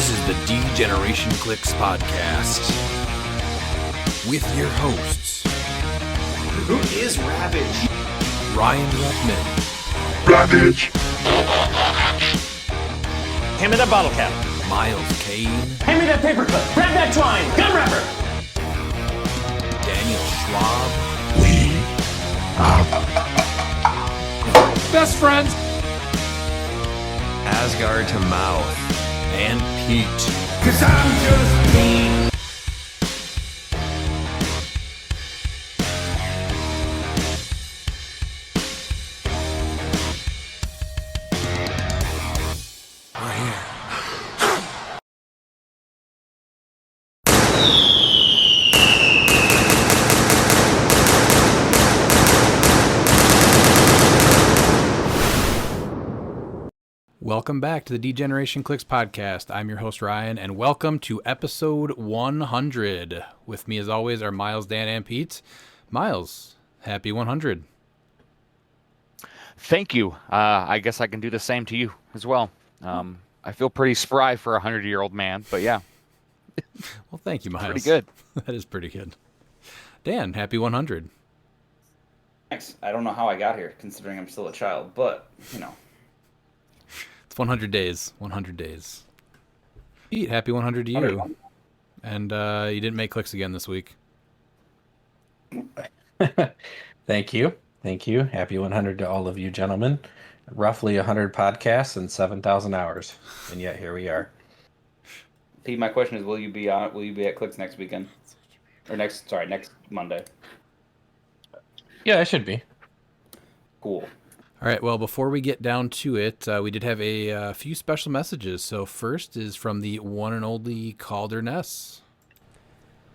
This is the D-Generation Clix podcast with your hosts. Who is Ravage? Ryan Ruckman. Ravage. Hand me that bottle cap. Miles Kane. Hand me that paperclip. Grab that twine. Gun wrapper. Daniel Schwab. We are Best friends. Asgard to mouth. And Pete. 'Cause I'm just me. Welcome back to the D-Generation Clix podcast. I'm your host, Ryan, and welcome to episode 100. With me, as always, are Miles, Dan, and Pete. Miles, happy 100. Thank you. I guess I can do the same to you as well. I feel pretty spry for a 100-year-old man, but yeah. Well, thank you, Miles. Pretty good. That is pretty good. Dan, happy 100. Thanks. I don't know how I got here, considering I'm still a child, but, you know. It's 100 days. 100 days. Pete, happy 100 to you. And you didn't make clicks again this week. Thank you. Thank you. Happy 100 to all of you gentlemen. Roughly 100 podcasts and 7,000 hours. And yet here we are. Pete, my question is, will you be at cliX next weekend? Or next Monday. Yeah, I should be. Cool. All right, well, before we get down to it, we did have a few special messages. So first is from the one and only Calder Ness.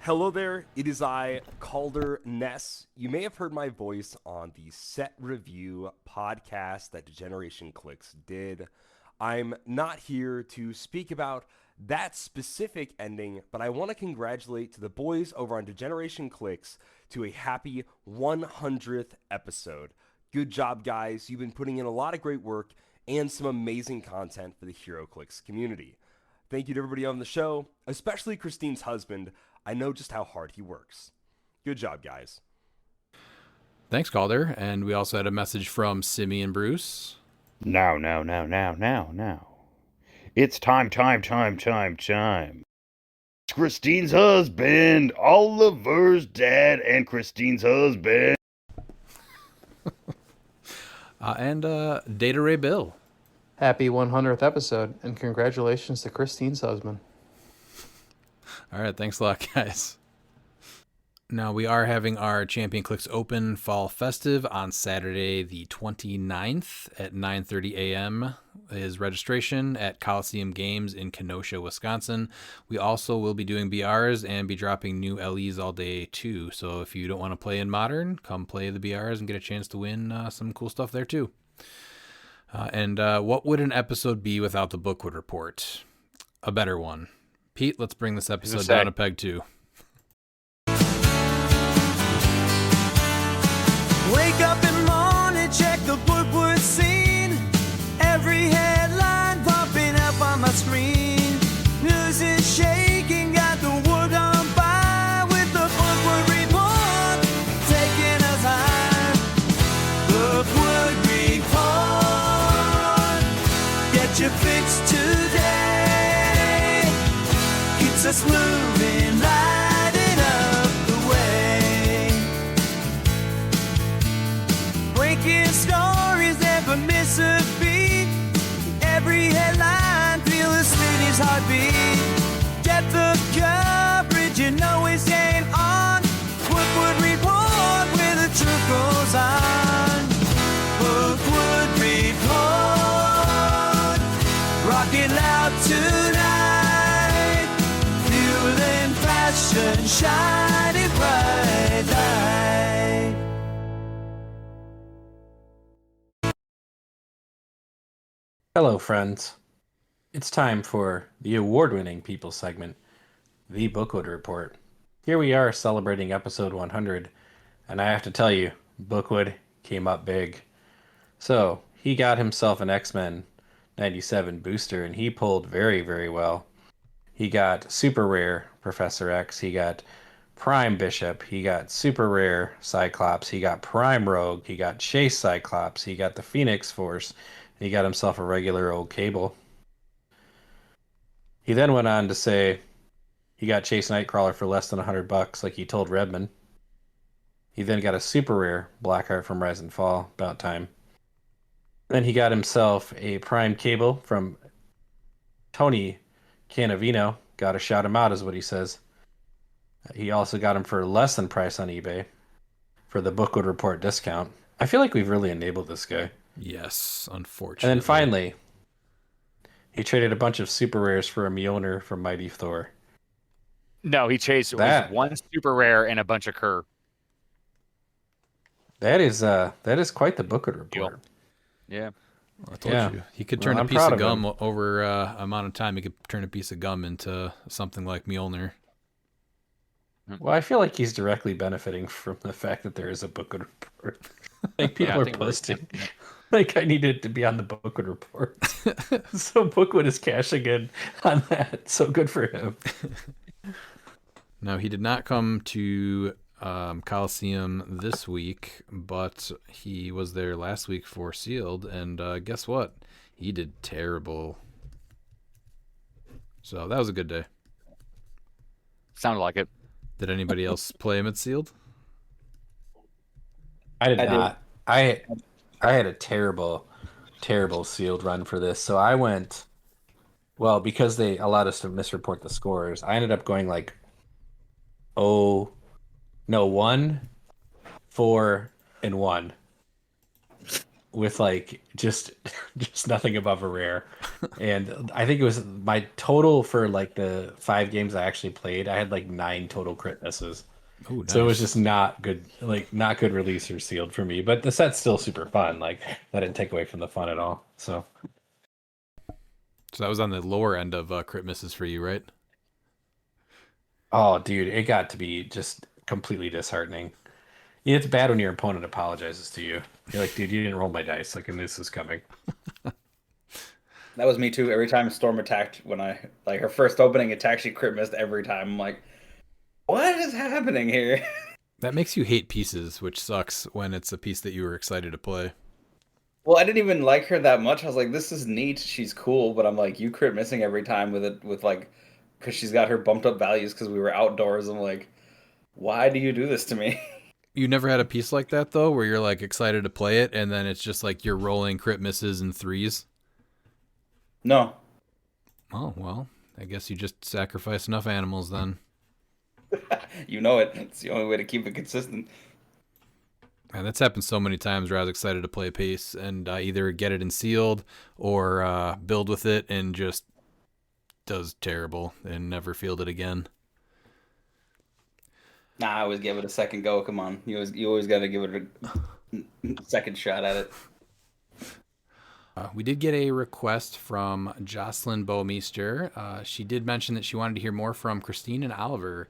Hello there, it is I, Calder Ness. You may have heard my voice on the Set Review podcast that Degeneration Clix did. I'm not here to speak about that specific ending, but I want to congratulate to the boys over on Degeneration Clix to a happy 100th episode. Good job, guys. You've been putting in a lot of great work and some amazing content for the HeroClix community. Thank you to everybody on the show, especially Christine's husband. I know just how hard he works. Good job, guys. Thanks, Calder. And we also had a message from Simi and Bruce. Now. It's time. It's Christine's husband, Oliver's dad, and Christine's husband. And Data Ray Bill. Happy 100th episode, and congratulations to Christine's husband. All right, thanks a lot, guys. Now, we are having our Champion Clix Open Fall Festive on Saturday the 29th at 9:30 a.m. is registration at Coliseum Games in Kenosha, Wisconsin. We also will be doing BRs and be dropping new LEs all day, too. So if you don't want to play in Modern, come play the BRs and get a chance to win some cool stuff there, too. And what would an episode be without the Bookwood Report? A better one. Pete, let's bring this episode down a peg, too. Wake up in the morning, check the Bookwood scene. Every headline popping up on my screen. News is shaking, got the world on fire with the Bookwood Report taking us high. Bookwood Report, get your fix today. Keeps us moving, lighting up the way. Breaking stories never miss a beat. Every headline feel the city's heartbeat. Depth of coverage, you know it's game on. Bookwood Report, where the truth goes on. Bookwood Report, rocking loud tonight. Fueling fashion, shining bright light. Hello, friends. It's time for the award-winning people segment, the Bookwood Report. Here we are celebrating episode 100, and I have to tell you, Bookwood came up big. So, he got himself an X-Men 97 booster, and he pulled very, very well. He got super rare Professor X. He got Prime Bishop. He got super rare Cyclops. He got Prime Rogue. He got Chase Cyclops. He got the Phoenix Force. And he got himself a regular old Cable. He then went on to say he got Chase Nightcrawler for less than $100, like he told Redman. He then got a super rare Blackheart from Rise and Fall, about time. Then he got himself a Prime Cable from Tony Canavino. Gotta shout him out, is what he says. He also got him for less than price on eBay for the Bookwood Report discount. I feel like we've really enabled this guy. Yes, unfortunately. And then finally, he traded a bunch of super rares for a Mjolnir from Mighty Thor. No, he chased. It was one super rare and a bunch of Kerr. That is quite the Bookwood Report. Yeah. I told you. He could turn a piece of gum over amount of time. He could turn a piece of gum into something like Mjolnir. Well, I feel like he's directly benefiting from the fact that there is a Bookwood Report. Like, people are posting. Like, I need it to be on the Bookwood Report. So Bookwood is cashing in on that. So good for him. Now, he did not come to Coliseum this week, but he was there last week for Sealed, and guess what? He did terrible. So that was a good day. Sounded like it. Did anybody else play him at Sealed? I did not. I had a terrible Sealed run for this. So I went, well, because they allowed us to misreport the scores, I ended up going like 1, 4, and 1 with like just nothing above a rare. And I think it was my total for like the 5 games I actually played. I had like 9 total crit misses. Ooh, nice. So it was just not good, like not good release or Sealed for me. But the set's still super fun. Like that didn't take away from the fun at all. So that was on the lower end of crit misses for you, right? Oh, dude, it got to be just completely disheartening. Yeah, it's bad when your opponent apologizes to you. You're like, dude, you didn't roll my dice. Like, and this is coming. That was me too. Every time Storm attacked, when I like her first opening attack, she crit missed every time. I'm like, what is happening here? That makes you hate pieces, which sucks when it's a piece that you were excited to play. Well, I didn't even like her that much. I was like, this is neat. She's cool, but I'm like, you crit missing every time with like, because she's got her bumped up values because we were outdoors. I'm like, why do you do this to me? You never had a piece like that though, where you're like excited to play it, and then it's just like you're rolling crit misses and 3s. No. Oh well, I guess you just sacrifice enough animals then. You know it. It's the only way to keep it consistent. And that's happened so many times where I was excited to play a piece and either get it in Sealed or build with it and just does terrible and never field it again. Nah, I always give it a second go. Come on, you always got to give it a second shot at it. We did get a request from Jocelyn Bowmeister. She did mention that she wanted to hear more from Christine and Oliver.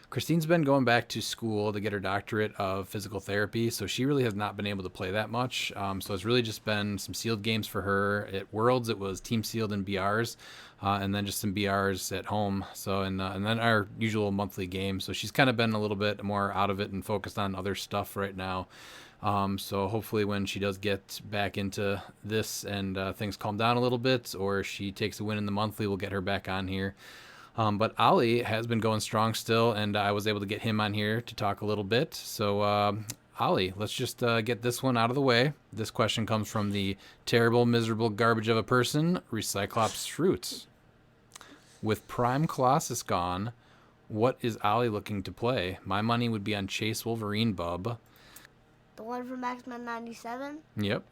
Christine's been going back to school to get her doctorate of physical therapy, so she really has not been able to play that much. So it's really just been some Sealed games for her. At Worlds, it was Team Sealed and BRs, and then just some BRs at home. So and then our usual monthly game. So she's kind of been a little bit more out of it and focused on other stuff right now. So hopefully when she does get back into this and things calm down a little bit, or she takes a win in the monthly, we'll get her back on here. But Ali has been going strong still, and I was able to get him on here to talk a little bit. So, Ali, let's just get this one out of the way. This question comes from the terrible, miserable garbage of a person, Recyclops Fruits. With Prime Colossus gone, what is Ali looking to play? My money would be on Chase Wolverine, bub. The one from X-Men 97? Yep.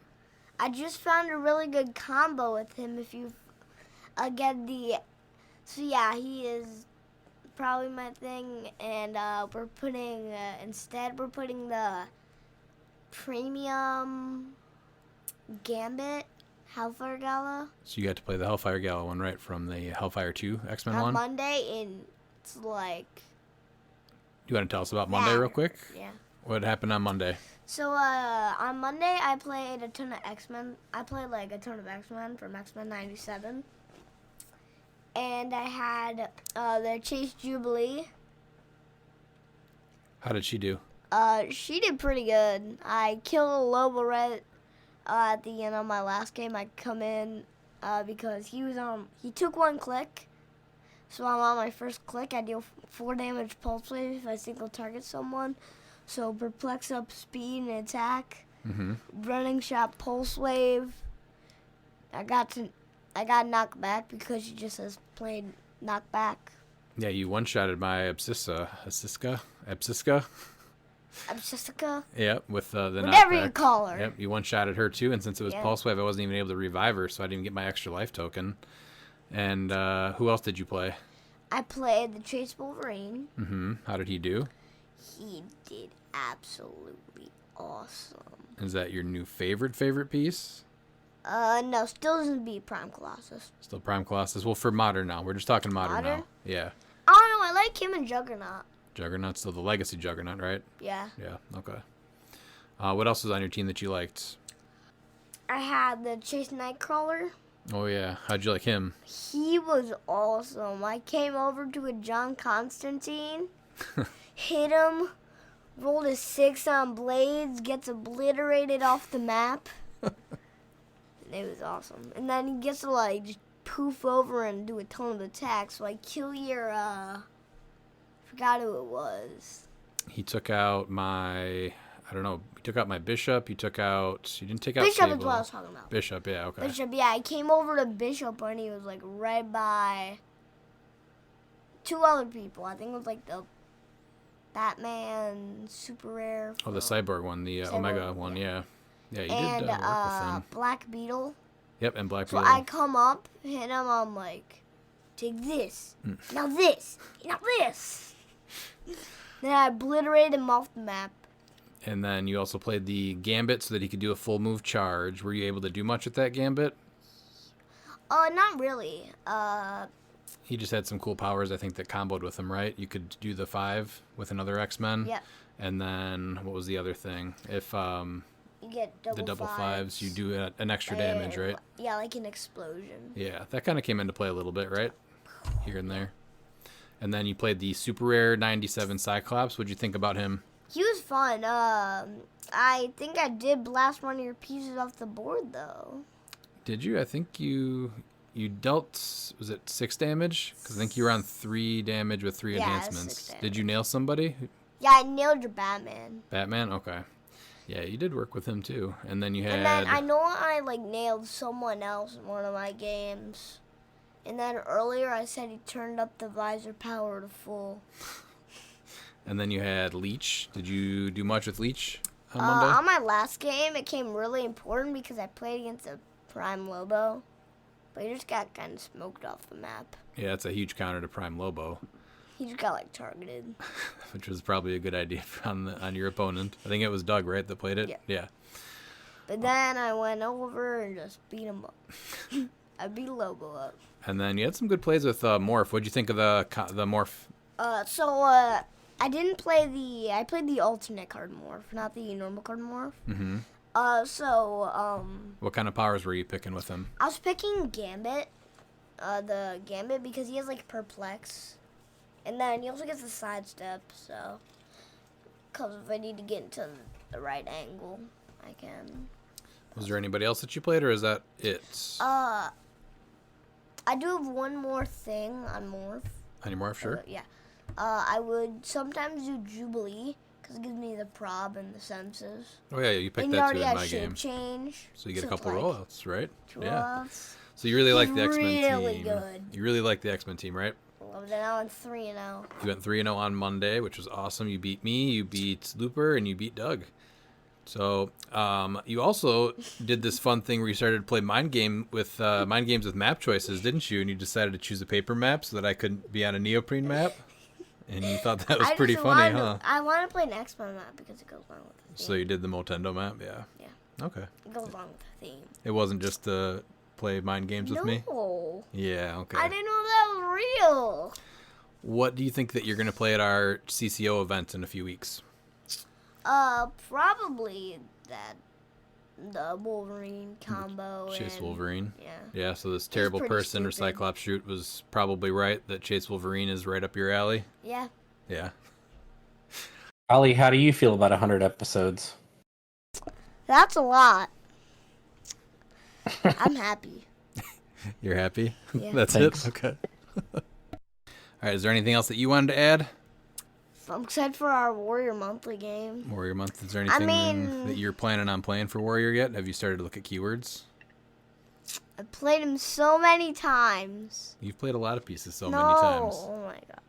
I just found a really good combo with him if you get the... So yeah, he is probably my thing, and we're putting instead we're putting the premium Gambit Hellfire Gala. So you got to play the Hellfire Gala one, right, from the Hellfire 2 X-Men on one? Monday, and it's like... You want to tell us about Monday real quick? Yeah. What happened on Monday? So on Monday, I played a ton of X-Men. I played like a ton of X-Men from X-Men 97. And I had the Chase Jubilee. How did she do? She did pretty good. I killed a Lobo Red at the end of my last game. I come in because he took one click. So I'm on my first click. I deal 4 damage pulse wave if I single target someone. So perplex up speed and attack. Mm-hmm. Running shot pulse wave. I got knockback because she just has played knockback. Yeah, you one-shotted my Absiska. Jessica. Yep, with the Whatever knockback. you call her. Yep, you one-shotted her too, and since it was Yeah. Pulse Wave, I wasn't even able to revive her, so I didn't get my extra life token. And who else did you play? I played the Chase Wolverine. Mm-hmm. How did he do? He did absolutely awesome. Is that your new favorite piece? No, still doesn't beat Prime Colossus. Still Prime Colossus. Well, for modern now. We're just talking modern now. Modern? Yeah. I don't know, I like him and Juggernaut. Juggernaut's still the legacy Juggernaut, right? Yeah. Yeah, okay. What else was on your team that you liked? I had the Chase Nightcrawler. Oh, yeah. How'd you like him? He was awesome. I came over to a John Constantine, hit him, rolled a 6 on blades, gets obliterated off the map. It was awesome. And then he gets to like just poof over and do a ton of attacks. So I kill your forgot who it was. He took out my... I don't know. He took out my Bishop. You didn't take out Bishop Sable. is what I was talking about. Bishop, yeah, okay. Bishop, yeah. I came over to Bishop and he was like right by 2 other people. I think it was like the Batman Super Rare. Oh, the Cyborg one, the Cyborg, Omega one, yeah. Yeah, you and did work with him. Black Beetle. Yep, and Black So Beetle. I come up, hit him, I'm like, take this, now this, now this. Then I obliterated him off the map. And then you also played the Gambit so that he could do a full move charge. Were you able to do much with that Gambit? Not really. He just had some cool powers, I think, that comboed with him, right? You could do the 5 with another X-Men. Yeah. And then, what was the other thing? If You get the double fives, you do an extra damage, right? Yeah, like an explosion. Yeah, that kind of came into play a little bit, right? Here and there. And then you played the super rare 97 Cyclops. What'd you think about him? He was fun. I think I did blast one of your pieces off the board, though. Did you? I think you dealt, was it 6 damage? Because I think you were on 3 damage with 3 Yeah, enhancements. 6 Did you nail somebody? Yeah, I nailed your Batman. Batman? Okay. Yeah, you did work with him too. And then you had... And then I know I like nailed someone else in one of my games. And then earlier I said he turned up the visor power to full. And then you had Leech. Did you do much with Leech on Monday? On my last game, it came really important because I played against a Prime Lobo. But he just got kind of smoked off the map. Yeah, it's a huge counter to Prime Lobo. He just got like targeted. Which was probably a good idea on your opponent. I think it was Doug, right, that played it? Yeah. But then I went over and just beat him up. I beat Lobo up. And then you had some good plays with Morph. What'd you think of the Morph? I didn't play I played the alternate card Morph, not the normal card Morph. Mm-hmm. What kind of powers were you picking with him? I was picking Gambit. The Gambit because he has like Perplex. And then he also gets the sidestep, so because if I need to get into the right angle, I can. Was there anybody else that you played, or is that it? I do have one more thing on Morph. On your Morph, sure. Yeah. I would sometimes do Jubilee because it gives me the prob and the senses. Oh yeah, you picked and that too he in already my has game. shape change. So you get a so it's couple like rollouts, right? two Yeah. rollouts. So you really like He's the X-Men really team. good. You really like the X-Men team, right? Well, then I went 3-0. You went 3-0 on Monday, which was awesome. You beat me, you beat Looper, and you beat Doug. So you also did this fun thing where you started to play mind games with map choices, didn't you? And you decided to choose a paper map so that I couldn't be on a neoprene map. And you thought that was pretty funny, huh? I want to play an X-Men map because it goes along with the theme. So you did the Motendo map, yeah. Yeah. Okay. It goes along with the theme. It wasn't just to play mind games with me? No. Yeah, okay. I didn't know that was real. What do you think that you're going to play at our CCO event in a few weeks? Probably that the Wolverine combo. Chase and, Wolverine. Yeah. Yeah, so this terrible pretty person or stupid. Cyclops shoot was probably right that Chase Wolverine is right up your alley. Yeah. Yeah. Ollie, how do you feel about 100 episodes? That's a lot. I'm happy. You're happy? Yeah. That's Thanks. it? Okay. All right, is there anything else that you wanted to add? I'm excited for our Warrior Monthly game. Warrior Month, is there anything mean- that you're planning on playing for Warrior yet? Have you started to look at keywords? I played him so many times. You've played a lot of pieces so no. many times. Oh my god.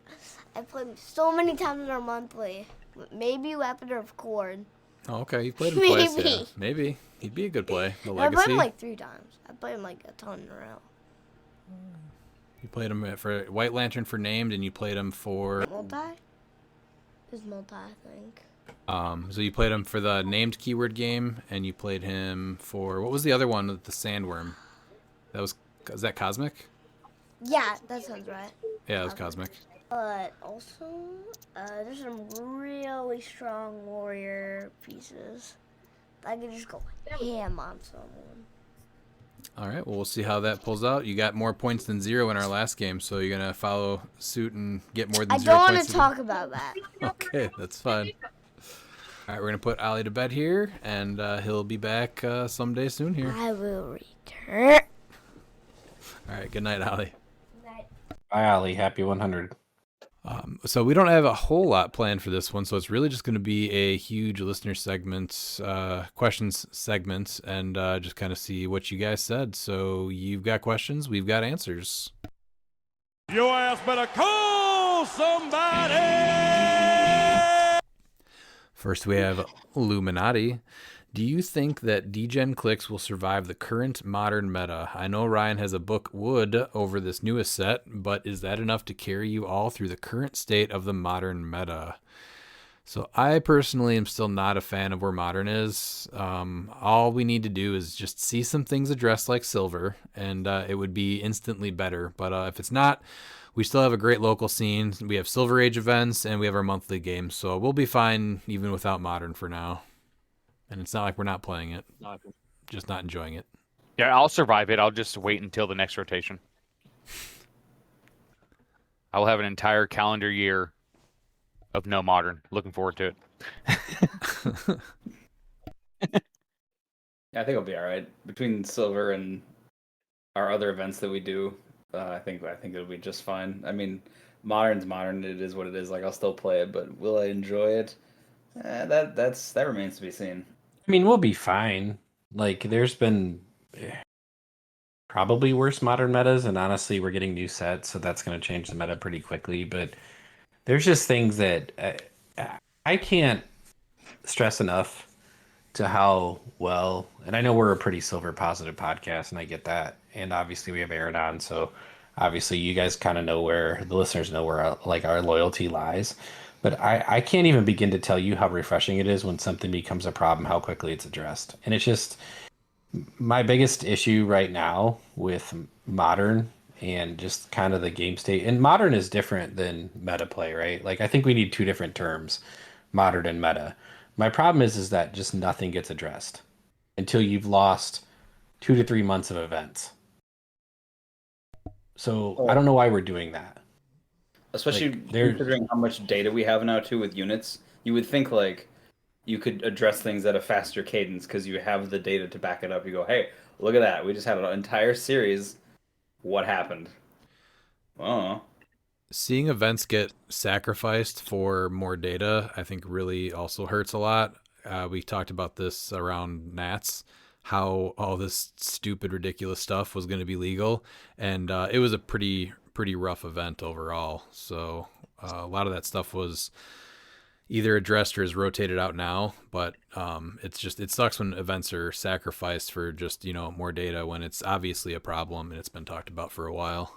I played him so many times in our monthly. Maybe Weapon of Cord. Oh, okay. You've played him twice. Yeah. Maybe. Maybe. He'd be a good play. The I Legacy. played him like 3 times. I played him like a ton in a row. You played him for White Lantern for named, and you played him for... Multi? It was multi, I think. So you played him for the named keyword game, and you played him for... What was the other one with the sandworm? Is that Cosmic? Yeah, that sounds right. Yeah, it was Cosmic. But also, there's some really strong warrior pieces. I could just go ham on someone. All right, well, we'll see how that pulls out. You got more points than 0 in our last game, so you're going to follow suit and get more than I 0 don't points. want to talk about that. Okay, that's fine. All right, we're going to put Ollie to bed here, and he'll be back someday soon here. I will return. All right, good night, Ollie. Bye, Ollie. Happy 100. So we don't have a whole lot planned for this one, so it's really just going to be a huge listener segment, questions segment, and just kind of see what you guys said. So you've got questions, we've got answers. Your ass better call somebody! First, we have Illuminati. Do you think that DGen cliX will survive the current modern meta? I know Ryan has a book Wood over this newest set, but is that enough to carry you all through the current state of the modern meta? So I personally am still not a fan of where modern is. All we need to do is just see some things addressed like silver, and it would be instantly better. But if it's not, we still have a great local scene. We have Silver Age events, and we have our monthly games. So we'll be fine even without modern for now. And it's not like we're not playing it, just not enjoying it. Yeah, I'll survive it. I'll just wait until the next rotation. I will have an entire calendar year of no modern. Looking forward to it. Yeah, I think it'll be all right between silver and our other events that we do. I think it'll be just fine. I mean, modern's modern. It is what it is. Like I'll still play it, but will I enjoy it? That remains to be seen. I mean, we'll be fine. Like, there's been probably worse modern metas, and honestly, we're getting new sets, so that's going to change the meta pretty quickly. But there's just things that I can't stress enough to how well, and I know we're a pretty silver positive podcast, and I get that. And obviously, we have Aaron on, so obviously, you guys kind of know where the listeners know where our loyalty lies. But I can't even begin to tell you how refreshing it is when something becomes a problem, how quickly it's addressed. And it's just my biggest issue right now with modern and just kind of the game state. And modern is different than meta play, right? Like I think we need 2 different terms, modern and meta. My problem is that just nothing gets addressed until you've lost 2 to 3 months of events. So I don't know why we're doing that. Especially considering how much data we have now too with units, you would think like you could address things at a faster cadence because you have the data to back it up. You go, hey, look at that. We just had an entire series. What happened? Oh. Seeing events get sacrificed for more data, I think really also hurts a lot. We talked about this around Nats, how all this stupid, ridiculous stuff was going to be legal. And it was a pretty rough event overall. So a lot of that stuff was either addressed or is rotated out now, but it sucks when events are sacrificed for just, more data when it's obviously a problem and it's been talked about for a while.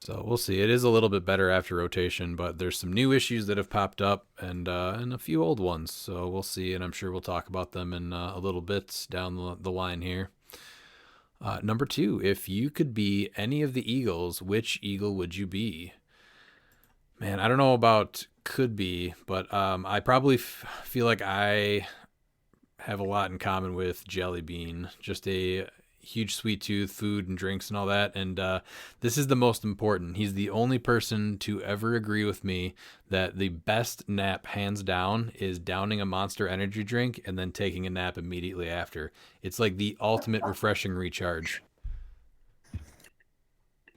So we'll see. It is a little bit better after rotation, but there's some new issues that have popped up and a few old ones. So we'll see, and I'm sure we'll talk about them in a little bit down the line here. Number 2, if you could be any of the Eagles, which Eagle would you be? Man, I don't know about could be, but I probably feel like I have a lot in common with Jelly Bean. Just a huge sweet tooth, food and drinks and all that. And this is the most important. He's the only person to ever agree with me that the best nap, hands down, is downing a Monster Energy drink and then taking a nap immediately after. It's like the ultimate refreshing recharge.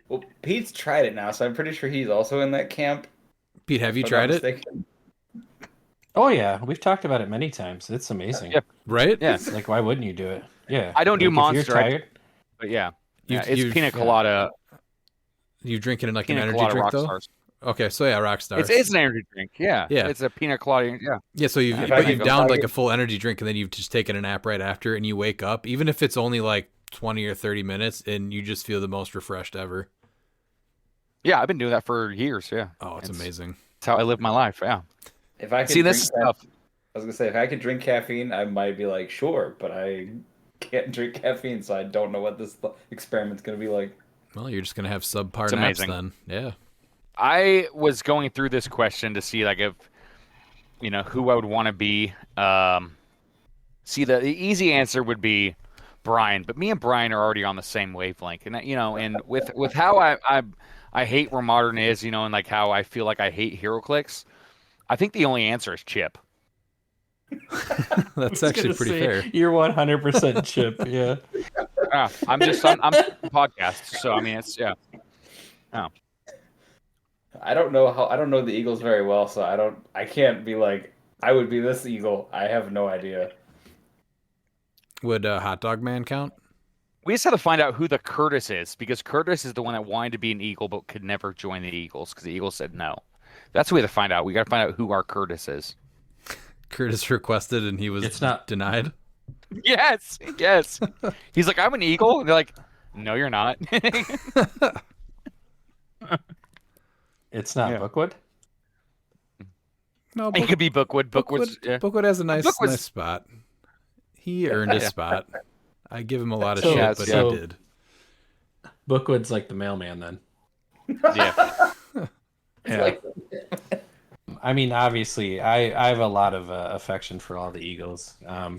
Well, Pete's tried it now, so I'm pretty sure he's also in that camp. Pete, have you if I'm not tried it? mistaken. Oh yeah, we've talked about it many times. It's amazing. Yeah. Right? Yeah. Like, why wouldn't you do it? Yeah. I don't do Like, if you're Monster, tired, but yeah. You've- It's you've- pina colada. You drinking it like an Pina energy colada drink, rock though? stars. Okay, so yeah, Rockstar. It's an energy drink. Yeah. Yeah. It's a pina colada. Yeah. Yeah, so you've If I you've could- downed if I like a could- full energy drink and then you've just taken a nap right after and you wake up, even if it's only like 20 or 30 minutes, and you just feel the most refreshed ever. Yeah, I've been doing that for years. Yeah. Oh, it's amazing. It's how I live my life. Yeah. If I could See, this drink is tough. I was gonna say if I could drink caffeine, I might be like, sure, but I can't drink caffeine, so I don't know what this experiment's gonna be like. Well, you're just gonna have subpar It's naps amazing. then. Yeah. I was going through this question to see like if who I would want to be. See, the easy answer would be Brian, but me and Brian are already on the same wavelength, and and with how I hate where modern is, and like how I feel like I hate HeroClix, I think the only answer is Chip. That's actually pretty fair. You're 100% Chip. Yeah. I'm podcast, so I mean it's yeah. Oh. I don't know the Eagles very well, so I can't be like I would be this Eagle. I have no idea. Would Hot Dog Man count? We just had to find out who the Curtis is, because Curtis is the one that wanted to be an Eagle but could never join the Eagles because the Eagles said no. That's what we have to find out. We got to find out who our Curtis is. Curtis requested and he was denied. Yes. He's like, I'm an Eagle. And they're like, no, you're not. It's not Bookwood? No, It could be Bookwood. Bookwood has a nice spot. He earned his spot. I give him a lot of shit, but he did. Bookwood's like the mailman then. Yeah. Yeah. I mean, obviously, I have a lot of affection for all the Eagles,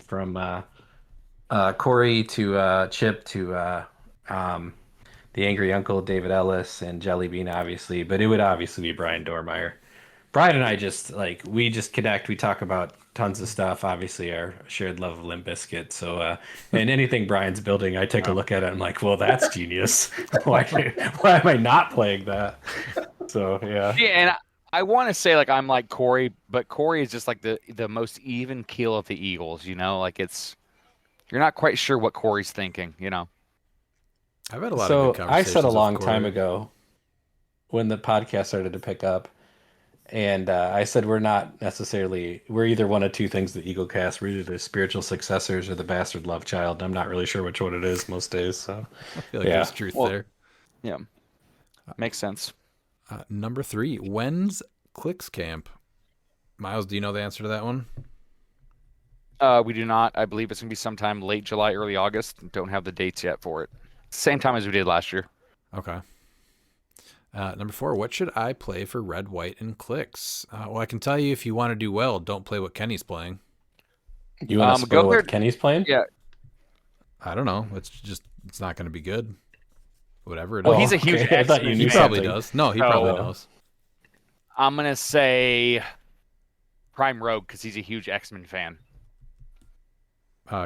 from Corey to Chip to the Angry Uncle, David Ellis, and Jelly Bean, obviously. But it would obviously be Brian Dormeyer. Brian and I we just connect. We talk about tons of stuff. Obviously, our shared love of Limp Bizkit. So, and anything Brian's building, I take a look at it. I'm like, well, that's genius. Why am I not playing that? So, yeah. Yeah, and I want to say like I'm like Corey, but Corey is just like the most even keel of the Eagles. Like you're not quite sure what Corey's thinking. I've had a lot of good conversations. I said a long with time Corey. ago when the podcast started to pick up, and I said we're either one of two things, the Eagle Cast. We're either the spiritual successors or the bastard love child. I'm not really sure which one it is most days. So I feel like there's truth there. Yeah, makes sense. Number 3, when's cliX Camp? Miles, do you know the answer to that one? We do not. I believe it's going to be sometime late July, early August. Don't have the dates yet for it. Same time as we did last year. Okay. Number 4, what should I play for Red, White, and Clix? Well, I can tell you if you want to do well, don't play what Kenny's playing. You want to spoil what Kenny's playing? Yeah. I don't know. It's not going to be good. Whatever it is. Well, he's a huge I thought you X-Men knew He fan. probably something. does. No, he probably knows. I'm going to say Prime Rogue because he's a huge X-Men fan.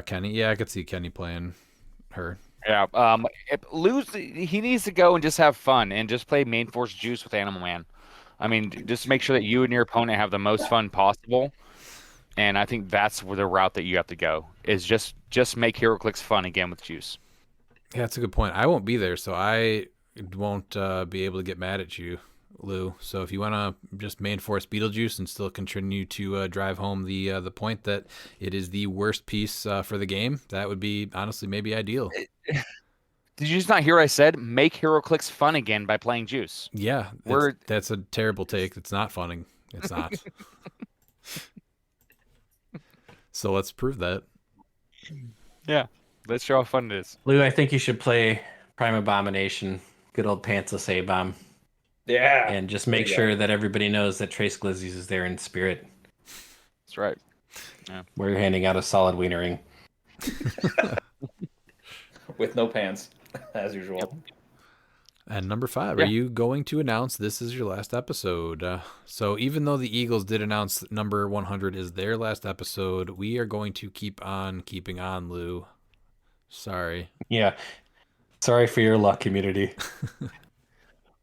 Kenny. Yeah, I could see Kenny playing her. Yeah. He needs to go and just have fun and just play Main Force Juice with Animal Man. I mean, just make sure that you and your opponent have the most fun possible. And I think that's the route that you have to go, is just make HeroClix fun again with Juice. Yeah, that's a good point. I won't be there, so I won't be able to get mad at you, Lou. So if you want to just main force Beetlejuice and still continue to drive home the point that it is the worst piece for the game, that would be honestly maybe ideal. Did you just not hear what I said? Make HeroClix fun again by playing Juice. Yeah, that's a terrible take. It's not funny. It's not. So let's prove that. Yeah, let's show how fun it is. Lou, I think you should play Prime Abomination, good old Pantsless A-Bomb. Yeah. And just make sure that everybody knows that Trace Glizzies is there in spirit. That's right. We're handing out a solid wienering. With no pants, as usual. And number 5, Yeah. are you going to announce this is your last episode? So even though the Eagles did announce that number 100 is their last episode, we are going to keep on keeping on, Lou. Sorry. Yeah. Sorry for your luck, community.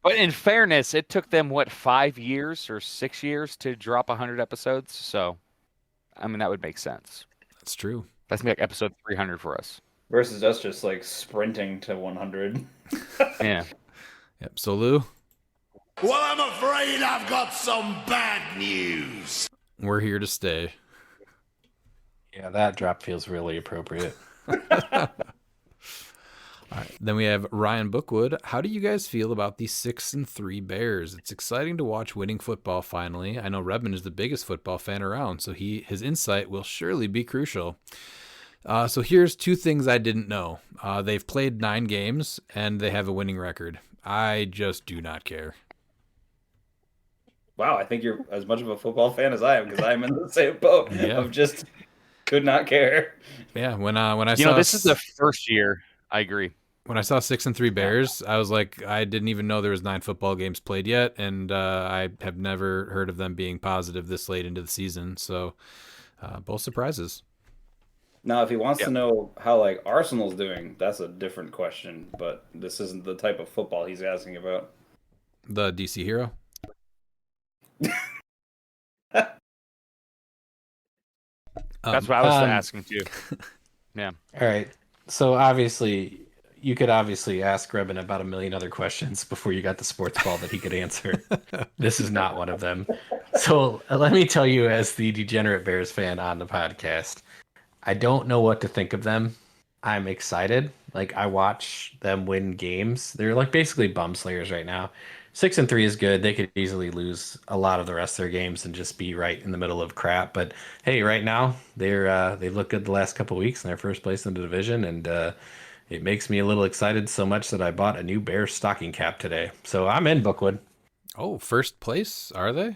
But in fairness, it took them, 5 years or 6 years to drop 100 episodes? So, I mean, that would make sense. That's true. That's like episode 300 for us. Versus us just like sprinting to 100. Yeah. Yep. So, Lou, Well, I'm afraid I've got some bad news. we're here to stay. Yeah, that drop feels really appropriate. All right. Then we have Ryan Bookwood. How do you guys feel about the 6-3 Bears? It's exciting to watch winning football finally. I know Redmond is the biggest football fan around, so his insight will surely be crucial. So here's 2 things I didn't know. They've played 9 games, and they have a winning record. I just do not care. Wow, I think you're as much of a football fan as I am, because I'm in the same boat of just could not care. Yeah, when I You saw know, this is the first year. I agree. when I saw 6-3 Bears, I was like, I didn't even know there was 9 football games played yet, and I have never heard of them being positive this late into the season. So, both surprises. Now, if he wants to know how like Arsenal's doing, that's a different question. But this isn't the type of football he's asking about. The DC hero. That's what I was asking too. Yeah. All right. So obviously, you could obviously ask Rebin about a million other questions before you got the sports ball that he could answer. This is not one of them. So let me tell you, as the degenerate Bears fan on the podcast, I don't know what to think of them. I'm excited. Like, I watch them win games. They're like basically bum slayers right now. 6-3 is good. They could easily lose a lot of the rest of their games and just be right in the middle of crap. But hey, right now they've looked good the last couple of weeks in their first place in the division, and it makes me a little excited so much that I bought a new Bears stocking cap today. So I'm in, Bookwood. Oh, first place, are they?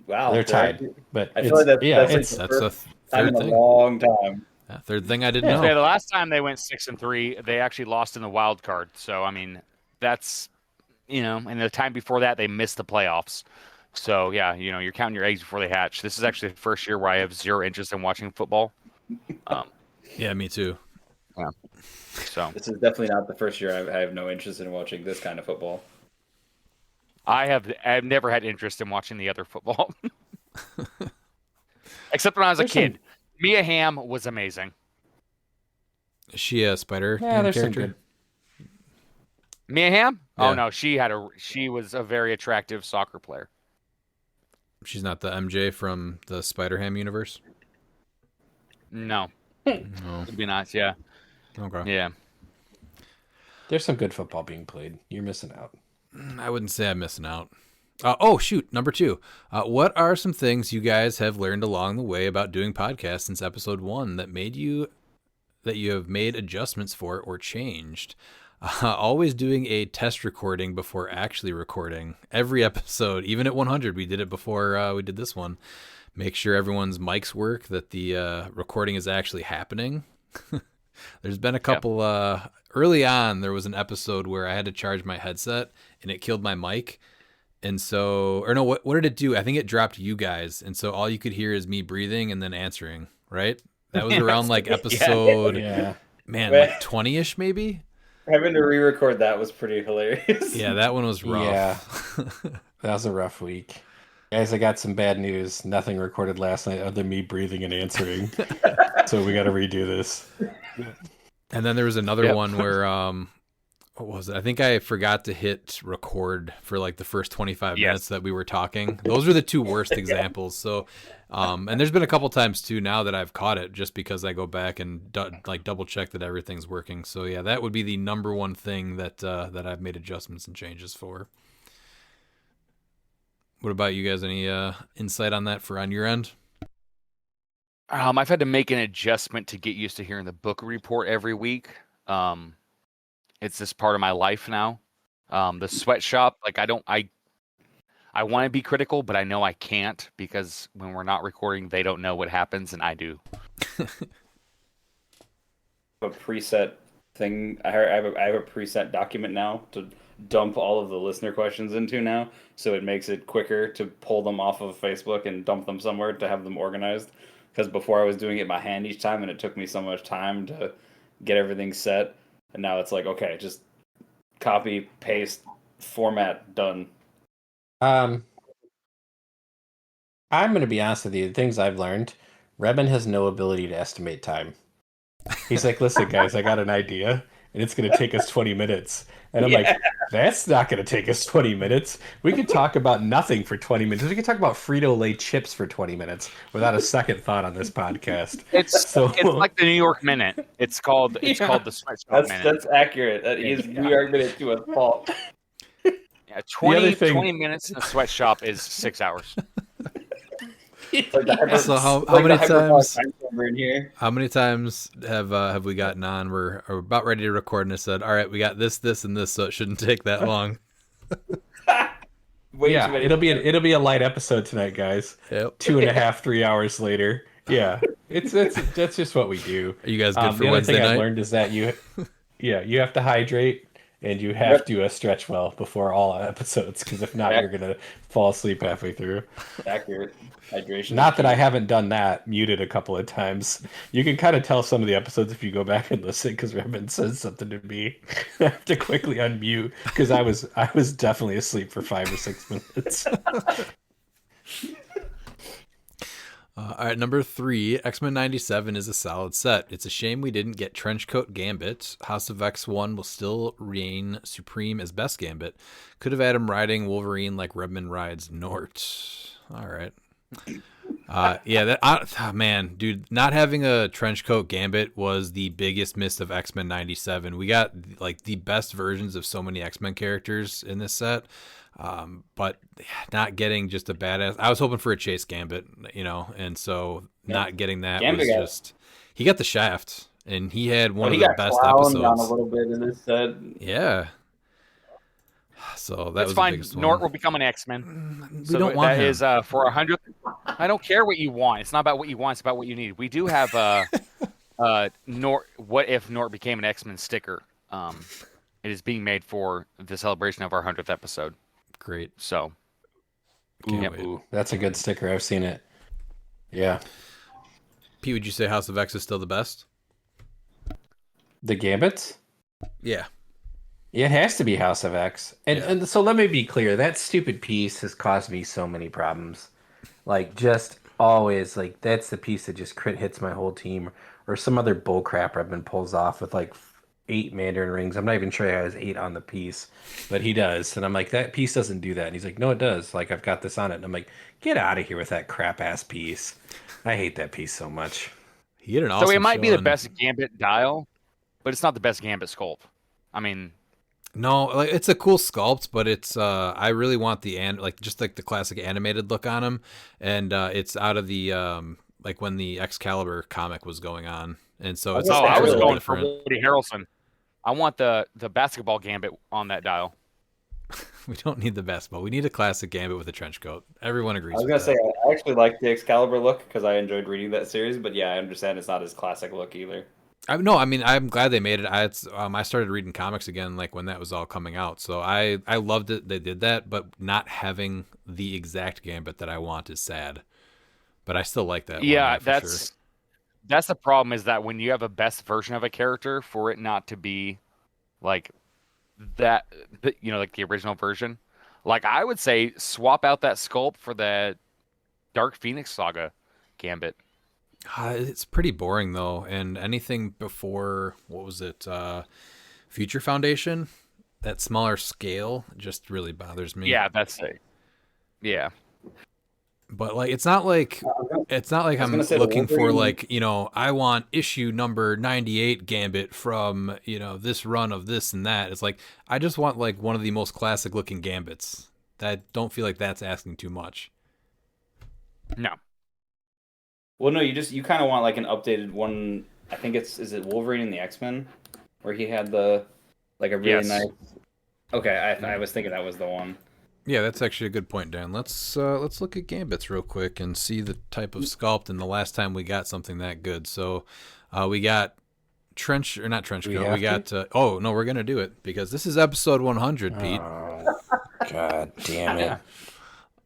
Wow, They're tied, but I feel like that's That's the a first time in third a thing. long time. Third thing I didn't know. Yeah, the last time they went 6-3, they actually lost in the wild card. So I mean, that's, and the time before that they missed the playoffs. So yeah, you're counting your eggs before they hatch. This is actually the first year where I have zero interest in watching football. Yeah, me too. Yeah. So This is definitely not the first year I have no interest in watching this kind of football. I've never had interest in watching the other football, except when I was a kid. Mia Hamm was amazing. Is she a Spider there's some character? good. Mia Hamm? Yeah. Oh no, she was a very attractive soccer player. She's not the MJ from the Spider-Ham universe? No, No. it'd be nice. Yeah, Okay. yeah. There's some good football being played. You're missing out. I wouldn't say I'm missing out. Oh, shoot. Number 2. What are some things you guys have learned along the way about doing podcasts since episode 1 that you have made adjustments for or changed? Always doing a test recording before actually recording. Every episode, even at 100, we did it before we did this one. Make sure everyone's mics work, that the recording is actually happening. There's been a couple, early on, there was an episode where I had to charge my headset and it killed my mic. And so, or no, what did it do? I think it dropped you guys. And so all you could hear is me breathing and then answering, right? That was around like episode, man, like 20-ish maybe? Having to re-record that was pretty hilarious. Yeah, that one was rough. Yeah, that was a rough week. Guys, I got some bad news. Nothing recorded last night other than me breathing and answering. So we got to redo this. And then there was another one where, what was it? I think I forgot to hit record for like the first 25 minutes that we were talking. Those are the 2 worst examples. So, and there's been a couple times too now that I've caught it just because I go back and double check that everything's working. So yeah, that would be the number one thing that I've made adjustments and changes for. What about you guys? Any insight on that on your end? I've had to make an adjustment to get used to hearing the book report every week. It's just part of my life now. The sweatshop, like I I want to be critical, but I know I can't because when we're not recording, they don't know what happens, and I do. A preset thing. I have a preset document now to dump all of the listener questions into now, so it makes it quicker to pull them off of Facebook and dump them somewhere to have them organized. Because before I was doing it by hand each time, and it took me so much time to get everything set, and now it's like, okay, just copy, paste, format, done. I'm going to be honest with you. The things I've learned, Redman has no ability to estimate time. He's like, listen, guys, I got an idea, and it's going to take us 20 minutes. And I'm like, that's not going to take us 20 minutes. We could talk about nothing for 20 minutes. We could talk about Frito-Lay chips for 20 minutes without a second thought on this podcast. It's like the New York Minute. It's called the Sweatshop Minute. That's accurate. That is New York Minute to a fault. Yeah, 20 minutes in a sweatshop is 6 hours. So how many times? How many times have we gotten on? We're about ready to record, and I said, "All right, we got this, and this, so it shouldn't take that long." It'll be a light episode tonight, guys. Yep. 2.5, 3 hours later. Yeah, that's just what we do. Are you guys good for the Wednesday other thing night? I learned is that you have to hydrate and you have to stretch well before all episodes, because if not, you're gonna fall asleep halfway through. Accurate hydration. Not that I haven't done that, muted a couple of times. You can kind of tell some of the episodes if you go back and listen, because Redmond says something to me. I have to quickly unmute because I was definitely asleep for 5 or 6 minutes. All right, number 3, X-Men 97 is a solid set. It's a shame we didn't get Trenchcoat Gambit. House of X1 will still reign supreme as best Gambit. Could have had him riding Wolverine like Redmond rides Nort. All right. Man, dude, not having a Trenchcoat Gambit was the biggest miss of X-Men 97. We got like the best versions of so many X-Men characters in this set. But not getting just a badass. I was hoping for a Chase Gambit, and so not getting that was just. He got the shaft, and he had one of the best episodes. Down a little bit in this set. Yeah. So that's fine. Nort will become an X-Men. We don't want him. That is for 100th. I don't care what you want. It's not about what you want. It's about what you need. We do have Nort. What if Nort became an X-Men sticker? It is being made for the celebration of our 100th episode. Great. So, that's a good sticker. I've seen it. Yeah. Pete, would you say House of X is still the best? The Gambits? Yeah. It has to be House of X. And so let me be clear. That stupid piece has caused me so many problems. Like, just always, like, that's the piece that just crit hits my whole team. Or some other bullcrap Redmond pulls off with, like, 8 Mandarin rings. I'm not even sure he has 8 on the piece, but he does. And I'm like, that piece doesn't do that. And he's like, no, it does. Like, I've got this on it. And I'm like, get out of here with that crap ass piece. I hate that piece so much. He had an awesome so it might be the best Gambit dial, but it's not the best Gambit sculpt. I mean, no, like it's a cool sculpt, but it's I really want the just like the classic animated look on him, and it's out of the like when the Excalibur comic was going on, and so it's I was going different. for Woody Harrelson. I want the basketball Gambit on that dial. We don't need the basketball. We need a classic Gambit with a trench coat. Everyone agrees. I was gonna say I actually like the Excalibur look because I enjoyed reading that series, but yeah, I understand it's not his classic look either. I'm glad they made it. I started reading comics again like when that was all coming out, so I loved it. They did that, but not having the exact Gambit that I want is sad. But I still like that. Yeah, one, sure. That's the problem, is that when you have a best version of a character, for it not to be like that, like the original version. Like, I would say swap out that sculpt for the Dark Phoenix Saga Gambit. It's pretty boring though, and anything before, what was it, Future Foundation, that smaller scale just really bothers me. Yeah, that's it. Yeah. But like it's not like I'm looking for like, I want issue number 98 Gambit from, this run of this and that. It's like I just want like one of the most classic looking Gambits. I don't feel like that's asking too much. No. Well, no, you kind of want like an updated one. I think is it Wolverine and the X-Men where he had the like a really nice. Okay, I was thinking that was the one. Yeah, that's actually a good point, Dan. Let's look at gambits real quick and see the type of sculpt and the last time we got something that good. So, we got trench or not trench Do we coat. have We got oh no, we're gonna do it because this is episode 100, Pete. Oh, God damn it.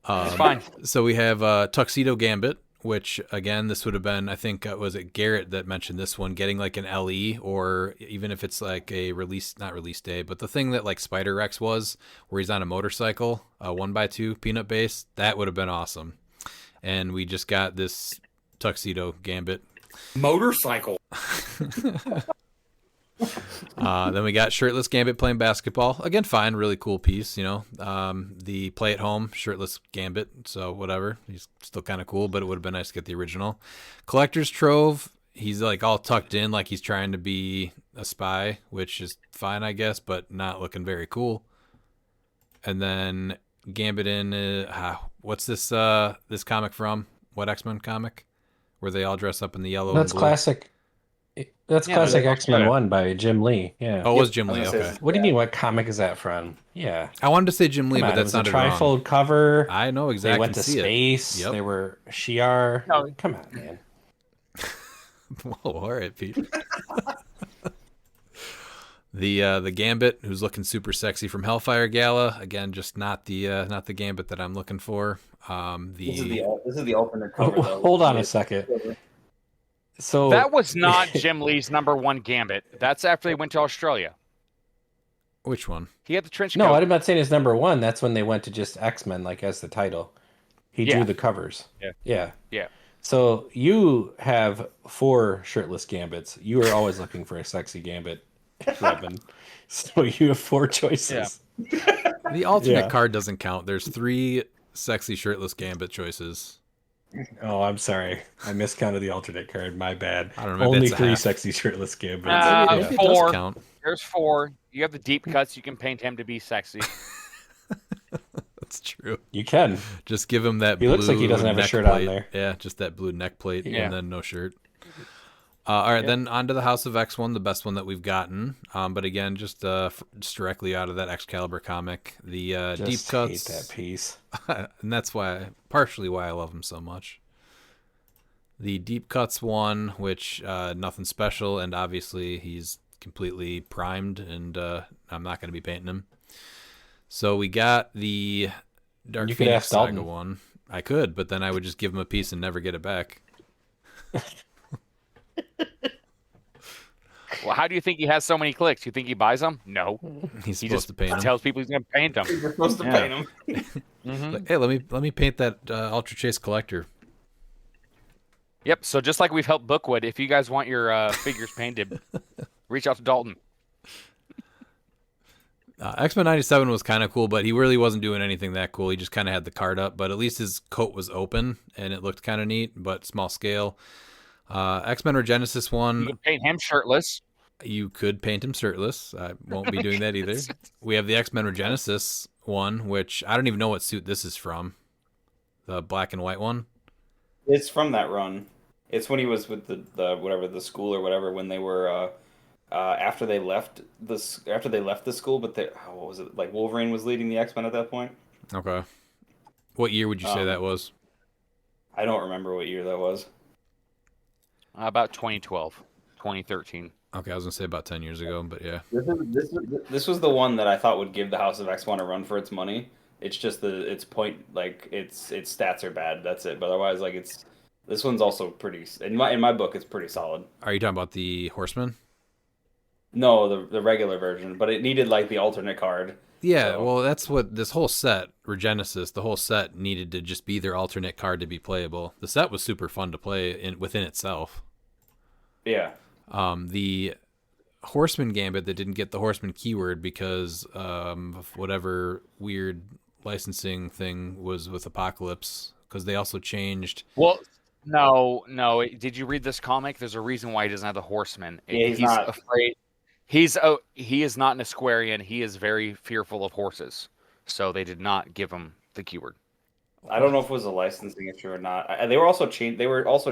It's fine. So we have tuxedo gambit, which again, this would have been, I think, was it Garrett that mentioned this one, getting like an LE, or even if it's like a not release day, but the thing that like Spider Rex was, where he's on a motorcycle, 1x2 peanut base, that would have been awesome. And we just got this tuxedo gambit. Motorcycle. Then we got shirtless Gambit playing basketball. Again, fine, really cool piece, you know. The play at home shirtless Gambit, so whatever. He's still kind of cool, but it would have been nice to get the original. Collector's Trove, he's like all tucked in like he's trying to be a spy, which is fine, I guess, but not looking very cool. And then Gambit in, what's this comic from? What X-Men comic? Where they all dress up in the yellow That's and blue? classic. That's classic X-Men 1 by Jim Lee. Yeah. Oh, it was Jim Lee. Okay. What do you mean? What comic is that from? Yeah. I wanted to say Jim Lee, Come but on, that's it was not a trifold cover. I know exactly. They went to space. Yep. They were Shi'ar. No. Come on, man. Whoa, all right, Pete. The Gambit, who's looking super sexy from Hellfire Gala. Again, just not the Gambit that I'm looking for. This is the alternate cover. Though. Hold on a second. So That was not Jim Lee's #1 Gambit. That's after they went to Australia. Which one? He had the trench coat. No, I'm not saying it's #1. That's when they went to just X-Men, like as the title. He drew the covers. Yeah. So you have 4 shirtless Gambits. You are always looking for a sexy Gambit, Robin. So you have 4 choices. Yeah. The alternate card doesn't count. There's 3 sexy shirtless Gambit choices. Oh, I'm sorry. I miscounted the alternate card. My bad. I don't know. Only it's 3 half. sexy shirtless Gambits. Maybe it does 4. count. There's 4. You have the deep cuts. You can paint him to be sexy. That's true. You can. Just give him that. He looks like he doesn't have a shirt on there. Yeah, just that blue neck plate Yeah. and then no shirt. All right, then on to the House of X one, the best one that we've gotten. But again, just directly out of that Excalibur comic, the Just deep cuts. hate that piece. And that's partially why I love him so much. The deep cuts one, which nothing special, and obviously he's completely primed, and I'm not going to be painting him. So we got the Dark You could Phoenix ask Saga Dalton. one. I could, but then I would just give him a piece and never get it back. Well, how do you think he has so many clicks? You think he buys them? No. He's He supposed just to paint them. tells people he's going to paint them. You're supposed to paint him. Like, hey, let me paint that Ultra Chase Collector. Yep. So just like we've helped Bookwood, if you guys want your figures painted, reach out to Dalton. X-Men 97 was kind of cool, but he really wasn't doing anything that cool. He just kind of had the card up, but at least his coat was open, and it looked kind of neat, but small scale. X-Men Regenesis You one, can paint him shirtless. you could paint him shirtless. I won't be doing that either. We have the X-Men Regenesis one, which I don't even know what suit this is from. The black and white one. It's from that run. It's when he was with the school or whatever, when they were after they left the school, but what was it, like Wolverine was leading the X-Men at that point? Okay. What year would you say that was? I don't remember what year that was. About 2012, 2013. Okay, I was gonna say about 10 years ago, but yeah. This was the one that I thought would give the House of X1 a run for its money. It's just its point, like its stats are bad. That's it. But otherwise, like this one's also pretty. In my book, it's pretty solid. Are you talking about the Horseman? No, the regular version, but it needed like the alternate card. Yeah, So- well, that's what this whole set, Regenesis, the whole set needed to just be their alternate card to be playable. The set was super fun to play within itself. Yeah. The Horseman Gambit that didn't get the Horseman keyword because of whatever weird licensing thing was with Apocalypse, because they also changed. Well, no. Did you read this comic? There's a reason why he doesn't have the Horseman. Yeah, he's not. Afraid. He is not an Aquarian. He is very fearful of horses. So they did not give him the keyword. I don't know if it was a licensing issue or not. They were also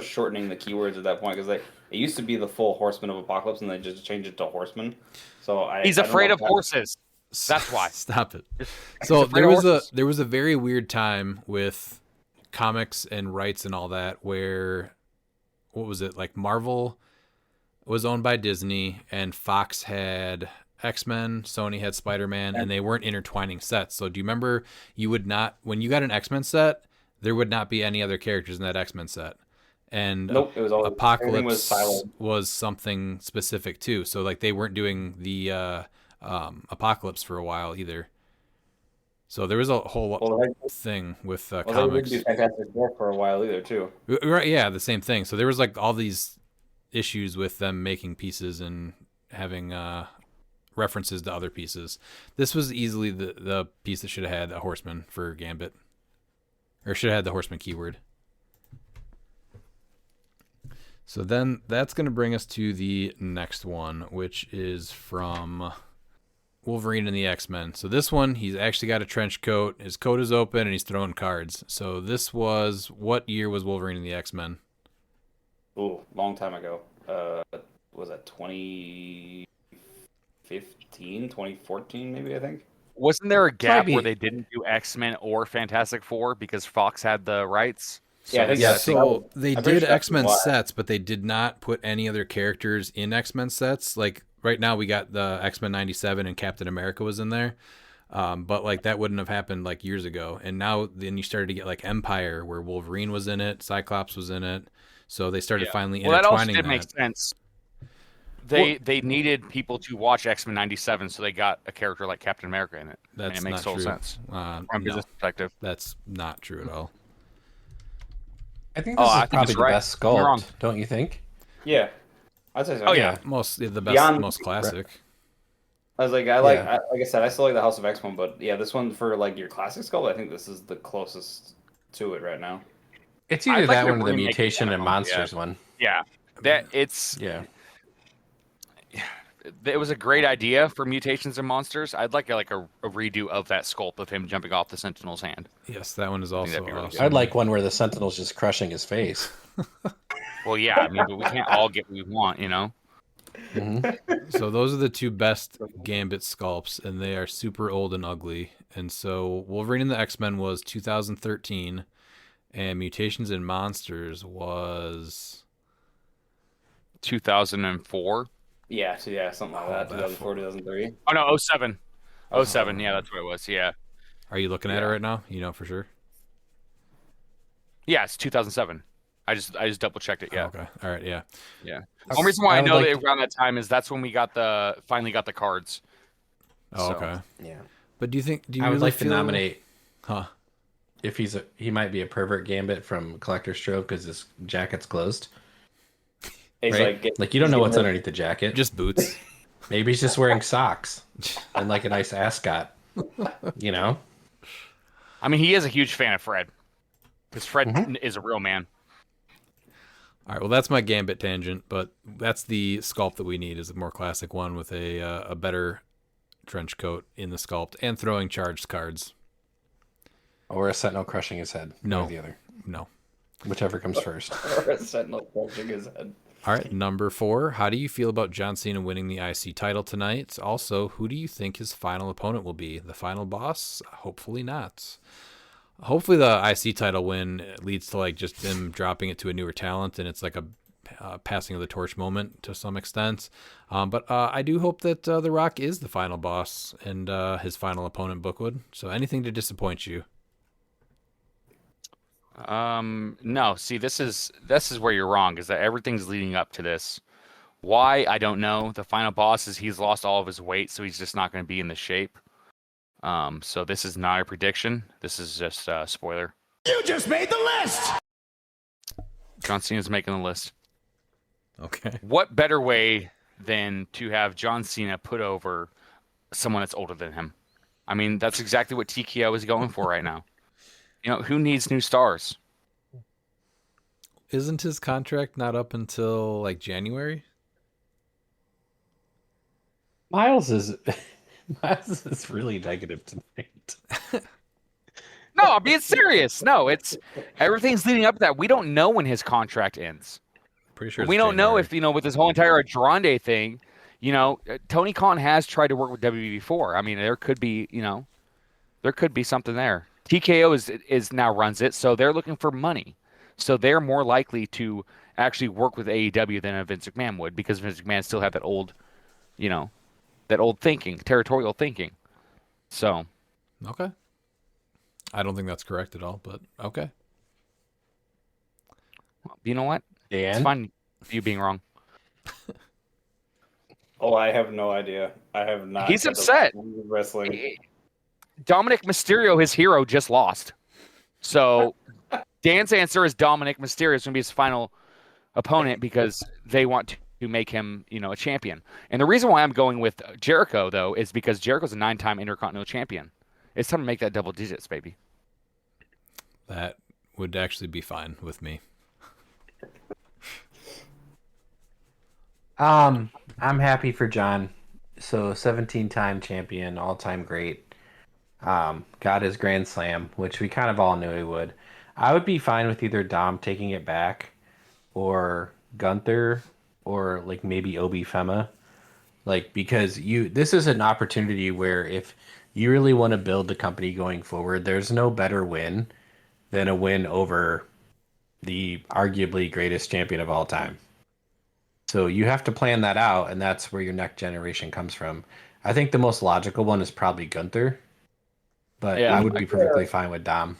shortening the keywords at that point because it used to be the full Horseman of Apocalypse and they just changed it to Horseman. So He's I don't afraid know of if that- horses. That's why. Stop it. Just So afraid of horses. there was a very weird time with comics and rights and all that where, what was it, like Marvel was owned by Disney and Fox had X-Men, Sony had Spider-Man, and they weren't intertwining sets. So do you remember you would not, when you got an X-Men set, there would not be any other characters in that X-Men set. And Nope, it was all everything was Apocalypse siloed. was something specific too. So like they weren't doing the Apocalypse for a while either. So there was a whole thing with Well, they comics. didn't do Fantastic Four for a while either, too. Right, yeah, the same thing. So there was like all these issues with them making pieces and having references to other pieces. This was easily the piece that should have had a horseman for Gambit, or should have had the horseman keyword. So then that's going to bring us to the next one, which is from Wolverine and the X-Men. So this one, he's actually got a trench coat. His coat is open and he's throwing cards. So this was, what year was Wolverine and the X-Men? Ooh, long time ago. Was that 2015, 2014 maybe, I think? Wasn't there a gap Maybe. where they didn't do X-Men or Fantastic Four because Fox had the rights? Yeah, I think Yeah, so. so they I'm pretty did sure that's X-Men why. sets, but they did not put any other characters in X-Men sets. Like right now we got the X-Men 97 and Captain America was in there. But like that wouldn't have happened like years ago. And now then you started to get like Empire where Wolverine was in it, Cyclops was in it. So they started finally Well, that also intertwining did make sense. They needed people to watch X-Men 97, so they got a character like Captain America in it. That's and it makes not total true. sense from No, a business perspective. that's not true at all. I think this is I think probably it's the right. best I'm wrong. sculpt, don't you think? Yeah, I'd say so. Oh, yeah. The best, Beyond- most classic. I was like, like I said, I still like the House of X one, but yeah, this one for like your classic sculpt, I think this is the closest to it right now. It's I'd either like that to one or the remake Mutation that and one, Monsters one. Yeah, that it's Yeah. it was a great idea for Mutations and Monsters. I'd like a redo of that sculpt of him jumping off the Sentinel's hand. Yes, that one is also that'd be really awesome. good. I'd like one where the Sentinel's just crushing his face. Well, yeah, I mean, but we can't all get what we want, you know. So those are the two best Gambit sculpts, and they are super old and ugly. And so Wolverine and the X-Men was 2013, and Mutations and Monsters was 2004. Yeah, so yeah, something like that. that 2004, 2003. Oh no, 07. 07, yeah, that's what it was. Yeah. Are you looking at it right now? You know for sure. Yeah, it's 2007. I just double checked it. Yeah. Okay. All right. Yeah. Yeah. The only reason why I would know like that around that time is that's when we finally got the cards. Oh, So- okay. Yeah. But do you think? Do you I would really like to feel- nominate Huh? if he might be a pervert Gambit from Collector Stroke because his jacket's closed. He's Right? like, You don't know he's what's getting underneath the jacket. Just boots. Maybe he's just wearing socks and like a nice ascot. You know? I mean, he is a huge fan of Fred because Fred is a real man. All right. Well, that's my Gambit tangent, but that's the sculpt that we need is a more classic one with a better trench coat in the sculpt and throwing charged cards. Or a Sentinel crushing his head. No. One or the other. No. Whichever comes first. or a Sentinel crushing his head. All right, number 4. How do you feel about John Cena winning the IC title tonight? Also, who do you think his final opponent will be? The final boss? Hopefully not. Hopefully the IC title win leads to like just him dropping it to a newer talent, and it's like a passing of the torch moment to some extent. But I do hope that The Rock is the final boss and his final opponent, Bookwood. So anything to disappoint you? No. See, this is where you're wrong. Is that everything's leading up to this? Why? I don't know. The final boss is he's lost all of his weight, so he's just not going to be in the shape. So this is not a prediction. This is just a spoiler. You just made the list! John Cena's making the list. Okay. What better way than to have John Cena put over someone that's older than him? I mean, that's exactly what TKO is going for right now. You know, who needs new stars? Isn't his contract not up until like January? Miles is really negative tonight. No, I'm being serious. No, it's everything's leading up to that. We don't know when his contract ends. Pretty sure We don't know if, with this whole entire Adrande thing, Tony Khan has tried to work with WWE before. I mean, there could be something there. TKO is now runs it, so they're looking for money. So they're more likely to actually work with AEW than a Vince McMahon would, because Vince McMahon still had that old, that old thinking, territorial thinking. So, Okay. I don't think that's correct at all, but okay. you know what? It's Dan? fine you being wrong. Oh, I have no idea. I have not. He's kept up upset. with wrestling. Dominic Mysterio, his hero, just lost. So Dan's answer is Dominic Mysterio is going to be his final opponent because they want to make him, a champion. And the reason why I'm going with Jericho, though, is because Jericho's a 9-time Intercontinental Champion. It's time to make that double digits, baby. That would actually be fine with me. I'm happy for John. So 17-time champion, all-time great. Got his Grand Slam, which we kind of all knew he would. I would be fine with either Dom taking it back, or Gunther, or like maybe Obi Fema. Because this is an opportunity where if you really want to build the company going forward, there's no better win than a win over the arguably greatest champion of all time. So you have to plan that out, and that's where your next generation comes from. I think the most logical one is probably Gunther, but Yeah, I would be perfectly fine with Dom.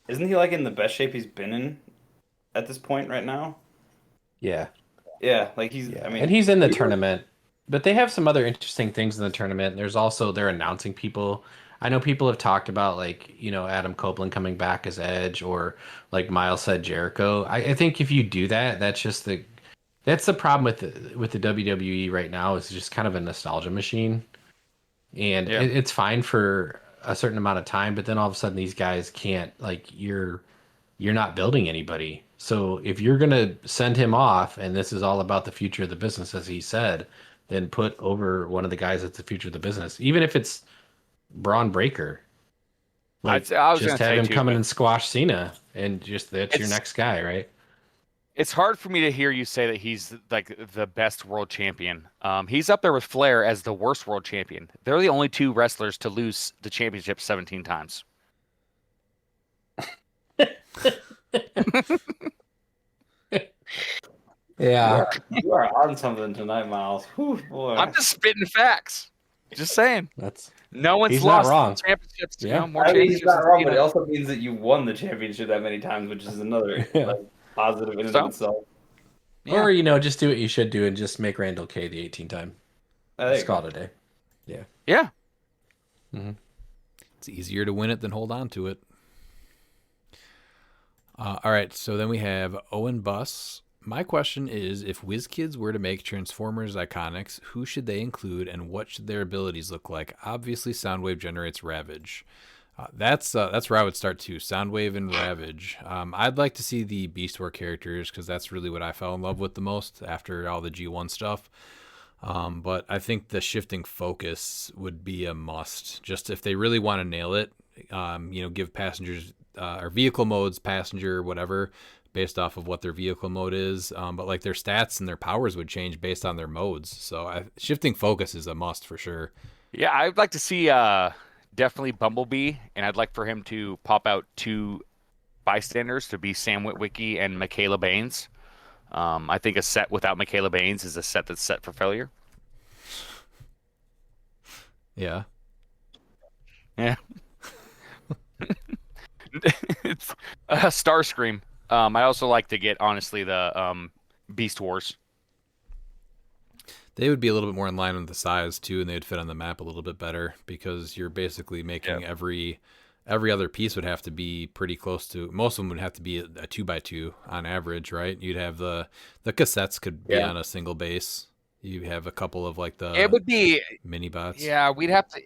Isn't he like in the best shape he's been in at this point right now? Yeah. Yeah, like he's. Yeah. I mean, And he's in the tournament. But they have some other interesting things in the tournament. There's also they're announcing people. I know people have talked about Adam Copeland coming back as Edge, or like Miles said, Jericho. I think if you do that, that's the problem with the WWE right now, is just kind of a nostalgia machine. And it's fine for a certain amount of time, but then all of a sudden these guys can't, you're not building anybody. So if you're going to send him off, and this is all about the future of the business, as he said, then put over one of the guys that's the future of the business, even if it's Braun Breaker. I was just gonna have say him too, come in but and squash Cena, and that's your next guy, right? it's hard for me to hear you say that he's like the best world champion. He's up there with Flair as the worst world champion. They're the only two wrestlers to lose the championship 17 times. Yeah. You are on something tonight, Miles. Whew, boy. I'm just spitting facts. Just saying. No one's he's not lost wrong. championships. Yeah. More I mean, championships. he's not wrong, but than it also means that you won the championship that many times, which is another positive in and of itself. Yeah. Or just do what you should do and just make Randall K the 18-time. Just call it a day. Yeah. Yeah. Mm-hmm. It's easier to win it than hold on to it. All right, so then we have Owen Buss. My question is, if WizKids were to make Transformers Iconics, who should they include, and what should their abilities look like? Obviously, Soundwave generates Ravage. That's where I would start too. Soundwave and Ravage. I'd like to see the Beast War characters, because that's really what I fell in love with the most after all the G1 stuff. But I think the shifting focus would be a must. Just if they really want to nail it, give passengers or vehicle modes, passenger, whatever, based off of what their vehicle mode is. But like their stats and their powers would change based on their modes. So shifting focus is a must for sure. Yeah, I'd like to see definitely Bumblebee, and I'd like for him to pop out two bystanders to be Sam Witwicky and Michaela Baines. I think a set without Michaela Baines is a set that's set for failure. Yeah. Yeah. It's Starscream. I also like to get, honestly, the Beast Wars. They would be a little bit more in line with the size too, and they'd fit on the map a little bit better, because you're basically making every other piece would have to be pretty close to. Most of them would have to be a 2x2 on average, right? You'd have the cassettes could be on a single base. You have a couple of like the It would be mini bots. Yeah, we'd have to.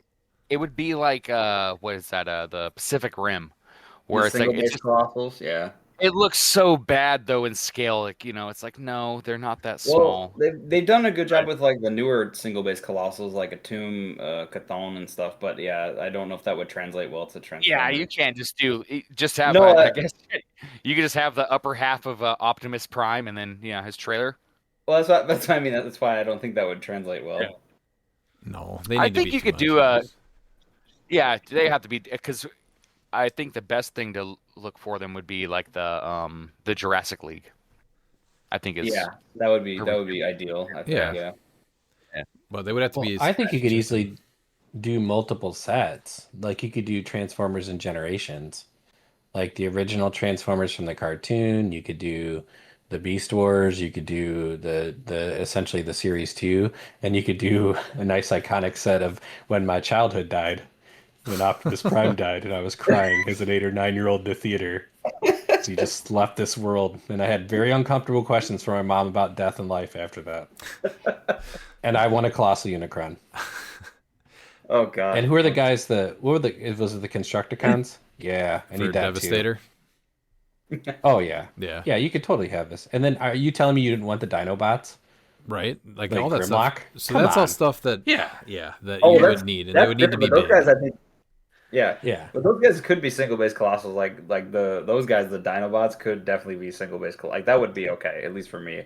It would be like what is that? The Pacific Rim, where it's like it's just, colossals. Yeah. It looks so bad though in scale. Like it's like no, they're not that small. Well, they've done a good job with like the newer single base colossals, like Atum, Chthon, and stuff. But yeah, I don't know if that would translate well to Transformers. Yeah, you can't just have. I guess you could just have the upper half of Optimus Prime, and then his trailer. Well, that's what I mean. That's why I don't think that would translate well. Yeah. No, they I need to think be you could do yeah, they have to be because I think the best thing to look for them would be like the Jurassic League. I think is that would be ideal. I think, yeah. Well, they would have to be. I think you could easily do multiple sets. Like you could do Transformers in generations, like the original Transformers from the cartoon. You could do the Beast Wars. You could do the essentially the series 2, and you could do a nice iconic set of when my childhood died, when Optimus Prime died, and I was crying as an 8 or 9-year-old in the theater. So he just left this world, and I had very uncomfortable questions from my mom about death and life after that. And I won a Colossal Unicron. Oh God! And who are the guys that? What were was it the Constructicons? Yeah, I For need that Devastator. too. Oh yeah, Yeah. yeah. You could totally have this. And then, are you telling me you didn't want the Dinobots? Right, like all that Grimlock? stuff. So Come that's all on. stuff that Yeah. that Oh, you would need, and they would need to be those big. guys, I think. Yeah, Yeah. but those guys could be single base colossals. Like those guys, the Dinobots, could definitely be single base. Like that would be okay, at least for me.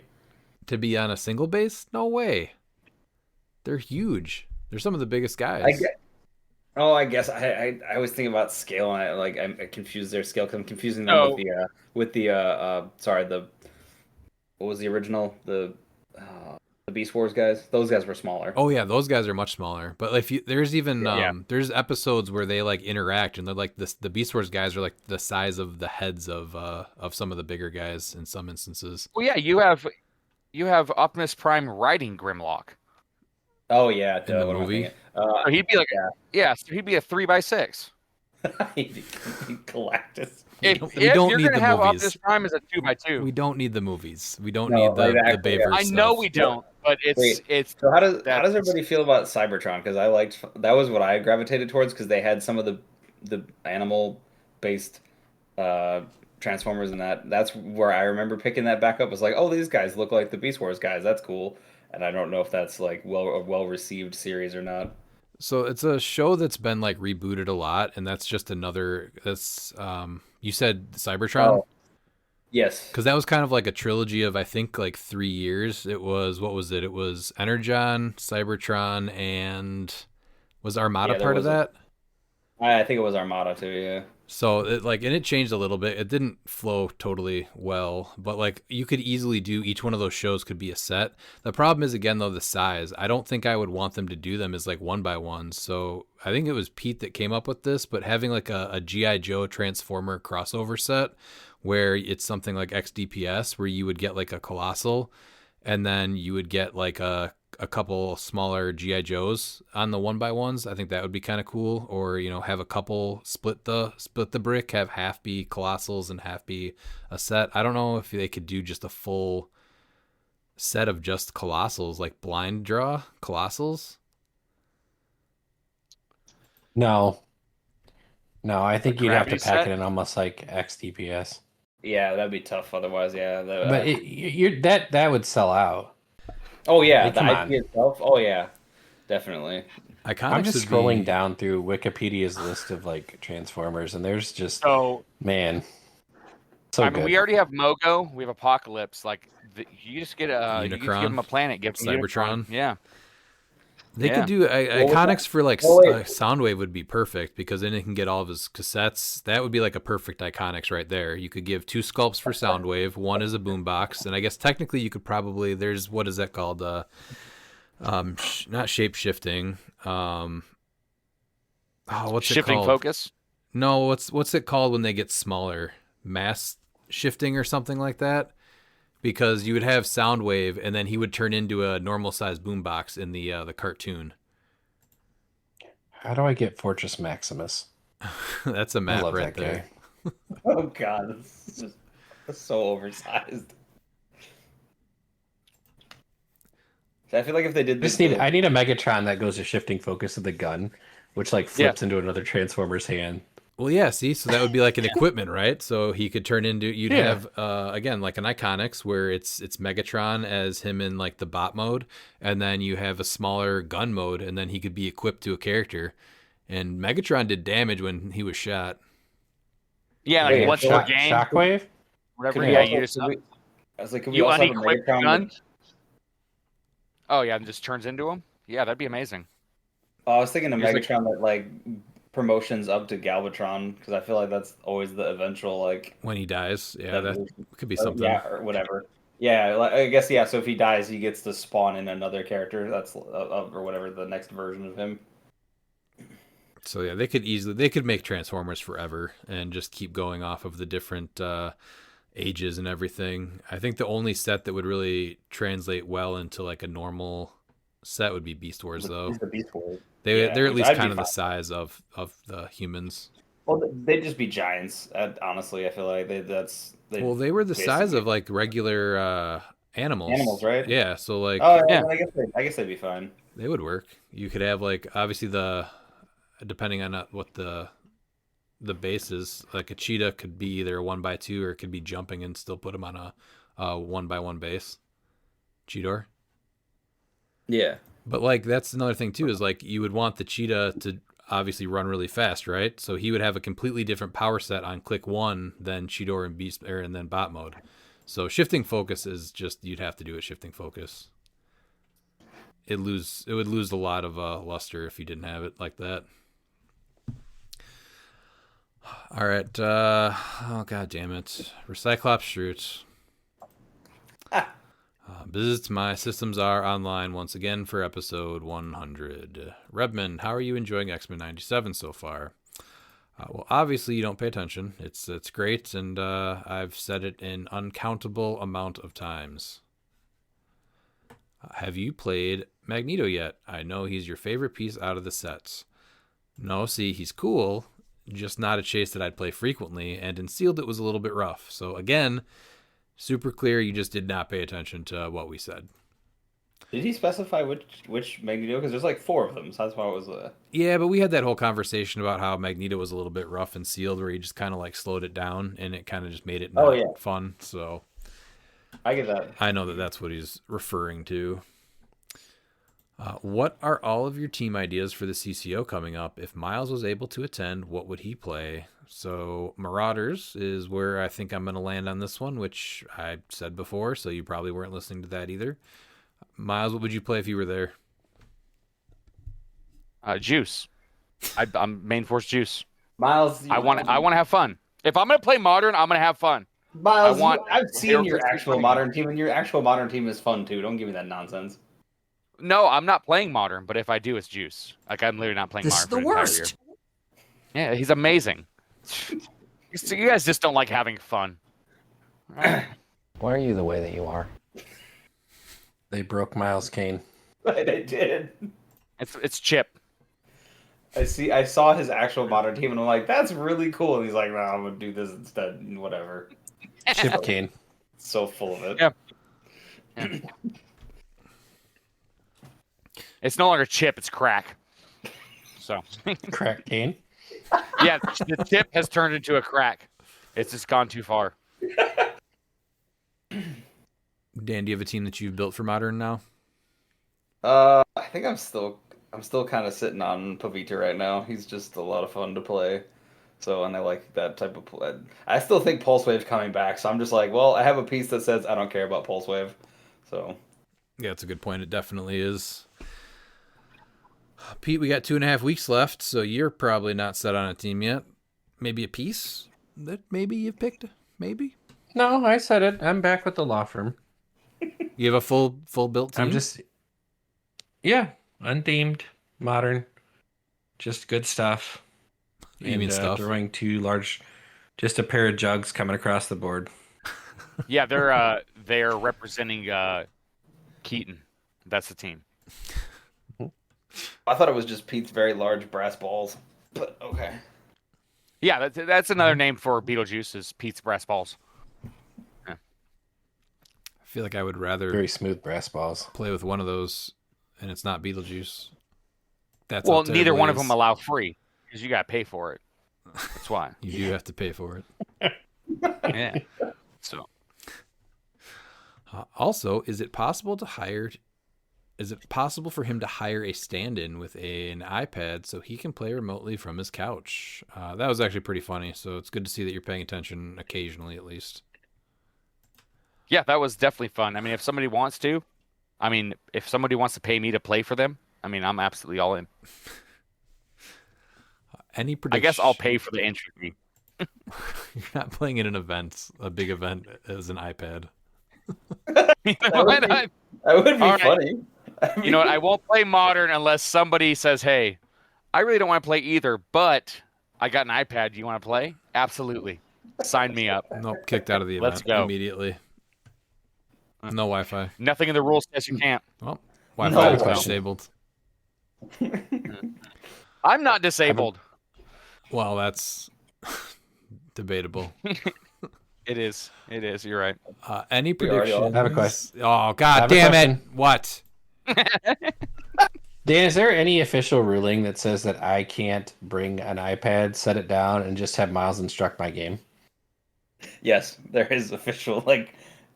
To be on a single base? No way. They're huge. They're some of the biggest guys. I guess I was thinking about scale, and I confused their scale because I'm confusing them with the sorry, the what was the original, the Beast Wars guys. Those guys were smaller. Oh yeah, those guys are much smaller. But if you, there's even there's episodes where they like interact, and they're like the Beast Wars guys are like the size of the heads of some of the bigger guys in some instances. Well, yeah, you have Optimus Prime riding Grimlock. Oh yeah, in the movie. So he'd be like so he'd be a 3x6. He'd be Galactus. We If don't you're need gonna the have movies. Optimus Prime as a 2x2. We don't need the movies. We don't No, need the exactly, Bayverse I know stuff. we don't, but it's. So how does everybody feel about Cybertron? Because that was what I gravitated towards because they had some of the animal based Transformers, and that's where I remember picking that back up. Was like, oh, these guys look like the Beast Wars guys. That's cool. And I don't know if that's like a well received series or not. So it's a show that's been like rebooted a lot, and that's just another. That's you said Cybertron. Oh, yes. Because that was kind of like a trilogy of I think like 3 years. It was what was it? It was Energon, Cybertron, and was Armada part of that? I think it was Armada too. Yeah. So and it changed a little bit. It didn't flow totally well, but like you could easily do each one of those shows could be a set. The problem is again though the size. I don't think I would want them to do them as like 1x1. So I think it was Pete that came up with this, but having like a GI Joe Transformer crossover set where it's something like XDPS where you would get like a Colossal and then you would get like a couple smaller GI Joes on the 1x1s. I think that would be kind of cool. Or have a couple split the brick, have half be Colossals and half be a set. I don't know if they could do just a full set of just Colossals, like blind draw Colossals. No, I think you'd have to pack set? it in almost like XDPS. Yeah, that'd be tough otherwise. Yeah, But that would sell out. Oh yeah, Like, the come IP on. itself. Oh yeah, definitely. Iconics I'm just would scrolling be- down through Wikipedia's list of like Transformers, and there's just man, so I mean, good. we already have Mogo. We have Apocalypse. Like you just get you just give Unicron, them a planet. Give them Cybertron. Unicron. Yeah. They Yeah. could do Iconics for like Soundwave would be perfect because then it can get all of his cassettes. That would be like a perfect Iconics right there. You could give 2 sculpts for Soundwave, one is a boombox, and I guess technically you could probably there's what is that called? Not shape shifting. What's Shifting it called? focus? No, what's it called when they get smaller? Mass shifting or something like that? Because you would have Soundwave, and then he would turn into a normal size boombox in the cartoon. How do I get Fortress Maximus? That's a map right there. Oh god, that's so oversized. I feel like if they did this, I need a Megatron that goes to shifting focus of the gun, which like flips into another Transformer's hand. Well, yeah, see, so that would be like an equipment, right? So he could turn into, you'd have, again, like an Iconics where it's Megatron as him in like the bot mode, and then you have a smaller gun mode, and then he could be equipped to a character. And Megatron did damage when he was shot. Yeah, like once per game. Shockwave? Whatever. Could we Yeah, also- you just could we- I was like, could we you also have a unequip the Megatron gun. with- Oh yeah, and just turns into him. Yeah, that'd be amazing. Oh, I was thinking of Here's like- Megatron that like promotions up to Galvatron because I feel like that's always the eventual like When he dies, yeah, that evolution. could be Or, something. yeah, or whatever. Yeah, like, I guess yeah. So if he dies, he gets to spawn in another character. That's or whatever the next version of him. So yeah, they could make Transformers forever and just keep going off of the different ages and everything. I think the only set that would really translate well into like a normal set would be Beast Wars, though. He's the Beast Wars. They're at which least I'd be kind of the fine. size of the humans. Well, they'd just be giants. Honestly, I feel like Well, they were the size of like regular animals. Animals, right? Yeah, so like Oh, Yeah. yeah. I guess they'd be fine. they would work. You could have like obviously depending on what the base is, like a cheetah could be either a 1x2 or it could be jumping and still put them on a 1x1 base. Cheetor. Yeah. But like that's another thing too is like you would want the cheetah to obviously run really fast, right? So he would have a completely different power set on click 1 than Cheetor and Beast and then bot mode. So shifting focus is just you'd have to do it shifting focus. It would lose a lot of luster if you didn't have it like that. All right. Oh god damn it. Recyclops Shroot. Visits my systems are online once again for episode 100. Redmond, how are you enjoying X-Men 97 so far? Well, obviously you don't pay attention. It's great, and I've said it an uncountable amount of times. Have you played Magneto yet? I know he's your favorite piece out of the sets. No, see, he's cool, just not a chase that I'd play frequently, and in Sealed it was a little bit rough. So again, super clear, you just did not pay attention to what we said. Did he specify which Magneto? Because there's like 4 of them, so that's why it was. Yeah, but we had that whole conversation about how Magneto was a little bit rough and Sealed, where he just kind of like slowed it down, and it kind of just made it not fun. So I get that. I know that that's what he's referring to. What are all of your team ideas for the CCO coming up? If Miles was able to attend, what would he play? So Marauders is where I think I'm going to land on this one, which I said before, so you probably weren't listening to that either. Miles, what would you play if you were there? Juice. I'm main force Juice. Miles, I want to have fun. If I'm gonna play modern, I'm gonna have fun. Miles, I've seen Harold your Christie actual putting modern team, and your actual modern team is fun too. Don't give me that nonsense. No, I'm not playing modern, but if I do, it's Juice. Like I'm literally not playing This modern is the for the entire worst. year. Yeah, he's amazing. You guys just don't like having fun. Why are you the way that you are? They broke Miles Kane. They did. It's Chip. I saw his actual modern team, and I'm like, that's really cool. And he's like, I'm gonna do this instead, and whatever. Chip Kane. So full of it. Yeah. It's no longer Chip, it's Crack. So Crack Kane. Yeah, the Chip has turned into a Crack. It's just gone too far. Dan, do you have a team that you've built for modern now? I think I'm still kind of sitting on Pavita right now. He's just a lot of fun to play. So, and I like that type of play. I still think Pulse Wave's coming back, so I'm just like, well, I have a piece that says I don't care about Pulse Wave. So, yeah, that's a good point. It definitely is. Pete, we got 2.5 weeks left, so you're probably not set on a team yet. Maybe a piece that maybe you've picked? Maybe? No, I said it. I'm back with the law firm. You have a full built team? Yeah, unthemed, modern, just good stuff. You mean stuff? Throwing 2 large, just a pair of jugs coming across the board. Yeah, they're representing Keaton. That's the team. I thought it was just Pete's very large brass balls, but okay. Yeah, that's another name for Beetlejuice is Pete's brass balls. Yeah. I feel like I would rather very smooth brass balls play with one of those, and it's not Beetlejuice. That's well, neither one of them allow free because you got to pay for it. That's why you do have to pay for it. Yeah. So, also, is it possible for him to hire a stand-in with an iPad so he can play remotely from his couch? That was actually pretty funny, so it's good to see that you're paying attention occasionally at least. Yeah, that was definitely fun. I mean, if somebody wants to, I mean, if somebody wants to pay me to play for them, I mean, I'm absolutely all in. Any I prediction? guess I'll pay for the entry fee. You're not playing in an event, a big event, as an iPad. That would be All right. funny. You know what? I won't play Modern unless somebody says, "Hey, I really don't want to play either, but I got an iPad. Do you want to play?" Absolutely. Sign me up. Nope, kicked out of the event Let's go. immediately. No Wi-Fi. Nothing in the rules says you can't. Well, Wi-Fi is No. disabled. I'm not disabled. Well, that's debatable. It is. It is. You're right. Any We already all predictions? have a question. Oh, God have a damn it. question. What? Dan, is there any official ruling that says that I can't bring an iPad, set it down, and just have Miles instruct my game? Yes, there is official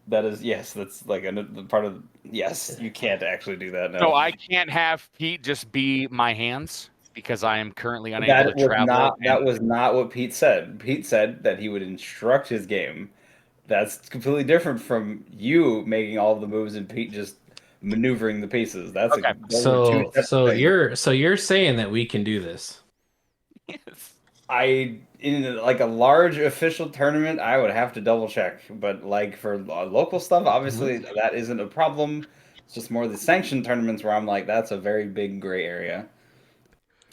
that is yes. That's like a part of yes. You can't actually do that now. So I can't have Pete just be my hands because I am currently unable to travel. That was not what Pete said. Pete said that he would instruct his game. That's completely different from you making all of the moves and Pete just maneuvering the pieces. That's Okay. So you're saying that we can do this? Yes. In like a large official tournament, I would have to double check. But like for local stuff, obviously that isn't a problem. It's just more the sanctioned tournaments where I'm like, that's a very big gray area.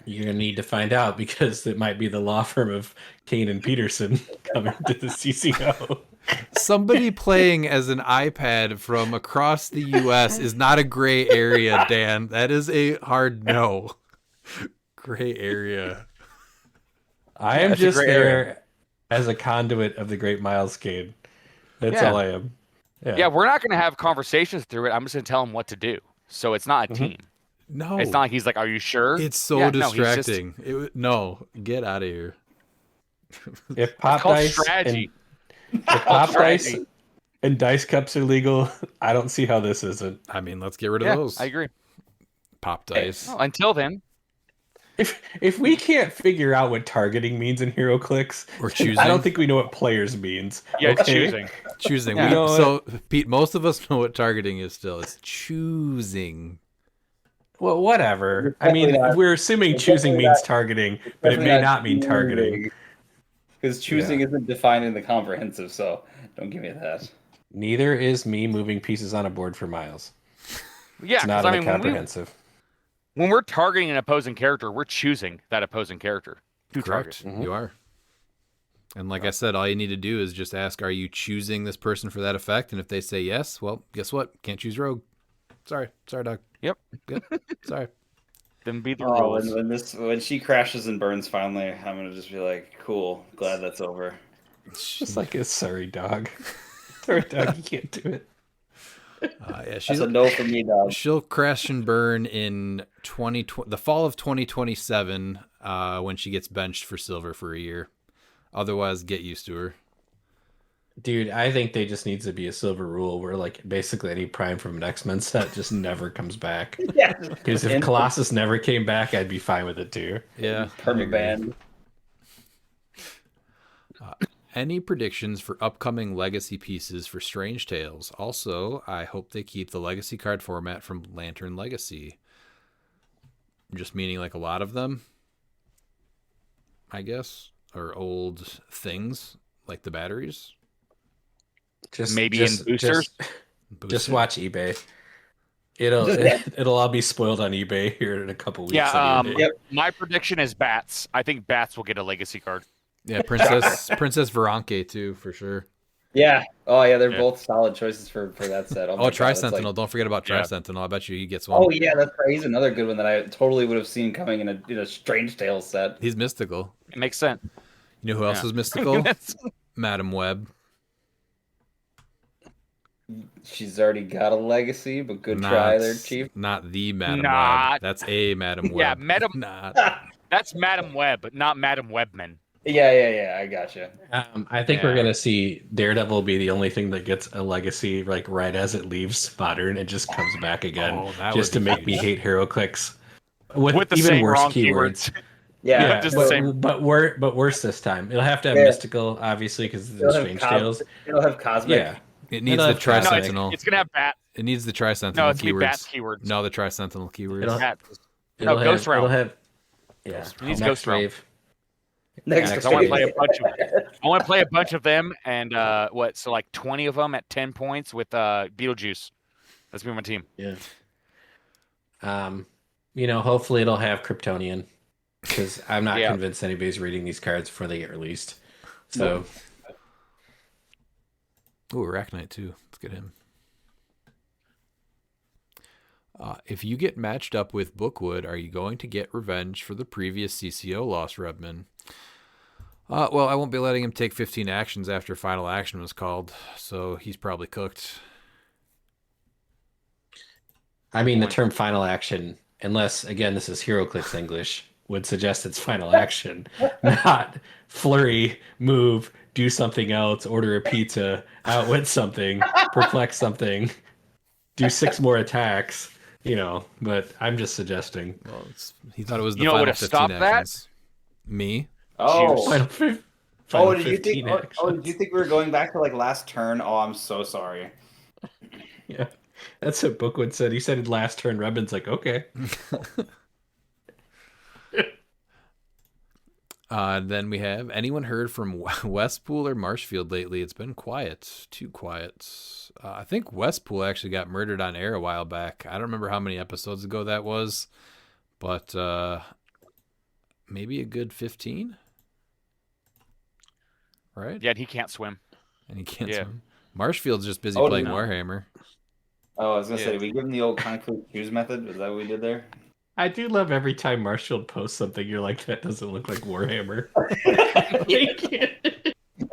You're gonna need to find out because it might be the law firm of Kane and Peterson coming to the CCO. Somebody playing as an iPad from across the U.S. is not a gray area, Dan. That is a hard no. Gray area. I am That's a just gray there area. as a conduit of the great Miles Cade. That's Yeah. all I am. Yeah, we're not going to have conversations through it. I'm just going to tell him what to do. So it's not a team. No. It's not like he's like, "Are you sure?" It's so Yeah, no, he's just- distracting. No, get out of here. If pop called dice strategy. and if pop dice strategy. and dice cups are legal, I don't see how this isn't. I mean, let's get rid of Yeah, those. I agree. Pop dice. Well, until then, If we can't figure out what targeting means in HeroClix, Or choosing. I don't think we know what players means. yeah, okay? choosing. Choosing. Yeah. We- You know so, Pete, most of us know what targeting is still. It's choosing. Well, whatever. It's I mean, definitely not- we're assuming it's choosing definitely means not- targeting, but it may not mean targeting. Because choosing isn't defined in the comprehensive, so don't give me that. Neither is me moving pieces on a board for Miles. Yeah, It's not 'cause, in the when comprehensive. we're targeting an opposing character, we're choosing that opposing character to Correct. target. You are. And like I said, all you need to do is just ask, are you choosing this person for that effect? And if they say yes, well, guess what? Can't choose rogue. Sorry, dog. Yep. Sorry. Then be the Oh, rules. when she crashes and burns finally, I'm gonna just be like, cool, glad that's over. Just like a sorry dog. Sorry dog, you can't do it. Yeah, That's a no for me, dog. She'll crash and burn in the fall of 2027 when she gets benched for silver for a year. Otherwise, get used to her. Dude, I think they just needs to be a silver rule where like basically any prime from an X-Men set just never comes back. Yeah, Because if Colossus never came back, I'd be fine with it too. Yeah. permaban. Any predictions for upcoming legacy pieces for Strange Tales? Also, I hope they keep the legacy card format from Lantern Legacy. Just meaning like a lot of them, I guess, or old things like the batteries. Maybe in boosters? Just watch eBay. It'll all be spoiled on eBay here in a couple weeks. Yeah, anyway. my prediction is bats. I think bats will get a legacy card. Yeah, Princess Veronke too, for sure. Yeah. Oh yeah, they're both solid choices for that set. Oh, my God, Tri-Sentinel. it's Don't forget about Yeah. Tri-Sentinel. I bet you he gets one. Oh yeah, that's right. He's another good one that I totally would have seen coming in a Strange Tales set. He's mystical. It makes sense. You know who else Yeah. is mystical? That's- Madam Web. She's already got a legacy, but good Not- try there, Chief. Not the Madam Not- Web. That's a Madam Web. Yeah, Madam. Not. That's Madam Web, not Madam Webman. Yeah, I gotcha. I think we're Yeah. gonna see Daredevil be the only thing that gets a legacy like right as it leaves Modern and just comes back again, Oh, that just to would be make me huge. hate HeroClix with With the even same worse wrong keywords. Yeah, just the same. but worse this time. It'll have to have Yeah. mystical, obviously, because it's It'll have Strange cos- Tales. It'll have cosmic. Yeah, It needs It'll the have classic. Tri-Sentinel. It's gonna have bat. It needs the Tri-Sentinel No, it's gonna keywords. be bat's keywords. No, the Tri-Sentinel keywords. It'll, Bat. it'll No, have, Ghost Realm. It'll have, yeah. It needs next Ghost Realm. wave. Next, Next I want to wave. play a bunch of. I want to play a bunch of them, and so like 20 of them at 10 points with Beetlejuice. That's me and my team. Yeah. Hopefully it'll have Kryptonian, because I'm not Yeah. convinced anybody's reading these cards before they get released. So, Ooh, Arachnite too. Let's get him. If you get matched up with Bookwood, are you going to get revenge for the previous CCO loss, Redman? Well, I won't be letting him take 15 actions after final action was called, so he's probably cooked. I mean, the term final action, unless, again, this is HeroClix English, would suggest it's final action, not flurry, move, do something else, order a pizza, outwit something, perplex something, do 6 more attacks, but I'm just suggesting. Well, he thought it was the You know what final would've 15 stopped that? actions. Me? Oh, Final did you think? 15 Did you think we were going back to like last turn? Oh, I'm so sorry. Yeah, that's what Bookwood said. He said last turn. Redman's like, okay. Then we have, anyone heard from Westpool or Marshfield lately? It's been quiet. Too quiet. I think Westpool actually got murdered on air a while back. I don't remember how many episodes ago that was, but maybe a good 15? Right? Yeah, and he can't swim. And he can't Yeah. swim. Marshfield's just busy Oh, playing no. Warhammer. Oh, I was gonna Yeah. say, we give him the old concrete shoes method. Is that what we did there? I do love every time Marshfield posts something, you're like, that doesn't look like Warhammer.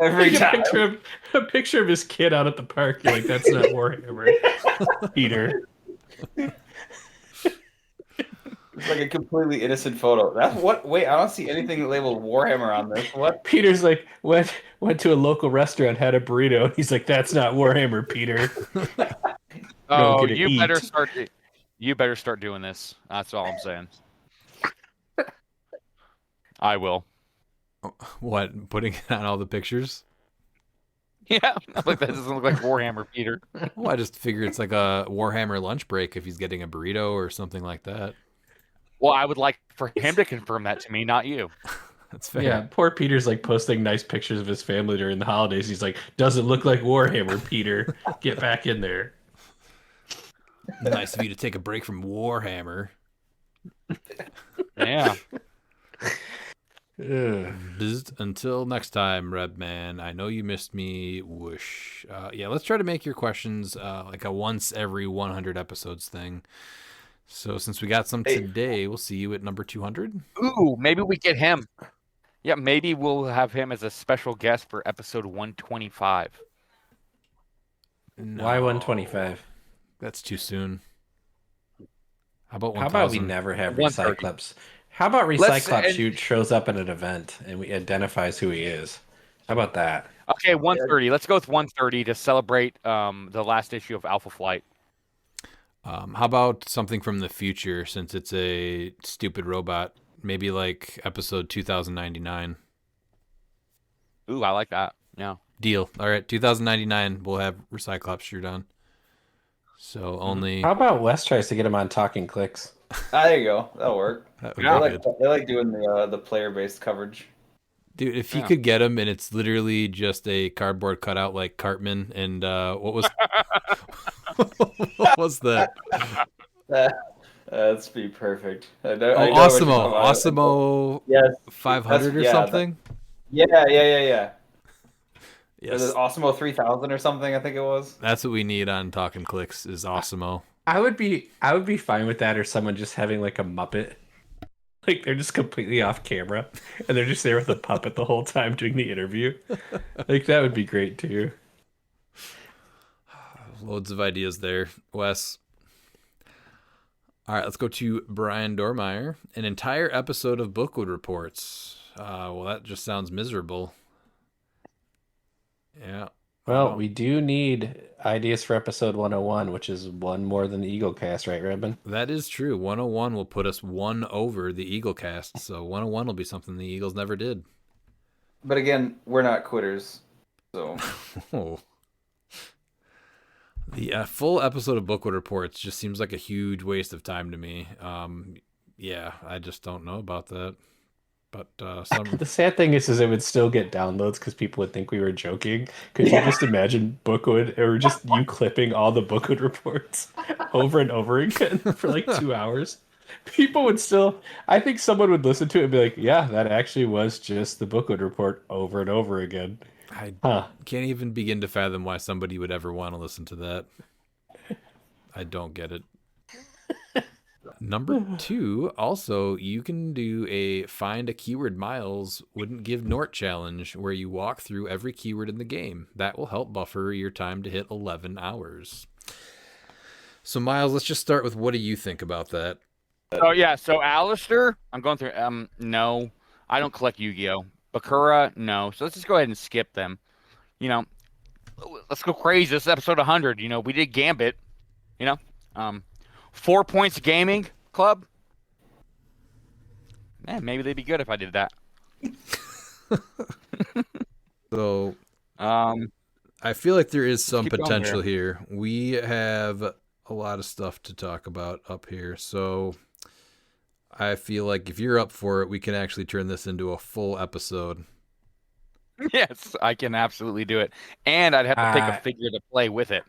Every Like time. a picture of his kid out at the park. You're like, that's not Warhammer. Peter. It's like a completely innocent photo. That's what? Wait, I don't see anything labeled Warhammer on this. What? Peter's like, went to a local restaurant, had a burrito. He's like, that's not Warhammer, Peter. Oh, get to you better eat. start. You better start doing this. That's all I'm saying. I will. What? Putting it on all the pictures? Yeah, like that doesn't look like Warhammer, Peter. Well, I just figure it's like a Warhammer lunch break if he's getting a burrito or something like that. Well, I would like for him to confirm that to me, not you. That's fair. Yeah, poor Peter's like posting nice pictures of his family during the holidays. He's like, doesn't look like Warhammer, Peter. Get back in there. Nice of you to take a break from Warhammer. Yeah. Bzzzt. Until next time, Redman. I know you missed me. Whoosh. Yeah, let's try to make your questions like a once every 100 episodes thing. So since we got some today, we'll see you at number 200. Ooh, maybe we get him. Yeah, maybe we'll have him as a special guest for episode 125. No, Why 125? That's too soon. How about 1,000? How about we never have 130. Recyclops? How about Let's- Recyclops shows up at an event and we identifies who he is? How about that? Okay, 130. Let's go with 130 to celebrate the last issue of Alpha Flight. How about something from the future, since it's a stupid robot? Maybe like episode 2099. Ooh, I like that. Yeah. Deal. All right, 2099. We'll have Recyclops shirt on. So only. How about Wes tries to get him on Talking Clicks? There you go. That'll work. That would Yeah. be They good. like doing the player based coverage. Dude, if you Yeah. could get him and it's literally just a cardboard cutout like Cartman and what was what was that? That's be perfect. I know Oh, what you're talking Osimo. about. Osimo Yes. 500 or Yeah, something? Yeah. Yes. Was it Osimo 3000 or something? I think it was. That's what we need on Talking Clicks is Osimo. I would be fine with that, or someone just having like a Muppet. Like they're just completely off camera and they're just there with a puppet the whole time doing the interview. Like that would be great too. Loads of ideas there, Wes. All right, let's go to Brian Dormeyer. An entire episode of Bookwood Reports. Well, that just sounds miserable. Yeah. Well, we do need ideas for episode 101, which is one more than the Eagle cast, right, Redman? That is true. 101 will put us one over the Eagle cast, so 101 will be something the Eagles never did. But again, we're not quitters. So Oh. The full episode of Bookwood Reports just seems like a huge waste of time to me. Yeah, I just don't know about that. But The sad thing is it would still get downloads because people would think we were joking. Could you just imagine Bookwood or just you clipping all the Bookwood reports over and over again for like 2 hours? People would still, I think someone would listen to it and be like, yeah, that actually was just the Bookwood report over and over again. I can't even begin to fathom why somebody would ever want to listen to that. I don't get it. Number 2, also, you can do a find a keyword miles wouldn't give Nort challenge where you walk through every keyword in the game. That will help buffer your time to hit 11 hours. So, Miles, let's just start with what do you think about that? Oh, yeah. So, Alistair, I'm going through. No, I don't collect Yu-Gi-Oh! Bakura, no. So, let's just go ahead and skip them. You know, let's go crazy. This is episode 100. You know, we did Gambit. You know, 4 Points Gaming Club. Man, maybe they'd be good if I did that. So, I feel like there is some potential here. We have a lot of stuff to talk about up here. So, I feel like if you're up for it, we can actually turn this into a full episode. Yes, I can absolutely do it. And I'd have to pick a figure to play with it.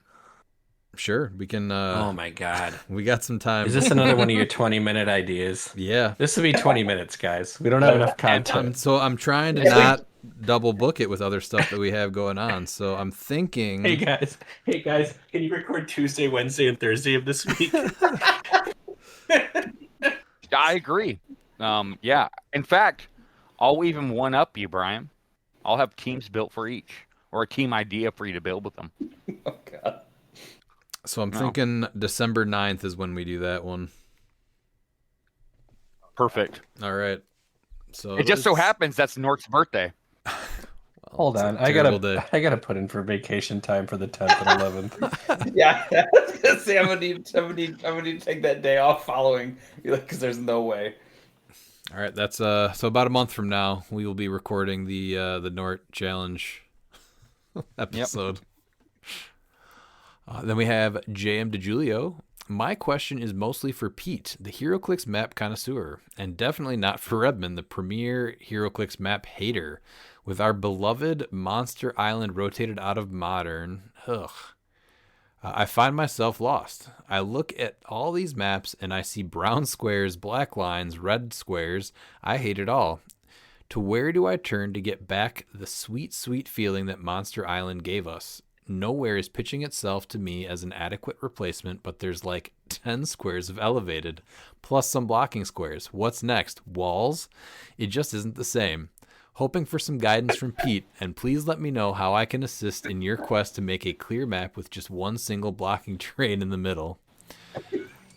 Sure, we can. Oh my God. We got some time. Is this another one of your 20-minute ideas? Yeah. This will be 20 minutes, guys. We don't have enough content. So I'm trying to not double book it with other stuff that we have going on. So I'm thinking. Hey guys, can you record Tuesday, Wednesday, and Thursday of this week? I agree. Yeah. In fact, I'll even one up you, Brian. I'll have teams built for each, or a team idea for you to build with them. Oh God. So I'm thinking December 9th is when we do that one. Perfect. All right. So it just so happens that's Nort's birthday. Hold on, I gotta put in for vacation time for the 10th and 11th. Yeah, say I'm gonna need to take that day off following, because there's no way. All right, that's so about a month from now we will be recording the Nort Challenge episode. Then we have JM DeJulio. My question is mostly for Pete, the HeroClix map connoisseur, and definitely not for Redmond, the premier HeroClix map hater. With our beloved Monster Island rotated out of Modern, I find myself lost. I look at all these maps and I see brown squares, black lines, red squares. I hate it all. To where do I turn to get back the sweet, sweet feeling that Monster Island gave us? Nowhere is pitching itself to me as an adequate replacement, but there's like 10 squares of elevated, plus some blocking squares. What's next? Walls? It just isn't the same. Hoping for some guidance from Pete, and please let me know how I can assist in your quest to make a clear map with just one single blocking terrain in the middle.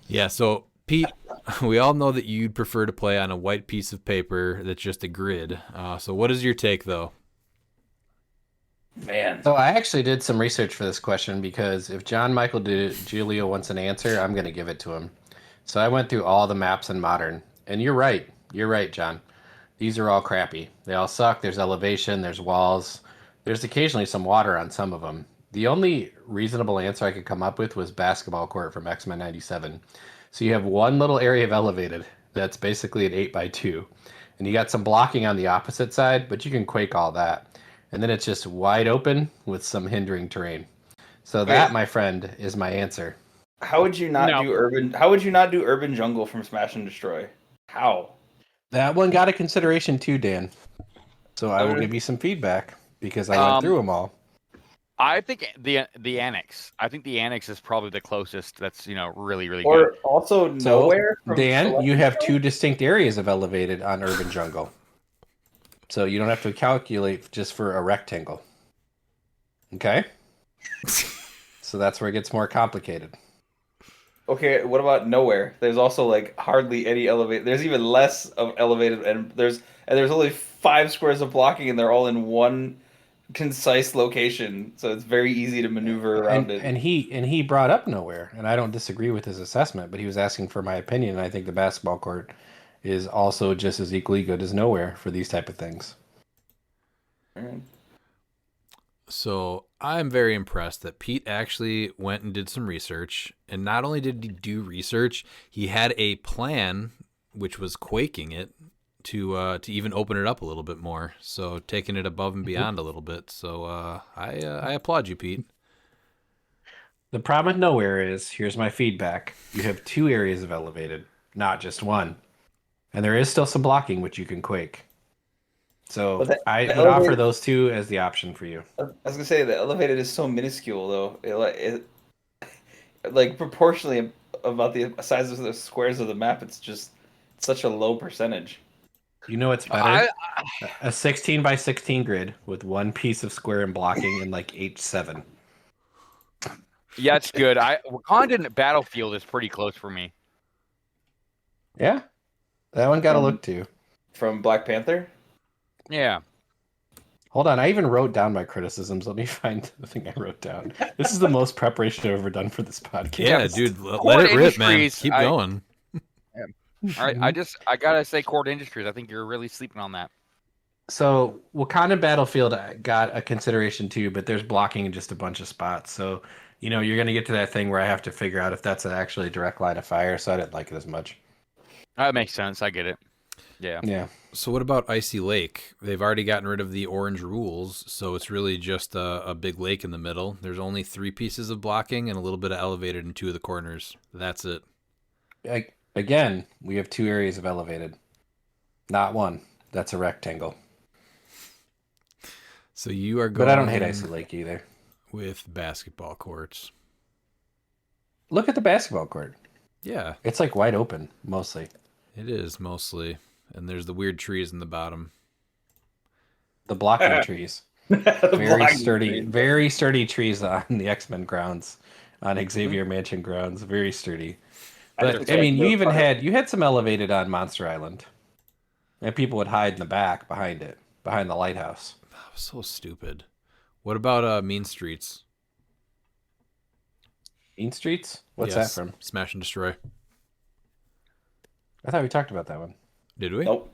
Yeah, so Pete, we all know that you'd prefer to play on a white piece of paper that's just a grid. So what is your take, though? Man. So I actually did some research for this question because if John Michael DiGiulio wants an answer, I'm going to give it to him. So I went through all the maps in Modern, and you're right. You're right, John. These are all crappy. They all suck. There's elevation. There's walls. There's occasionally some water on some of them. The only reasonable answer I could come up with was basketball court from X-Men 97. So you have one little area of elevated that's basically an 8x2. And you got some blocking on the opposite side, but you can quake all that. And then it's just wide open with some hindering terrain. So that, my friend, is my answer. How would you not do urban? How would you not do urban jungle from Smash and Destroy? How? That one got a consideration too, Dan. So I will give you some feedback because I went through them all. I think the annex. I think the annex is probably the closest. That's really really or good. Also nowhere. Dan, you have two distinct areas of elevated on urban jungle. So you don't have to calculate just for a rectangle. Okay? So that's where it gets more complicated. Okay, what about nowhere? There's also like hardly any elevated. There's even less of elevated, and there's only 5 squares of blocking, and they're all in one concise location. So it's very easy to maneuver around it. And he brought up nowhere, and I don't disagree with his assessment, but he was asking for my opinion. And I think the basketball court is also just as equally good as nowhere for these type of things. So I'm very impressed that Pete actually went and did some research. And not only did he do research, he had a plan, which was quaking it, to even open it up a little bit more. So taking it above and beyond a little bit. So I applaud you, Pete. The problem with nowhere is, here's my feedback. You have 2 areas of elevated, not just one. And there is still some blocking, which you can quake. So But I the would offer elevated, those 2 as the option for you. I was gonna say the elevated is so minuscule though. Like proportionally about the size of the squares of the map, it's just such a low percentage. You know what's better? A 16 by 16 grid with 1 piece of square and blocking in like H7. Yeah, it's good. Wakanda Battlefield is pretty close for me. Yeah, that one got to look too. From Black Panther? Yeah. Hold on, I even wrote down my criticisms. Let me find the thing I wrote down. This is the most preparation I've ever done for this podcast. Yeah, dude, let it rip, man. Keep going. All right, I gotta say, Cord Industries. I think you're really sleeping on that. So Wakanda Battlefield got a consideration too, but there's blocking in just a bunch of spots. So you're gonna get to that thing where I have to figure out if that's actually a direct line of fire. So I didn't like it as much. That makes sense. I get it. Yeah. Yeah. So what about Icy Lake? They've already gotten rid of the orange rules, so it's really just a big lake in the middle. There's only 3 pieces of blocking and a little bit of elevated in 2 of the corners. That's it. Again, we have 2 areas of elevated, not 1. That's a rectangle. So you are going. But I don't hate Icy Lake either. With basketball courts. Look at the basketball court. Yeah. It's like wide open, mostly. It is, mostly. And there's the weird trees in the bottom. The blocking trees. Very sturdy trees on the X-Men grounds, on Xavier Mansion grounds. Very sturdy. But I mean, you had some elevated on Monster Island, and people would hide in the back behind the lighthouse. That was so stupid. What about Mean Streets? Mean Streets? What's that from? Smash and Destroy. I thought we talked about that one. Did we? Nope.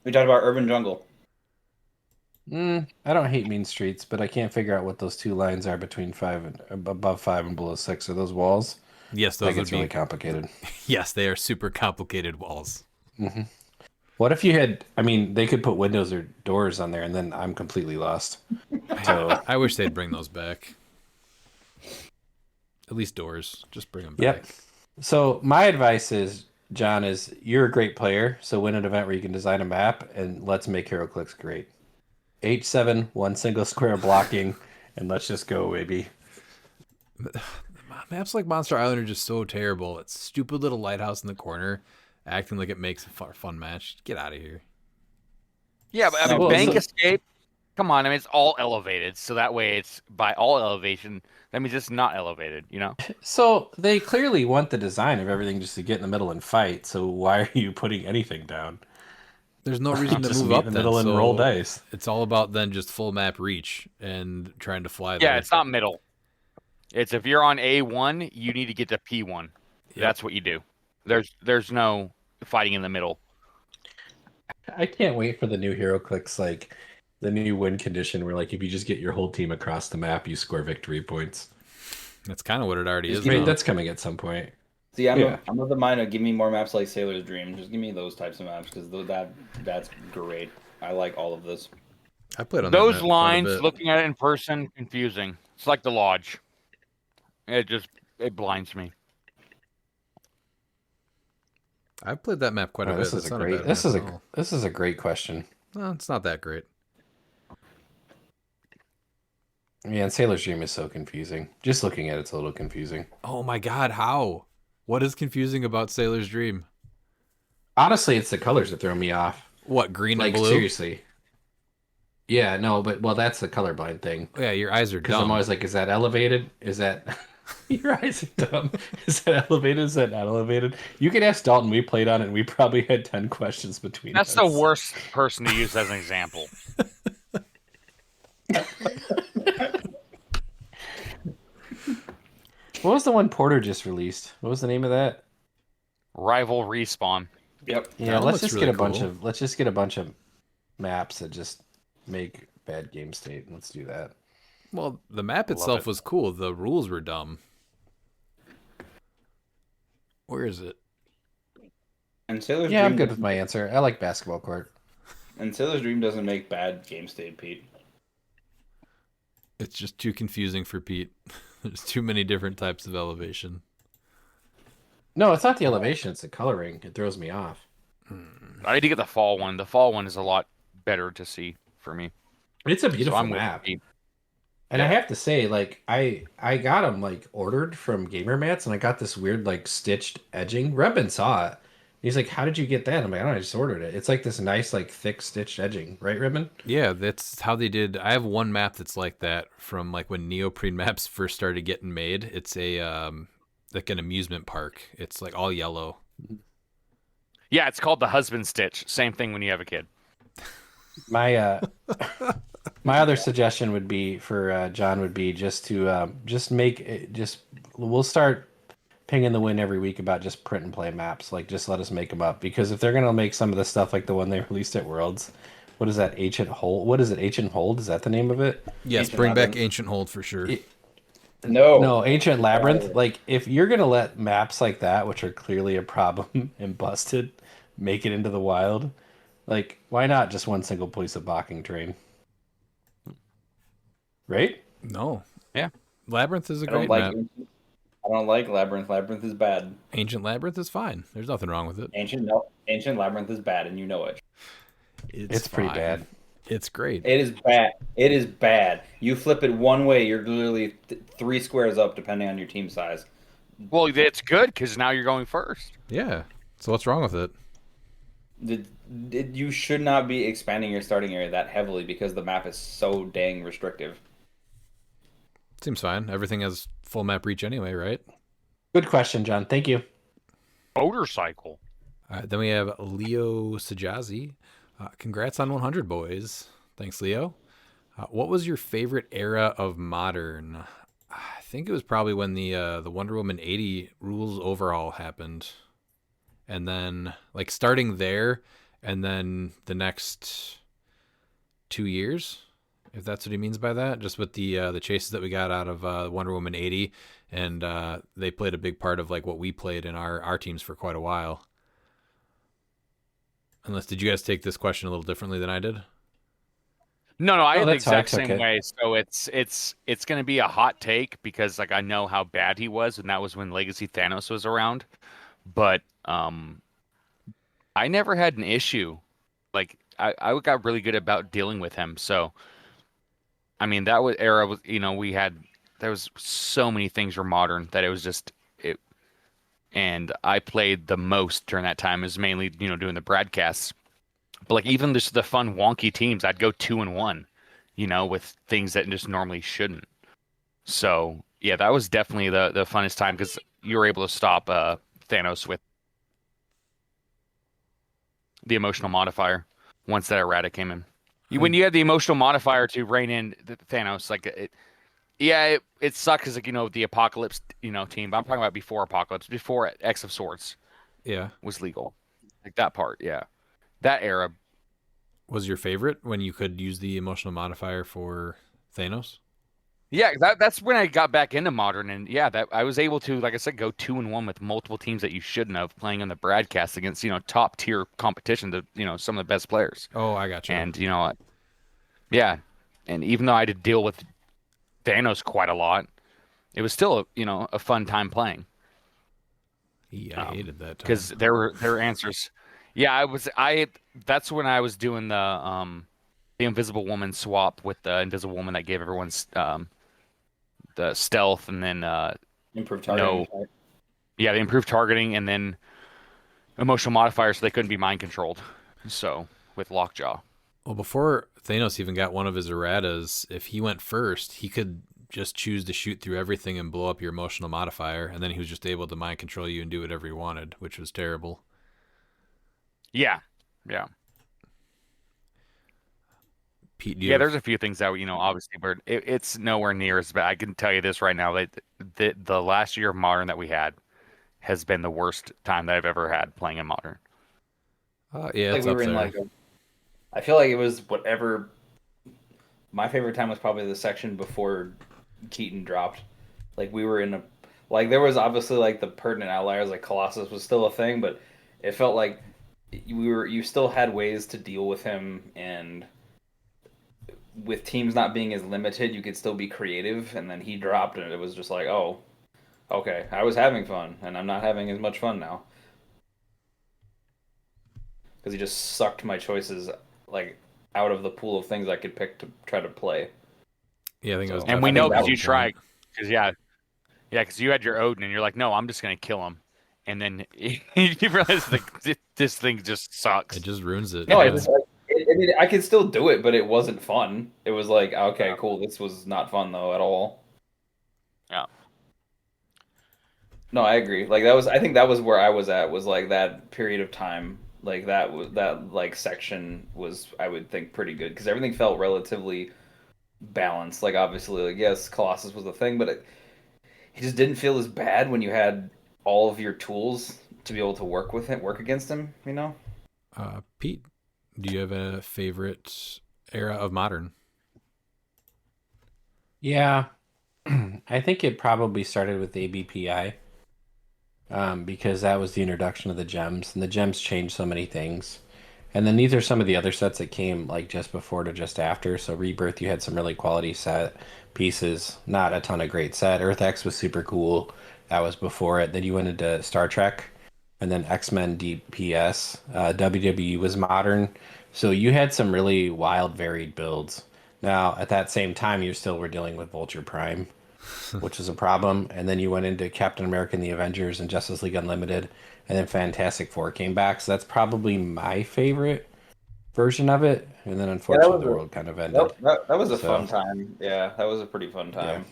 We talked about Urban Jungle. I don't hate Mean Streets, but I can't figure out what those 2 lines are between 5 and above 5 and below 6. Are those walls? Yes, those would be really complicated. Yes, they are super complicated walls. Mm-hmm. What if you had? I mean, they could put windows or doors on there, and then I'm completely lost. So I wish they'd bring those back. At least doors. Just bring them back. Yep. So my advice is, John, is you're a great player, so win an event where you can design a map, and let's make HeroClix great. H7, 1 single square blocking, and let's just go, baby. Maps like Monster Island are just so terrible. It's stupid little lighthouse in the corner, acting like it makes a fun match. Get out of here. Yeah, but I mean, Bank Escape. Come on, I mean, it's all elevated, so that way it's by all elevation. That means it's not elevated, So they clearly want the design of everything just to get in the middle and fight. So why are you putting anything down? There's no reason to Just move meet up in the middle and roll dice. It's all about then just full map reach and trying to fly. Yeah, it's not middle. It's if you're on A1, you need to get to P1. Yep. That's what you do. There's no fighting in the middle. I can't wait for the new HeroClix, like the new win condition where like if you just get your whole team across the map, you score victory points. That's kind of what it already is. That's coming at some point. See, I'm of the mind of give me more maps like Sailor's Dream. Just give me those types of maps because that's great. I like all of this. I played on those lines. Looking at it in person, confusing. It's like the Lodge. It blinds me. I've played that map quite a bit. This is a great question. No, it's not that great. Yeah, and Sailor's Dream is so confusing. Just looking at it's a little confusing. Oh my god, how? What is confusing about Sailor's Dream? Honestly, it's the colors that throw me off. What, green and blue? Seriously. Yeah, no, but that's the colorblind thing. Yeah, your eyes are dumb. Because I'm always like, is that elevated? Is that your eyes are dumb? Is that elevated? Is that not elevated? You can ask Dalton. We played on it and we probably had 10 questions between us. That's the worst person to use as an example. What was the one Porter just released? What was the name of that? Rival Respawn. Yep. Yeah, let's just get a bunch of maps that just make bad game state. Let's do that. Well, the map Love itself it. was cool. The rules were dumb. Where is it? And Sailor's Yeah, I'm Dream good with doesn't my answer. I like basketball court. and Sailor's Dream doesn't make bad game state, Pete. It's just too confusing for Pete. There's too many different types of elevation. No, it's not the elevation, it's the coloring. It throws me off. I need to get the fall one. The fall one is a lot better to see for me. It's a beautiful I'm with map. Pete. And I Yeah. have to say, like, I got them like ordered from Gamer Mats, and I got this weird like stitched edging. Rebin saw it. He's like, "How did you get that?" I'm like, "I don't know, I just ordered it." It's like this nice like thick stitched edging, right, Rebin? Yeah, that's how they did. I have one map that's like that from like when neoprene maps first started getting made. It's a like an amusement park. It's like all yellow. Yeah, it's called the husband stitch. Same thing when you have a kid. My my other suggestion would be for John would be just to just make it, just we'll start pinging the win every week about just print and play maps. Like, just let us make them up, because if they're gonna make some of the stuff like the one they released at Worlds, what is that, Ancient Hold? What is it, Ancient Hold? Is that the name of it? Yes, Ancient bring back Labyrinth. Ancient Hold for sure. No, Ancient Labyrinth. Like, if you're gonna let maps like that, which are clearly a problem and busted, make it into the wild, like, why not just one single piece of balking terrain? Right? No. Yeah. Labyrinth is a I don't great like map. I don't like Labyrinth. Labyrinth is bad. Ancient Labyrinth is fine. There's nothing wrong with it. Ancient Labyrinth is bad, and you know it. It's pretty fine. bad. It's great. It is bad. It is bad. You flip it one way, you're literally 3 squares up, depending on your team size. Well, it's good because now you're going first. Yeah. So what's wrong with it? You should not be expanding your starting area that heavily because the map is so dang restrictive. Seems fine. Everything has full map reach anyway, right? Good question, John. Thank you. Motorcycle. All right, then we have Leo Sajazi. Congrats on 100, boys. Thanks, Leo. What was your favorite era of Modern? I think it was probably when the Wonder Woman 80 rules overhaul happened. And then, like, starting there, and then the next 2 years, if that's what he means by that, just with the chases that we got out of Wonder Woman 80, and they played a big part of like what we played in our teams for quite a while. Unless, did you guys take this question a little differently than I did? No, I had the that's how I exact took same it. way. So it's going to be a hot take because like I know how bad he was, and that was when Legacy Thanos was around. But I never had an issue. Like I got really good about dealing with him. So I mean that was era was there was so many things were modern that it was just it. And I played the most during that time is mainly doing the broadcasts. But like even just the fun wonky teams, I'd go 2-1, with things that just normally shouldn't. So yeah, that was definitely the funnest time because you were able to stop Thanos with the emotional modifier once that errata came in. When you had the emotional modifier to rein in Thanos, like it sucks because like the Apocalypse team. But I'm talking about before Apocalypse, before X of Swords, was legal, like that part, that era. Was your favorite when you could use the emotional modifier for Thanos? Yeah, that's when I got back into Modern, and that I was able to, like I said, go 2-1 with multiple teams that you shouldn't have playing on the broadcast against top tier competition, some of the best players. Oh, I got you. And yeah, and even though I had to deal with Thanos quite a lot, it was still a fun time playing. Yeah, I hated that time because there were answers. Yeah, that's when I was doing the Invisible Woman swap with the Invisible Woman that gave everyone the stealth and then improved targeting. The improved targeting and then emotional modifiers so they couldn't be mind controlled. So with Lockjaw. Well, before Thanos even got one of his erratas, if he went first, he could just choose to shoot through everything and blow up your emotional modifier, and then he was just able to mind control you and do whatever he wanted, which was terrible. Yeah. Pete, there's a few things that obviously, but it's nowhere near as bad. I can tell you this right now: that the last year of Modern that we had has been the worst time that I've ever had playing in Modern. Yeah, like it's we up were in there. I feel like it was whatever my favorite time was probably the section before Keaton dropped. Like we were in a like there was obviously like the pertinent outliers, like Colossus was still a thing, but it felt like you still had ways to deal with him, and with teams not being as limited, you could still be creative. And then he dropped, and it was just like, oh, okay, I was having fun, and I'm not having as much fun now because he just sucked my choices like out of the pool of things I could pick to try to play. Yeah, I think it was. And we know because you tried. point. Because because you had your Odin, and you're like, no, I'm just gonna kill him, and then you realize like this thing just sucks. It just ruins it. No, yeah. I could still do it, but it wasn't fun. It was like, okay, cool. This was not fun though at all. Yeah. No, I agree. Like that was, I think that was where I was at. Was like that period of time. Like that was that like section was, I would think, pretty good because everything felt relatively balanced. Like obviously, like yes, Colossus was the thing, but it just didn't feel as bad when you had all of your tools to be able to work with it, work against him. You know. Pete, do you have a favorite era of Modern? Yeah, I think it probably started with ABPI, because that was the introduction of the gems, and the gems changed so many things. And then these are some of the other sets that came like just before to just after. So Rebirth, you had some really quality set pieces, not a ton of great set. Earth X was super cool. That was before it. Then you went into Star Trek, and then X-Men DPS. WWE was Modern. So you had some really wild, varied builds. Now, at that same time, you still were dealing with Vulture Prime, which is a problem. And then you went into Captain America and the Avengers and Justice League Unlimited, and then Fantastic Four came back. So that's probably my favorite version of it. And then unfortunately, the world kind of ended. That was a fun time. Yeah, that was a pretty fun time. Yeah.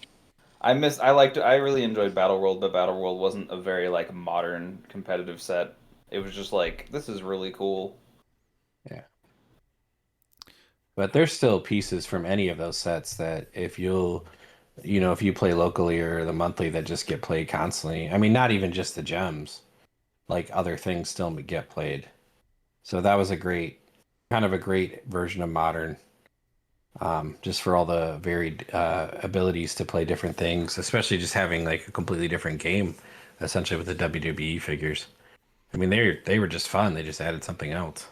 I really enjoyed Battle World, but Battle World wasn't a very like modern competitive set. It was just like, this is really cool. Yeah. But there's still pieces from any of those sets that if you play locally or the monthly, that just get played constantly. I mean, not even just the gems, like other things still get played. So that was a great version of Modern, just for all the varied abilities to play different things, especially just having like a completely different game, essentially with the WWE figures. I mean, they were just fun. They just added something else.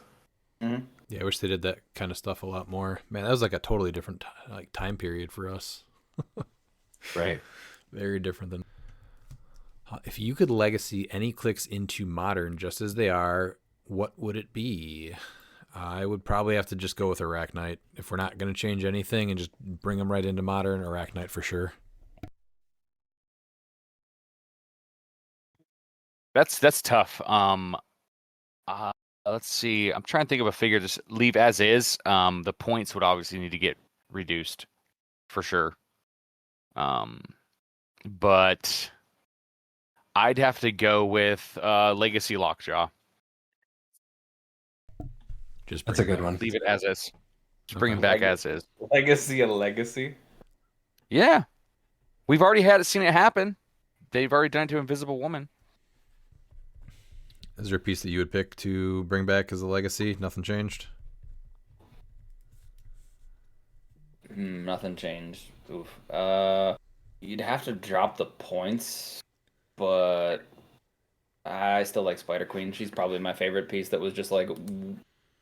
Mm-hmm. Yeah, I wish they did that kind of stuff a lot more. Man, that was like a totally different like time period for us. Right. Very different than. If you could legacy any cliques into Modern just as they are, what would it be? I would probably have to just go with Arachnite. If we're not going to change anything and just bring them right into Modern, Arachnite for sure. That's tough. Let's see. I'm trying to think of a figure to leave as is. The points would obviously need to get reduced for sure. But I'd have to go with Legacy Lockjaw. That's a good one. Leave it as is. Just bring him back as is. Legacy and Legacy. Yeah, we've already seen it happen. They've already done it to Invisible Woman. Is there a piece that you would pick to bring back as a legacy? Nothing changed? Nothing changed. Oof. You'd have to drop the points, but I still like Spider Queen. She's probably my favorite piece that was just like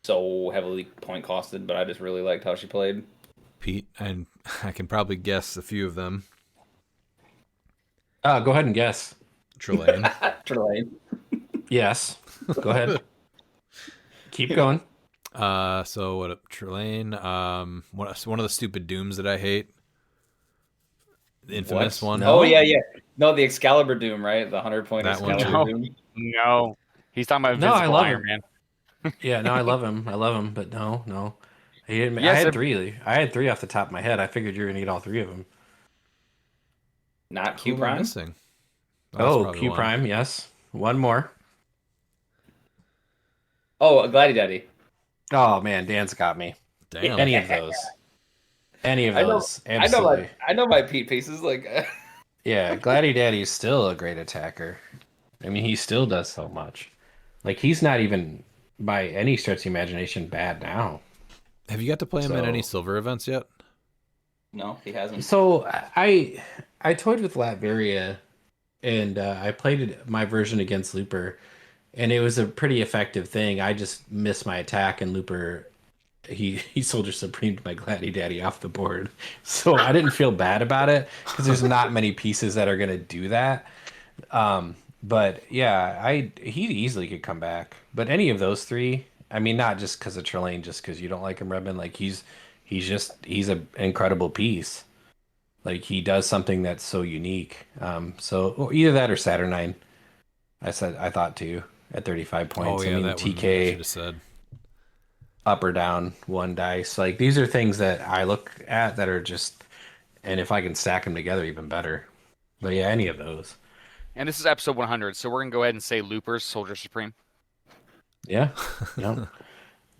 so heavily point costed, but I just really liked how she played. Pete, and I can probably guess a few of them. Go ahead and guess. Trelane. Trelane. Yes. Go ahead. Keep going. So what? Trelane. One of the stupid dooms that I hate. The infamous one. No? Oh yeah. No, the Excalibur Doom, right? The 100-point Excalibur Doom. No, he's talking about Invincible Iron Man. Yeah, no, I love him. But no. I had three. I had three off the top of my head. I figured you were gonna get all three of them. Not Q Prime. Missing. Q Prime. Yes. One more. Oh, Glady Daddy. Oh man, Dan's got me. Damn. Any of those. Absolutely. I know my Pete pieces. Like. Yeah, Glady Daddy's still a great attacker. I mean, he still does so much. Like he's not even by any stretch of the imagination bad now. Have you got to play him in any silver events yet? No, he hasn't. So I toyed with Latveria, and I played my version against Looper, and it was a pretty effective thing. I just missed my attack, and Looper he Soldier Supremed my Gladdy Daddy off the board. So I didn't feel bad about it because there's not many pieces that are gonna do that. But yeah, he easily could come back. But any of those three, I mean, not just because of Trelane, just because you don't like him, Redman. Like he's an incredible piece. Like he does something that's so unique. So well, either that or Saturnine. I thought too at 35 points. Oh yeah, I mean that one I should TK have said. up or down one dice. Like these are things that I look at that are just, and if I can stack them together, even better. But yeah, any of those. And this is episode 100, so we're gonna go ahead and say Loopers, Soldier Supreme. Yeah. Yep.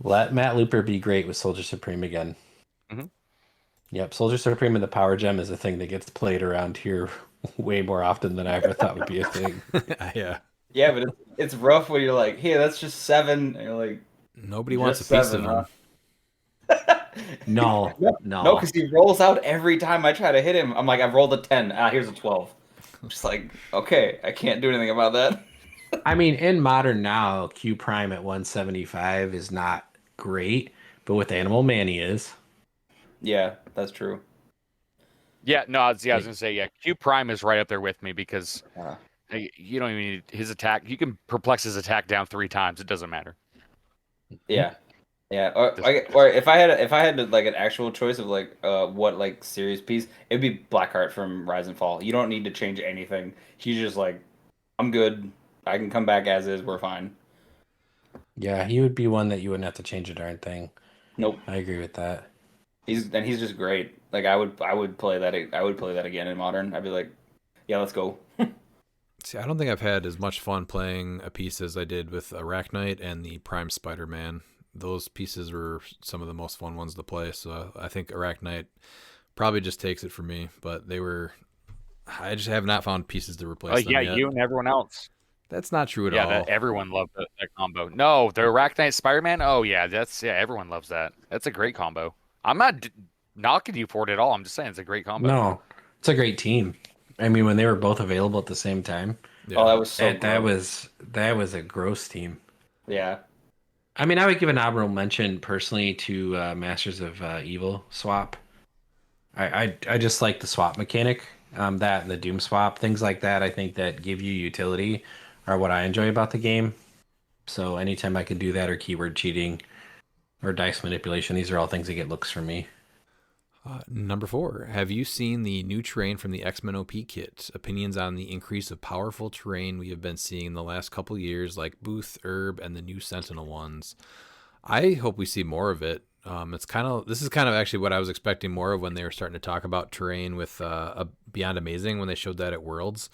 Let Matt Looper be great with Soldier Supreme again. Mm-hmm. Yep, Soldier Supreme and the Power Gem is a thing that gets played around here way more often than I ever thought would be a thing. Yeah. Yeah, but it's rough when you're like, hey, that's just 7. And you're like, Nobody wants a just piece 7, of him. No, No, because he rolls out every time I try to hit him. I'm like, I've rolled a 10. Here's a 12. I'm just like, okay, I can't do anything about that. I mean, in Modern now, Q Prime at 175 is not great, but with Animal Man he is. Yeah, that's true. Yeah, no, I was gonna say, yeah, Q Prime is right up there with me because you don't even need his attack. You can perplex his attack down 3 times. It doesn't matter. Yeah, yeah. Or if I had like an actual choice of like what like series piece, it'd be Blackheart from Rise and Fall. You don't need to change anything. He's just like, I'm good. I can come back as is. We're fine. Yeah, he would be one that you wouldn't have to change a darn thing. Nope. I agree with that. He's just great. Like I would play that. I would play that again in Modern. I'd be like, yeah, let's go. See, I don't think I've had as much fun playing a piece as I did with Arachnite and the Prime Spider-Man. Those pieces were some of the most fun ones to play, so I think Arachnite probably just takes it for me, but I just have not found pieces to replace them yet. You and everyone else. That's not true at all. Yeah, everyone loved that combo. No, the Arachnite Spider-Man, oh yeah, everyone loves that. That's a great combo. I'm not knocking you for it at all. I'm just saying it's a great combo. No, it's a great team. I mean, when they were both available at the same time. Yeah. Oh, that was so that was a gross team. Yeah. I mean, I would give an honorable mention personally to Masters of Evil swap. I just like the swap mechanic, that and the Doom swap, things like that. I think that give you utility are what I enjoy about the game. So anytime I can do that, or keyword cheating, or dice manipulation, these are all things that get looks for me. Number 4, have you seen the new terrain from the X-Men OP kit? Opinions on the increase of powerful terrain we have been seeing in the last couple years, like Booth, Herb, and the new Sentinel ones. I hope we see more of it. This is kind of actually what I was expecting more of when they were starting to talk about terrain with Beyond Amazing when they showed that at Worlds.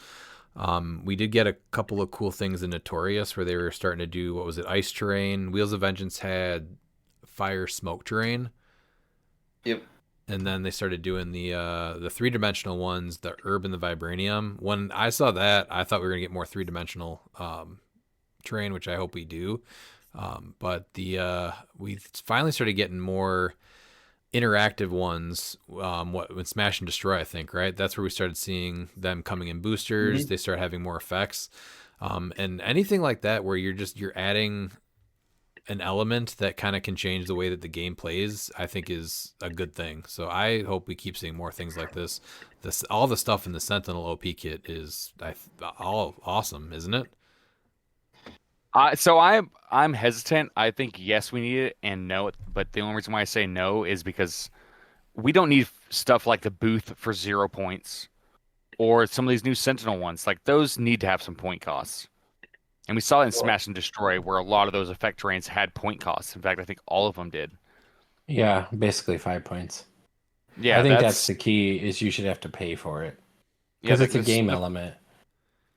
We did get a couple of cool things in Notorious where they were starting to do, what was it, ice terrain. Wheels of Vengeance had fire smoke terrain. Yep. And then they started doing the 3-dimensional ones, the Herb and the Vibranium. When I saw that, I thought we were going to get more 3-dimensional terrain, which I hope we do. But we finally started getting more interactive ones when Smash and Destroy, I think, right? That's where we started seeing them coming in boosters. Mm-hmm. They start having more effects. And anything like that where you're adding an element that kind of can change the way that the game plays, I think is a good thing. So I hope we keep seeing more things like this. All the stuff in the Sentinel OP kit is all awesome, isn't it? So I'm hesitant. I think yes, we need it, and no. But the only reason why I say no is because we don't need stuff like the Booth for 0 points, or some of these new Sentinel ones. Like those need to have some point costs. And we saw it in Smash and Destroy where a lot of those effect terrains had point costs. In fact, I think all of them did. Yeah, basically 5 points. Yeah, I think that's the key, is you should have to pay for it. Because it's a game element.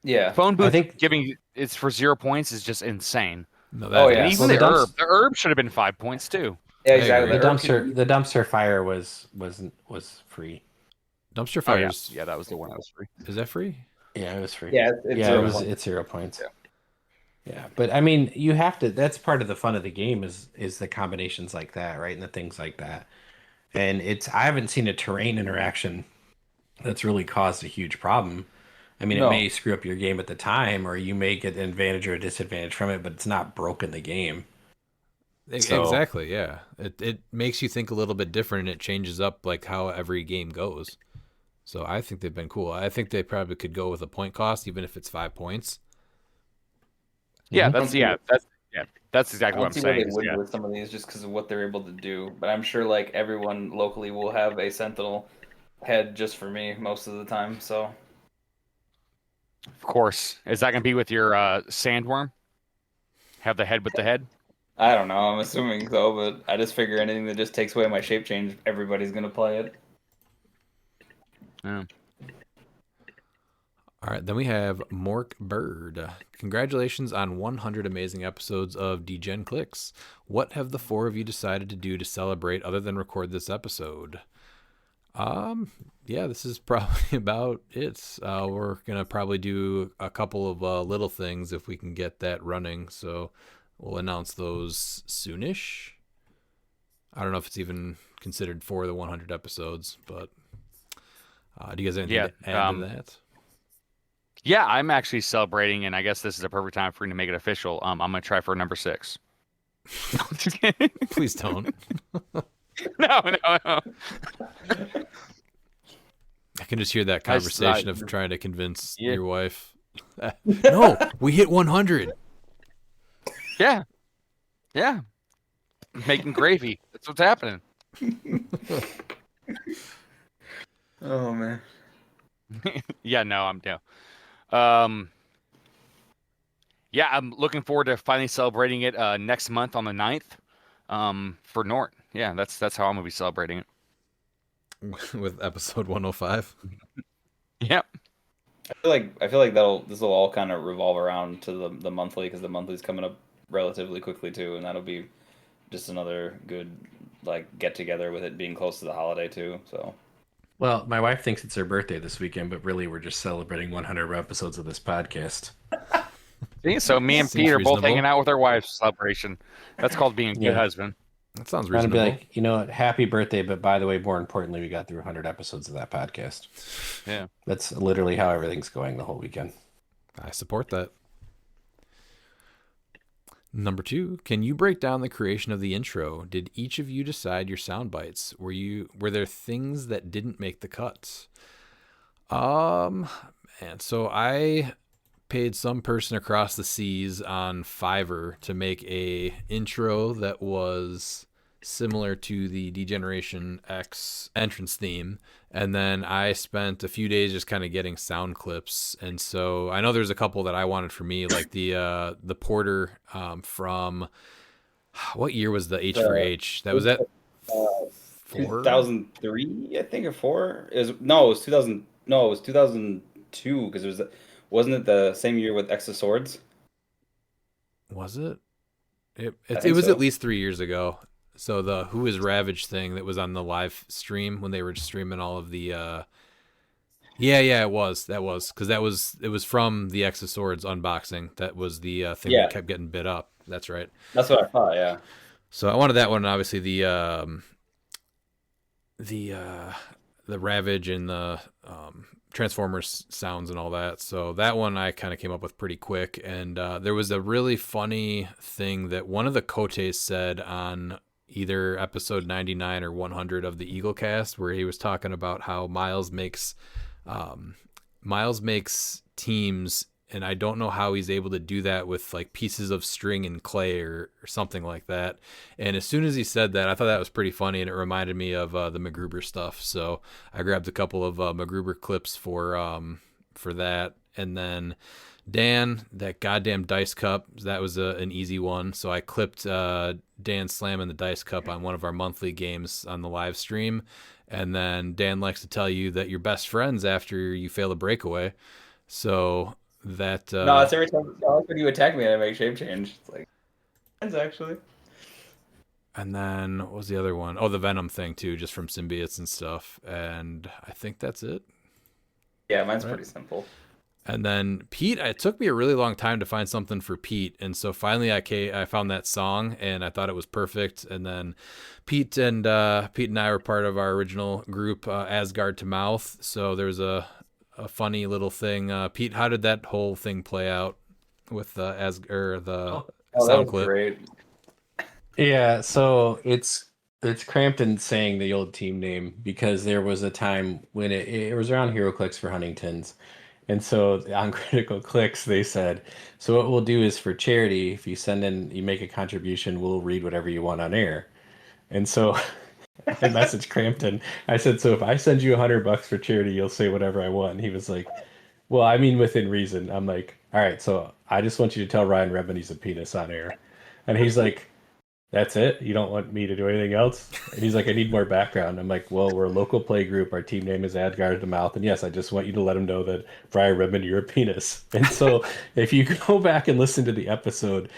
Yeah. Phone booth giving it's for 0 points is just insane. No, yeah. And even the herb should have been 5 points too. Yeah, exactly. The dumpster fire was free. Dumpster fire. Yeah, that was the one that was free. Is that free? Yeah, it was free. Yeah, it's 0 points. Yeah, but I mean, you have to. That's part of the fun of the game is the combinations like that, right, and the things like that. And I haven't seen a terrain interaction that's really caused a huge problem. I mean, it No. may screw up your game at the time, or you may get an advantage or a disadvantage from it, but it's not broken the game. So, Exactly, yeah. It makes you think a little bit different, and it changes up like how every game goes. So I think they've been cool. I think they probably could go with a point cost, even if it's 5 points. Yeah, Mhm. that's I exactly what don't I'm see where they saying. would with some of these just because of what they're able to do. But I'm sure like everyone locally will have a Sentinel head just for me most of the time. So Of course. Is that going to be with your sandworm? Have the head with the head? I don't know. I'm assuming so, but I just figure anything that just takes away my shape change, everybody's gonna play it. Yeah. All right, then we have Mork Bird. Congratulations on 100 amazing episodes of DGen Clicks. What have the four of you decided to do to celebrate other than record this episode? Yeah, this is probably about it. We're gonna probably do a couple of little things if we can get that running. So we'll announce those soonish. I don't know if it's even considered for the 100 episodes, but do you guys have anything to add to that? Yeah, I'm actually celebrating, and I guess this is a perfect time for me to make it official. I'm gonna try for number 6. Please don't. No. I can just hear that conversation of trying to convince your wife. No, we hit 100. Yeah. Making gravy. That's what's happening. Oh man. Yeah, no, I'm down. Yeah, I'm looking forward to finally celebrating it next month on the 9th for Nort. Yeah, that's how I'm gonna be celebrating it. With episode 105. Yep. I feel like this will all kind of revolve around to the monthly because the monthly's coming up relatively quickly too, and that'll be just another good like get together with it being close to the holiday too. So. Well, my wife thinks it's her birthday this weekend, but really we're just celebrating 100 episodes of this podcast. See, so me and Pete are both hanging out with our wives' celebration. That's called being a good husband. That sounds Trying to reasonable. be like, you know what, happy birthday, but by the way, more importantly, we got through 100 episodes of that podcast. Yeah. That's literally how everything's going the whole weekend. I support that. Number 2, can you break down the creation of the intro? Did each of you decide your sound bites? Were there things that didn't make the cuts? And so I paid some person across the seas on Fiverr to make a intro that was similar to the Degeneration X entrance theme, and then I spent a few days just kind of getting sound clips. And so I know there's a couple that I wanted for me, like the Porter from what year was the H4H? That was at 2003, I think, or 4. It was 2000. No, it was 2002 because wasn't it the same year with X of Swords? Was it? It think was so. at least 3 years ago. So the Who is Ravage thing that was on the live stream when they were streaming all of the it was because it was from the X of Swords unboxing. That was the thing that kept getting bit up. That's right. That's what I thought. Yeah. So I wanted that one, and obviously the Ravage and the Transformers sounds and all that. So that one I kind of came up with pretty quick. And there was a really funny thing that one of the Cotes said on either episode 99 or 100 of the Eagle Cast, where he was talking about how Miles makes teams, and I don't know how he's able to do that with like pieces of string and clay or something like that. And as soon as he said that, I thought that was pretty funny, and it reminded me of the MacGruber stuff. So I grabbed a couple of MacGruber clips for that. And then Dan, that goddamn dice cup, that was an easy one. So I clipped Dan slamming the dice cup on one of our monthly games on the live stream. And then Dan likes to tell you that you're best friends after you fail a breakaway. So that no, it's every time when you attack me and I make shape change. It's like friends actually. And then what was the other one? Oh, the Venom thing too, just from symbiotes and stuff. And I think that's it. Yeah, mine's pretty simple. And then Pete, it took me a really long time to find something for Pete, and so finally I found that song, and I thought it was perfect. And then Pete and I were part of our original group, Asgard to Mouth. So there's a funny little thing. Pete, how did that whole thing play out with the Oh, that sound was clip? great. Yeah, so it's Crampton saying the old team name because there was a time when it was around HeroClix for Huntington's. And so on Critical Clicks, they said, so what we'll do is for charity, if you send in, you make a contribution, we'll read whatever you want on air. And so I messaged Crampton. I said, so if I send you $100 for charity, you'll say whatever I want. And he was like, well, I mean, within reason. I'm like, all right, so I just want you to tell Ryan Redmond he's a penis on air. And he's like, that's it? You don't want me to do anything else? And he's like, I need more background. I'm like, well, we're a local play group. Our team name is Adgard to Mouth. And yes, I just want you to let him know that Brian Redmond, you're a penis. And so if you go back and listen to the episode,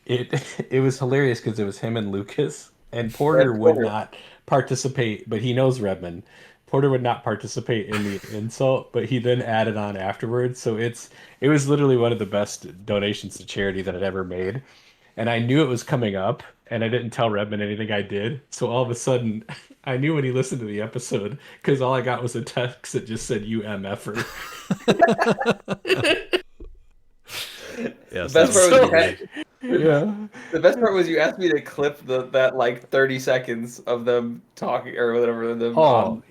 it was hilarious because it was him and Lucas. And Porter would not participate, but he knows Redmond. Porter would not participate in the insult, but he then added on afterwards. So it was literally one of the best donations to charity that I'd ever made. And I knew it was coming up, and I didn't tell Redmond anything I did. So all of a sudden, I knew when he listened to the episode because all I got was a text that just said "you MFer." Yes, The best part was yeah. The best part was you asked me to clip that like 30 seconds of them talking or whatever them on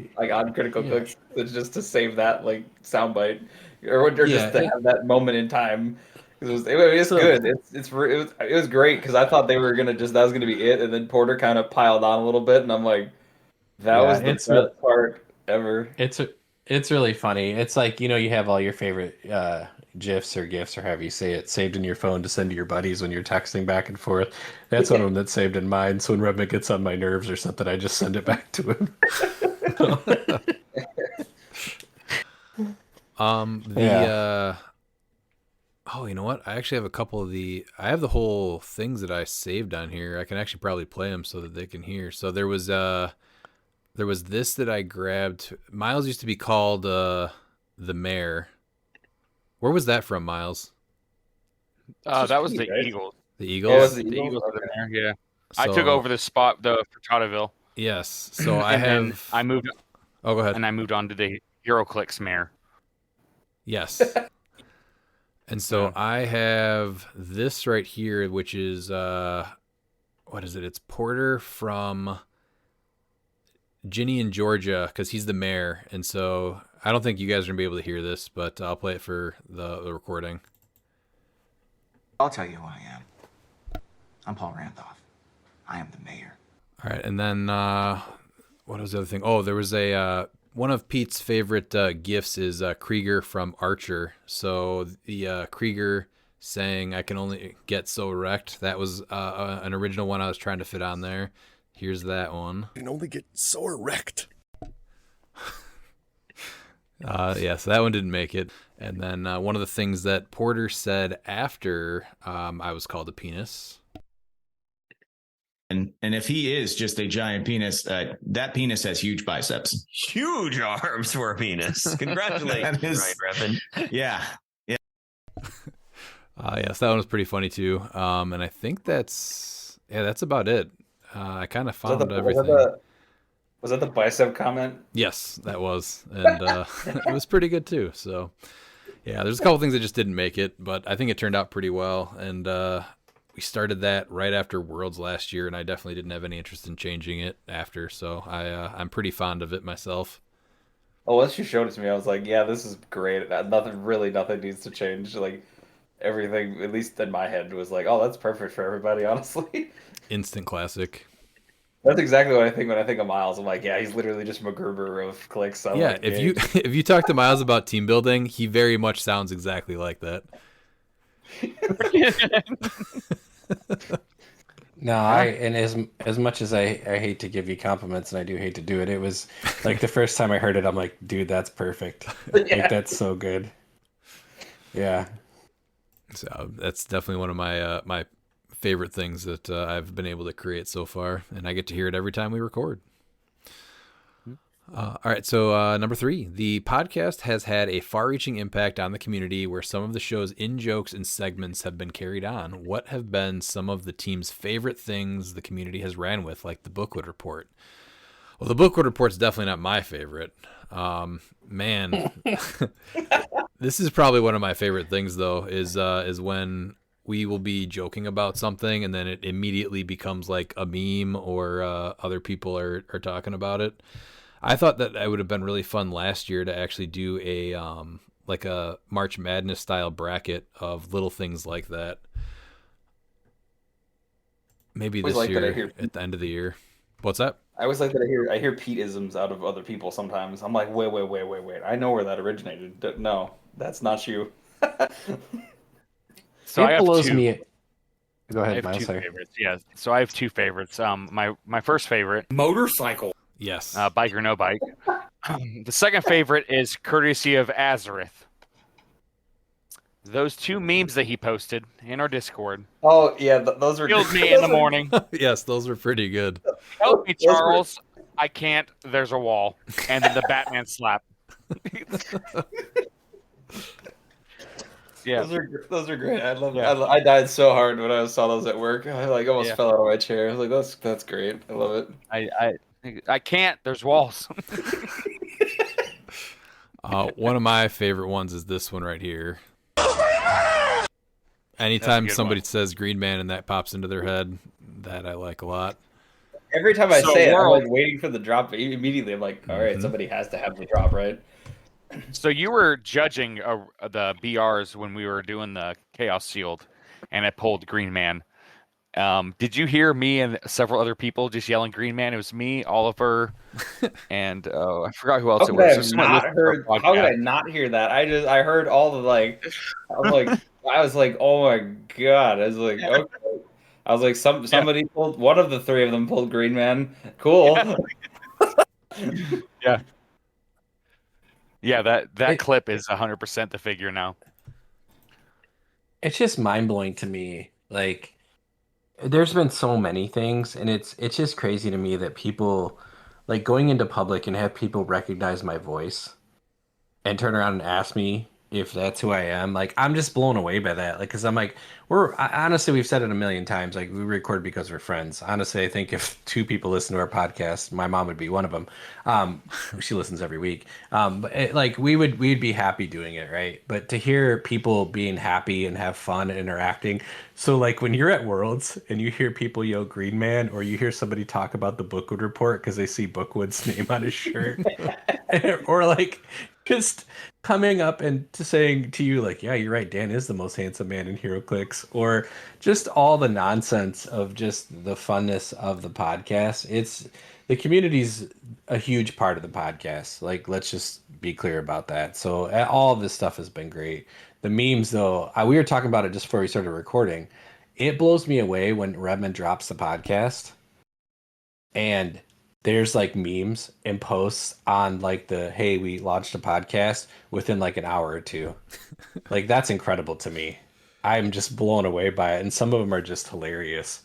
Critical Clicks, just to save that like soundbite or just to have that moment in time. It was good. It was great because I thought they were gonna that was gonna be it, and then Porter kind of piled on a little bit, and I'm like, that was the best part ever. It's really funny. It's like, you have all your favorite GIFs or GIFs or however you say it saved in your phone to send to your buddies when you're texting back and forth. That's one of them that's saved in mine. So when Redmond gets on my nerves or something, I just send it back to him. Oh, you know what? I actually have a couple of I have the whole things that I saved on here. I can actually probably play them so that they can hear. So there was this that I grabbed. Miles used to be called the mayor. Where was that from, Miles? That was the Eagles. The Eagles? The Eagles were there, yeah. So, I took over the spot for Charterville. Yes. So I moved. Oh, go ahead. And I moved on to the HeroClix mayor. Yes. And so I have this right here, which is what is it? It's Porter from Ginny in Georgia, because he's the mayor. And so I don't think you guys are gonna be able to hear this, but I'll play it for the recording. I'll tell you who I am. I'm Paul Randolph. I am the mayor. All right, and then what was the other thing? Oh, there was one of Pete's favorite gifs is Krieger from Archer. So the Krieger saying, "I can only get so wrecked." That was an original one I was trying to fit on there. Here's that one. I can only get so erect. Yeah, so that one didn't make it. And then one of the things that Porter said after I was called a penis. And if he is just a giant penis, that penis has huge biceps. Huge arms for a penis. Congratulations, Ryan Revan. Yeah. Yes, that one was pretty funny too. And I think that's about it. I kind of found everything. Was that the bicep comment? Yes, that was. And it was pretty good too. So, yeah, there's a couple things that just didn't make it, but I think it turned out pretty well. And we started that right after Worlds last year, and I definitely didn't have any interest in changing it after. So I'm pretty fond of it myself. Oh, once you showed it to me, I was like, yeah, this is great. Nothing needs to change. Like, everything, at least in my head, was like, oh, that's perfect for everybody, honestly. Instant classic. That's exactly what I think when I think of Miles. I'm like, yeah, he's literally just MacGruber of clicks. Yeah, if you talk to Miles about team building, he very much sounds exactly like that. No, and as much as I hate to give you compliments, and I do hate to do it, it was like the first time I heard it, I'm like, dude, that's perfect. Yeah. Like, that's so good. Yeah. So that's definitely one of my my favorite things that I've been able to create so far, and I get to hear it every time we record. All right, so number 3, the podcast has had a far-reaching impact on the community where some of the show's in-jokes and segments have been carried on. What have been some of the team's favorite things the community has ran with, like the Bookwood Report? Well, the Bookwood Report's definitely not my favorite. Man, this is probably one of my favorite things, though, is when we will be joking about something and then it immediately becomes like a meme or other people are talking about it. I thought that it would have been really fun last year to actually do a like a March Madness style bracket of little things like that. Maybe this year at the end of the year. What's that? I always like that I hear Pete-isms out of other people sometimes. I'm like, wait. I know where that originated. No, that's not you. So I have blows two. me. Go ahead, I have Miles. two Sorry. favorites. Yeah, so I have two favorites. My first favorite, Motorcycle. Yes. Bike or No Bike. The second favorite is courtesy of Azareth. Those two memes that he posted in our Discord. Oh yeah, those are killed me in the morning. Yes, those were pretty good. Help me, Charles. I can't. There's a wall, and then the Batman slap. Yeah, those are great. I love. Yeah. I died so hard when I saw those at work. I almost fell out of my chair. I was like, that's great. I love it. I can't. There's walls. One of my favorite ones is this one right here. Anytime somebody says Green Man and that pops into their head, that I like a lot. Every time I say it, I'm like waiting for the drop. Immediately, I'm like, all right, somebody has to have the drop, right? So you were judging the BRs when we were doing the Chaos Shield, and I pulled Green Man. Did you hear me and several other people just yelling Green Man? It was me, Oliver, and I forgot who else it was. How could I not hear that? I heard all the like. I was like, oh my god! I was like, okay. I was like, somebody pulled one of the three of them pulled Green Man. Cool. Yeah. Yeah, that clip is 100% the figure now. It's just mind-blowing to me. Like, there's been so many things, and it's just crazy to me that people, like, going into public and have people recognize my voice and turn around and ask me if that's who I am. Like, I'm just blown away by that. Like, because I'm like, honestly, we've said it a million times. Like, we record because we're friends. Honestly, I think if 2 people listen to our podcast, my mom would be one of them. She listens every week. But we'd be happy doing it, right? But to hear people being happy and have fun and interacting. So, like, when you're at Worlds and you hear people yell Green Man, or you hear somebody talk about the Bookwood Report because they see Bookwood's name on his shirt, or like just coming up and saying to you, like, yeah, you're right, Dan is the most handsome man in HeroClix, or just all the nonsense of just the funness of the podcast. The community's a huge part of the podcast. Like, let's just be clear about that. So all of this stuff has been great. The memes, though, we were talking about it just before we started recording. It blows me away when Redmond drops the podcast and there's like memes and posts on like hey, we launched a podcast within like an hour or two. Like, that's incredible to me. I'm just blown away by it. And some of them are just hilarious.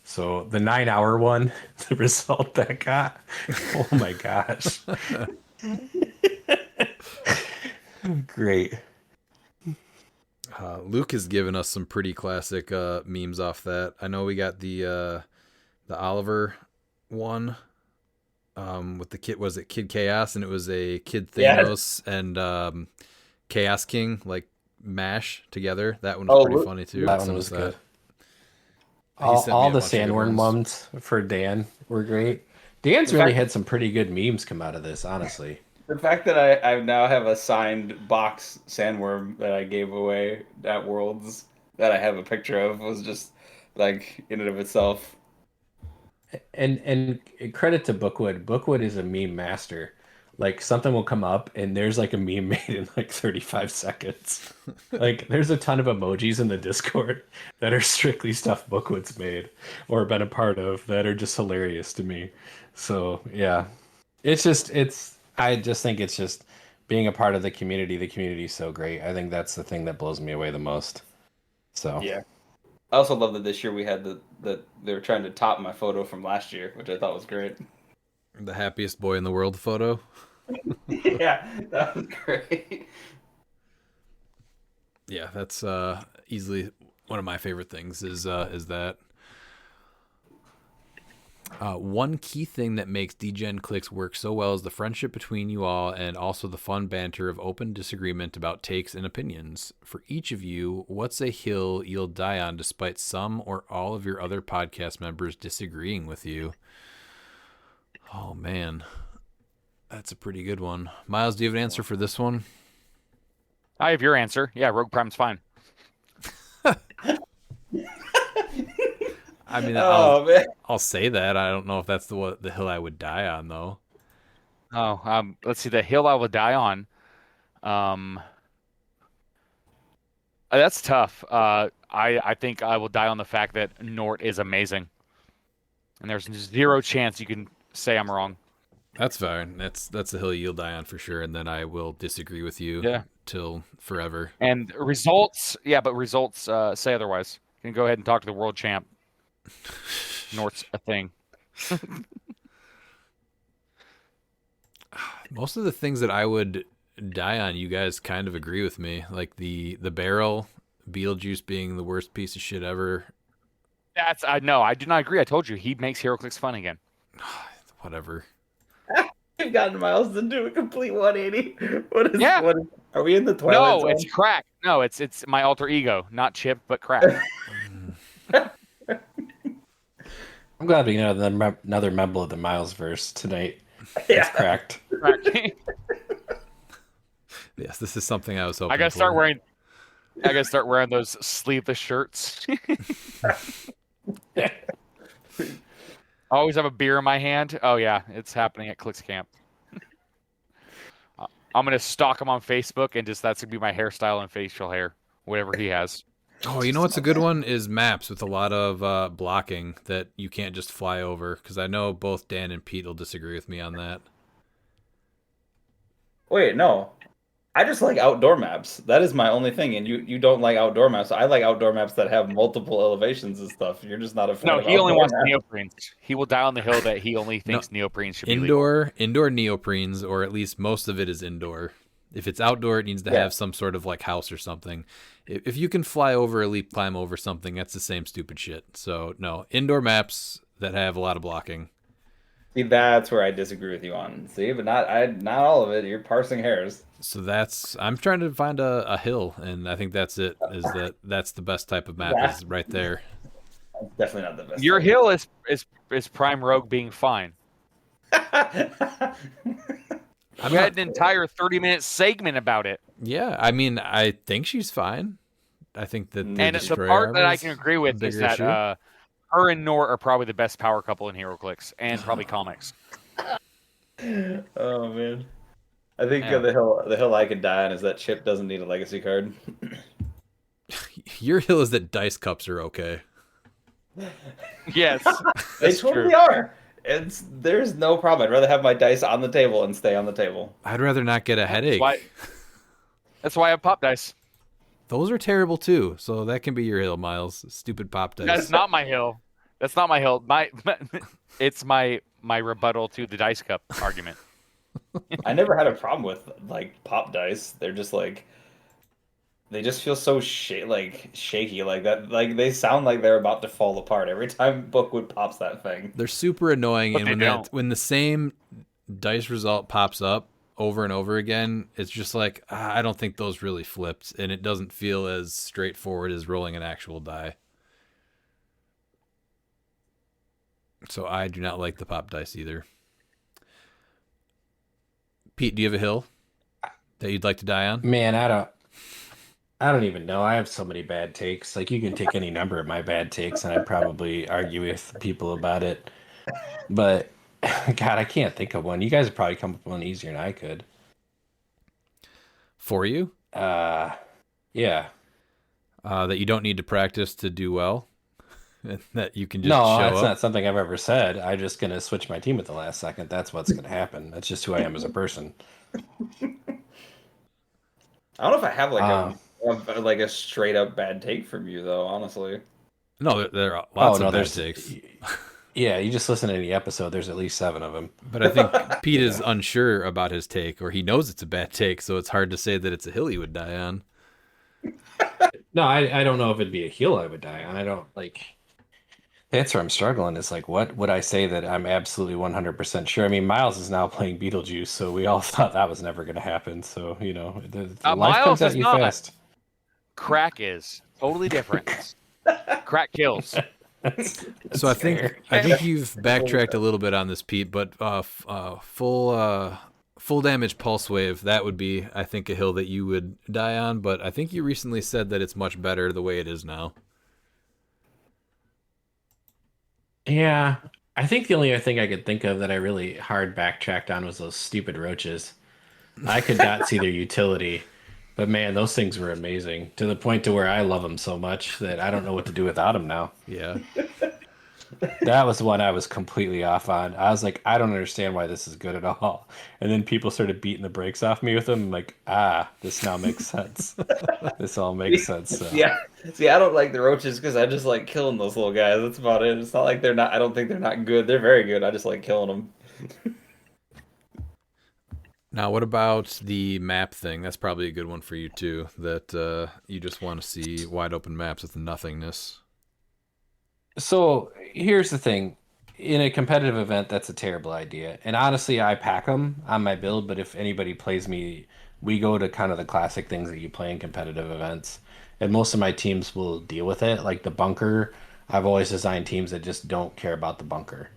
So the 9-hour one, the result that got, oh my gosh. Great. Luke has given us some pretty classic memes off that. I know we got the Oliver one with the kid. Was it Kid Chaos? And it was a Kid Thanos and Chaos King like mash together. That one was pretty funny too. That one was good. All the Sandworm ones for Dan were great. Dan's really had some pretty good memes come out of this, honestly. The fact that I now have a signed box Sandworm that I gave away at Worlds that I have a picture of was just like in and of itself. And credit to Bookwood. Bookwood is a meme master. Like, something will come up and there's like a meme made in like 35 seconds. Like, there's a ton of emojis in the Discord that are strictly stuff Bookwood's made or been a part of that are just hilarious to me. So yeah, I just think it's just being a part of the community. The community is so great. I think that's the thing that blows me away the most. So yeah. I also love that this year we had that they were trying to top my photo from last year, which I thought was great. The happiest boy in the world photo. Yeah, that was great. Yeah, that's easily one of my favorite things is that. One key thing that makes DGen Clicks work so well is the friendship between you all and also the fun banter of open disagreement about takes and opinions. For each of you, what's a hill you'll die on despite some or all of your other podcast members disagreeing with you? Oh, man. That's a pretty good one. Miles, do you have an answer for this one? I have your answer. Yeah, Rogue Prime's fine. I mean, man. I'll say that. I don't know if that's the hill I would die on, though. Oh, let's see. The hill I will die on. That's tough. I think I will die on the fact that Nort is amazing, and there's zero chance you can say I'm wrong. That's fine. That's the hill you'll die on for sure, and then I will disagree with you till forever. And results, but results say otherwise. You can go ahead and talk to the world champ. Nort's a thing. Most of the things that I would die on, you guys kind of agree with me. Like the barrel, Beetlejuice being the worst piece of shit ever. No, I do not agree. I told you he makes HeroClix fun again. Whatever. We've gotten Miles to do a complete 180. What is? Are we in the No, Twilight Zone? it's Crack. No, it's my alter ego, not Chip, but Crack. I'm glad we know another member of the Miles verse tonight. Yeah. It's Cracked. Yes, this is something I was hoping I gotta for. start wearing those sleeveless shirts. Always have a beer in my hand. Oh yeah, it's happening at Clix Camp. I'm gonna stalk him on Facebook and that's gonna be my hairstyle and facial hair, whatever he has. Oh, you know what's a good one is maps with a lot of blocking that you can't just fly over, because I know both Dan and Pete will disagree with me on that. Wait, no. I just like outdoor maps. That is my only thing, and you don't like outdoor maps. I like outdoor maps that have multiple elevations and stuff. You're just not a fan No, of he only outdoor wants maps. neoprenes. He will die on the hill that he only thinks neoprenes should be legal. Indoor neoprenes, or at least most of it is indoor. If it's outdoor, it needs to have some sort of like house or something. If you can fly over or leap climb over something, that's the same stupid shit. So no, indoor maps that have a lot of blocking. See, that's where I disagree with you on. See, but not all of it. You're parsing hairs. So I'm trying to find a hill, and I think that's it. That's the best type of map is right there. Definitely not the best. Your hill is Prime Rogue being fine. We had an entire 30-minute segment about it. Yeah, I mean, I think she's fine. I think that and the part that I can agree with is that her and Nor are probably the best power couple in HeroClix and probably comics. Oh man, I think the hill I could die on is that Chip doesn't need a legacy card. Your hill is that dice cups are okay. Yes, they totally are. There's no problem. I'd rather have my dice on the table and stay on the table. I'd rather not get a headache. That's why I have pop dice. Those are terrible too. So that can be your hill, Miles. Stupid pop dice. That's not my hill. That's not my hill. It's my rebuttal to the dice cup argument. I never had a problem with like pop dice. They're just like they just feel so shaky like that. Like they sound like they're about to fall apart every time Bookwood pops that thing. They're super annoying, But and when the same dice result pops up over and over again, it's just like I don't think those really flipped, and it doesn't feel as straightforward as rolling an actual die. So I do not like the pop dice either. Pete, do you have a hill that you'd like to die on? Man, I don't even know. I have so many bad takes. Like you can take any number of my bad takes, and I'd probably argue with people about it. But God, I can't think of one. You guys would probably come up with one easier than I could. For you? Yeah. That you don't need to practice to do well? That you can just no, show that's up? not something I've ever said. I'm just going to switch my team at the last second. That's what's going to happen. That's just who I am as a person. I don't know if I have like a straight up bad take from you though, honestly. No, there are lots of bad there's takes. Yeah, you just listen to any episode. There's at least 7 of them. But I think Pete is unsure about his take, or he knows it's a bad take, so it's hard to say that it's a hill he would die on. No, I don't know if it'd be a hill I would die on. I don't like. That's where I'm struggling. Is like, what would I say that I'm absolutely 100% sure? I mean, Miles is now playing Beetlejuice, so we all thought that was never going to happen. So the life Miles comes at is you not. fast. Crack is totally different. Crack kills. So I think you've backtracked a little bit on this, Pete. But full damage pulse wave, that would be, I think, a hill that you would die on. But I think you recently said that it's much better the way it is now. Yeah, I think the only thing I could think of that I really hard backtracked on was those stupid roaches. I could not see their utility, but man, those things were amazing to the point to where I love them so much that I don't know what to do without them now. Yeah. That was one I was completely off on. I was like, I don't understand why this is good at all. And then people started beating the brakes off me with them. I'm like, this now makes sense. This all makes sense. So. Yeah. See, I don't like the roaches because I just like killing those little guys. That's about it. It's not like they're not. I don't think they're not good. They're very good. I just like killing them. Now, what about the map thing? That's probably a good one for you too. That you just want to see wide open maps with nothingness. So here's the thing. In a competitive event, that's a terrible idea. And honestly, I pack them on my build, but if anybody plays me, we go to kind of the classic things that you play in competitive events. And most of my teams will deal with it. Like the bunker, I've always designed teams that just don't care about the bunker.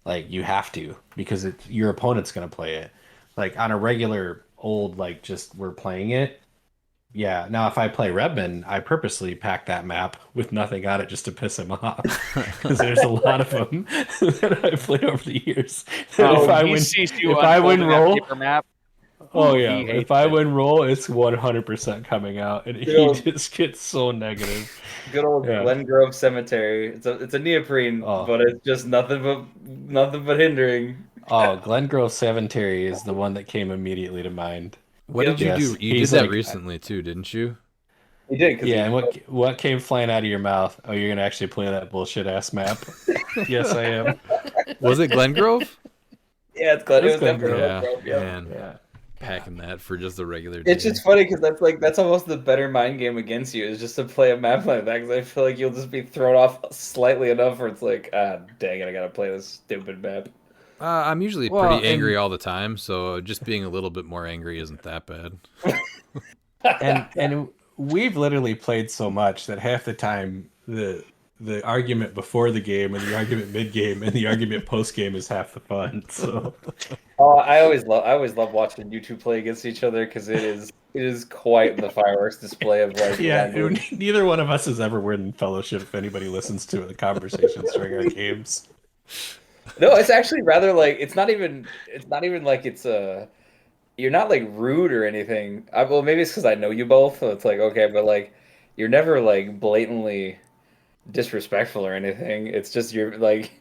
Like you have to, because your opponent's going to play it. Like on a regular old, like just we're playing it. Yeah. Now, if I play Redman, I purposely pack that map with nothing on it just to piss him off, because there's a lot of them that I've played over the years. That if I win roll, map. oh yeah, if I win roll, it's 100% coming out, and he just gets so negative. Good old Glen Grove Cemetery. It's a neoprene, but it's just nothing but hindering. Oh, Glen Grove Cemetery is the one that came immediately to mind. What did you do? You did that recently too, didn't you? He did. Yeah, and what came flying out of your mouth? Oh, you're gonna actually play that bullshit ass map? Yes, I am. Was it Glen Grove? Yeah, it's Glen. It was Glen definitely Grove. Glen Grove. Yeah, Yeah. man. Packing that for just the regular. It's just funny because that's almost the better mind game against you is just to play a map like that because I feel like you'll just be thrown off slightly enough where it's like, dang it, I gotta play this stupid map. I'm usually pretty angry all the time, so just being a little bit more angry isn't that bad. and we've literally played so much that half the time the argument before the game and the argument mid game and the argument post game is half the fun. So I always love watching you two play against each other because it is quite the fireworks display of like neither one of us has ever won Fellowship if anybody listens to the conversations during our games. No, it's actually rather like it's not even like it's you're not like rude or anything. Well, maybe it's because I know you both, so it's like okay, but like you're never like blatantly disrespectful or anything. It's just you're like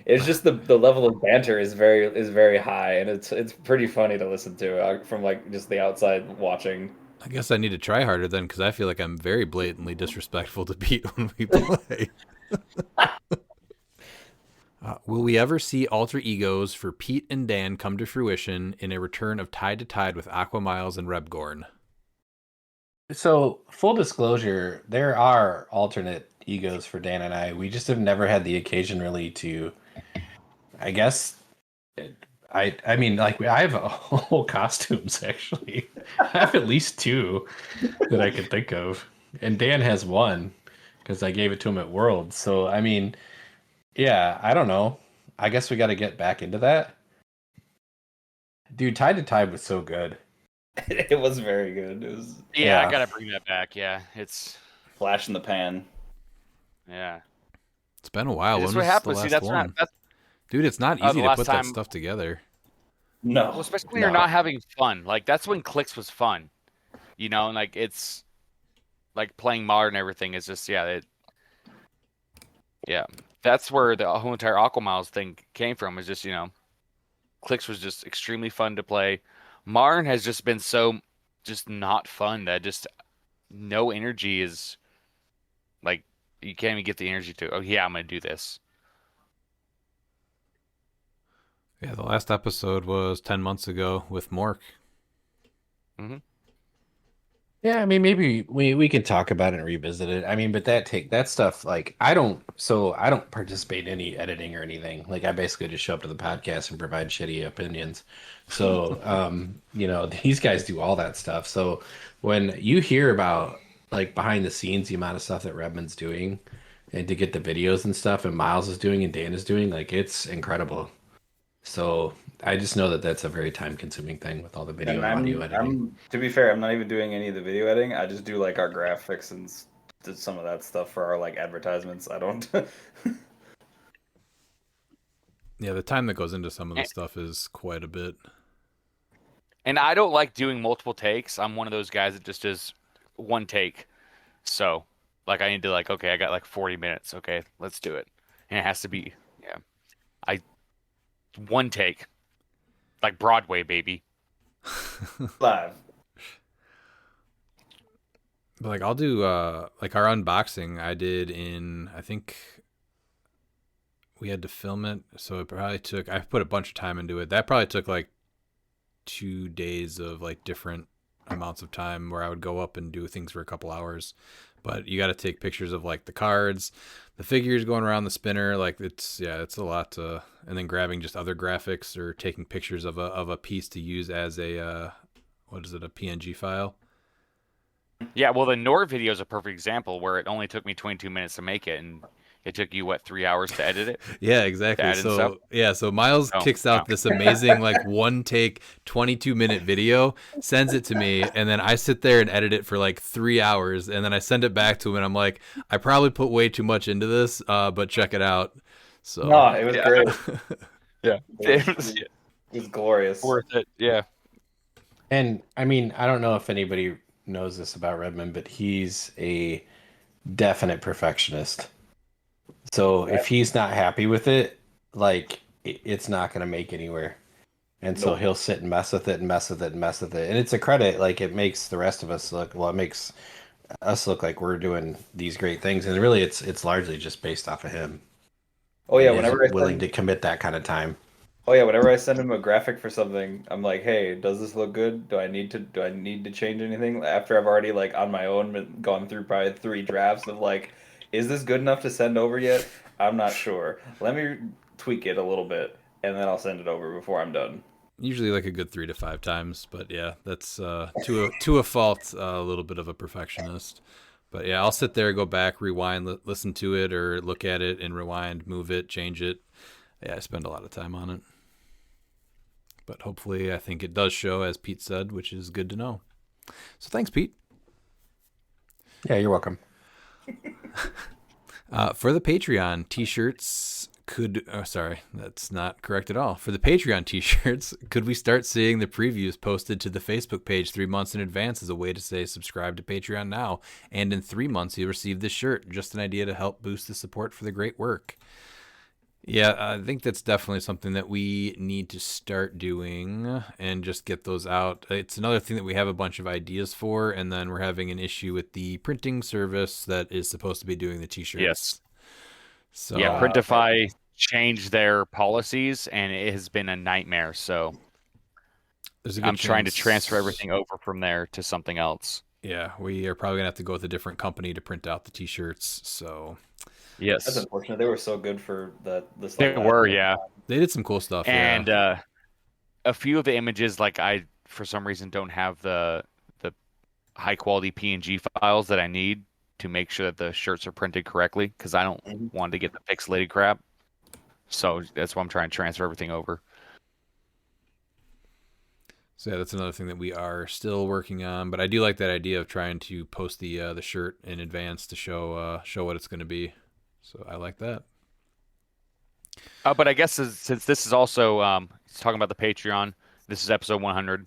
it's just the level of banter is very high, and it's pretty funny to listen to from like just the outside watching. I guess I need to try harder then because I feel like I'm very blatantly disrespectful to Pete when we play. Will we ever see alter egos for Pete and Dan come to fruition in a return of Tide to Tide with Aqua Miles and Rebgorn? So, full disclosure, there are alternate egos for Dan and I. We just have never had the occasion really to, I guess, I mean, like, I have a whole costumes, actually. I have at least 2 that I can think of. And Dan has 1, because I gave it to him at Worlds. So, I mean, yeah, I don't know. I guess we got to get back into that. Dude, Tide to Tide was so good. It was very good. It was. Yeah, I gotta bring that back. Yeah, it's flash in the pan. Yeah, it's been a while. That's when what happens. See, that's one? not. Dude, it's not easy to put that stuff together. No, well, especially when you're not having fun. Like that's when cliX was fun, you know, and like it's like playing modern and everything is just yeah. That's where the whole entire Aqua Miles thing came from. Is just cliX was just extremely fun to play. Modern has just been so just not fun that just no energy is like you can't even get the energy to. Oh yeah, I'm gonna do this. Yeah, the last episode was 10 months ago with Mork. Mm-hmm. Yeah, I mean, maybe we can talk about it and revisit it. I mean, but that stuff, like, I don't participate in any editing or anything. Like, I basically just show up to the podcast and provide shitty opinions. So, these guys do all that stuff. So when you hear about like behind the scenes, the amount of stuff that Redmond's doing and to get the videos and stuff and Miles is doing and Dan is doing, like, it's incredible. So I just know that that's a very time consuming thing with all the video And and audio editing. I'm to be fair, I'm not even doing any of the video editing. I just do like our graphics and did some of that stuff for our like advertisements. I don't. Yeah, the time that goes into some of the stuff is quite a bit. And I don't like doing multiple takes. I'm one of those guys that just does one take. So, like, I need to, like, okay, I got like 40 minutes. Okay, let's do it. And it has to be, one take. Like Broadway, baby. Live. But like I'll do like our unboxing I did in, I think we had to film it, so it probably took, I put a bunch of time into it. That probably took like 2 days of like different amounts of time where I would go up and do things for a couple hours. But you got to take pictures of like the cards, the figures going around the spinner. Like it's a lot to, and then grabbing just other graphics or taking pictures of a piece to use as a what is it, a PNG file. Yeah, well, the Nord video is a perfect example where it only took me 22 minutes to make it, and it took you, what, 3 hours to edit it? Yeah, exactly. So Miles kicks out this amazing like one take 22-minute video, sends it to me, and then I sit there and edit it for like 3 hours, and then I send it back to him, and I'm like, I probably put way too much into this, but check it out. So No, it was great. Yeah, It was glorious. Worth it. Yeah. And I mean, I don't know if anybody knows this about Redmond, but he's a definite perfectionist. So if he's not happy with it, like, it's not going to make anywhere. And so he'll sit and mess with it and mess with it and mess with it. And it's a credit. Like, it makes the rest of us look, well, it makes us look like we're doing these great things. And really, it's largely just based off of him. Oh yeah, He whenever isn't willing to commit that kind of time. Oh yeah, whenever I send him a graphic for something, I'm like, "Hey, does this look good? Do I need to change anything?" After I've already like on my own gone through probably 3 drafts of like, "Is this good enough to send over yet? I'm not sure. Let me tweak it a little bit, and then I'll send it over before I'm done." usually like a good 3 to 5 times, but yeah, that's to a fault, a little bit of a perfectionist. But yeah, I'll sit there, go back, rewind, listen to it, or look at it and rewind, move it, change it. Yeah, I spend a lot of time on it. But hopefully, I think it does show, as Pete said, which is good to know. So thanks, Pete. Yeah, you're welcome. For the Patreon t-shirts, sorry, that's not correct at all. For the Patreon t-shirts, could we start seeing the previews posted to the Facebook page 3 months in advance as a way to say subscribe to Patreon now, and in 3 months you'll receive this shirt? Just an idea to help boost the support for the great work. Yeah, I think that's definitely something that we need to start doing and just get those out. It's another thing that we have a bunch of ideas for, and then we're having an issue with the printing service that is supposed to be doing the t-shirts. Yes. So yeah, Printify changed their policies, and it has been a nightmare. So I'm trying to transfer everything over from there to something else. Yeah, we are probably going to have to go with a different company to print out the t-shirts. So yes, that's unfortunate. They were so good for this. They were, yeah. They did some cool stuff, and yeah. A few of the images, like I, for some reason, don't have the high quality PNG files that I need to make sure that the shirts are printed correctly, because I don't want to get the pixelated crap. So that's why I'm trying to transfer everything over. So yeah, that's another thing that we are still working on. But I do like that idea of trying to post the shirt in advance to show what it's going to be. So I like that. But I guess since this is also talking about the Patreon, this is episode 100.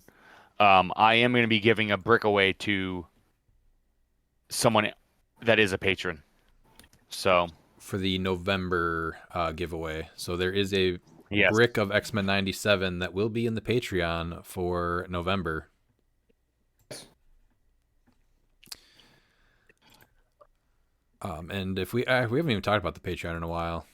I am going to be giving a brick away to someone that is a patron. So for the November giveaway, so there is a yes. brick of X-Men 97 that will be in the Patreon for November. And if we haven't even talked about the Patreon in a while.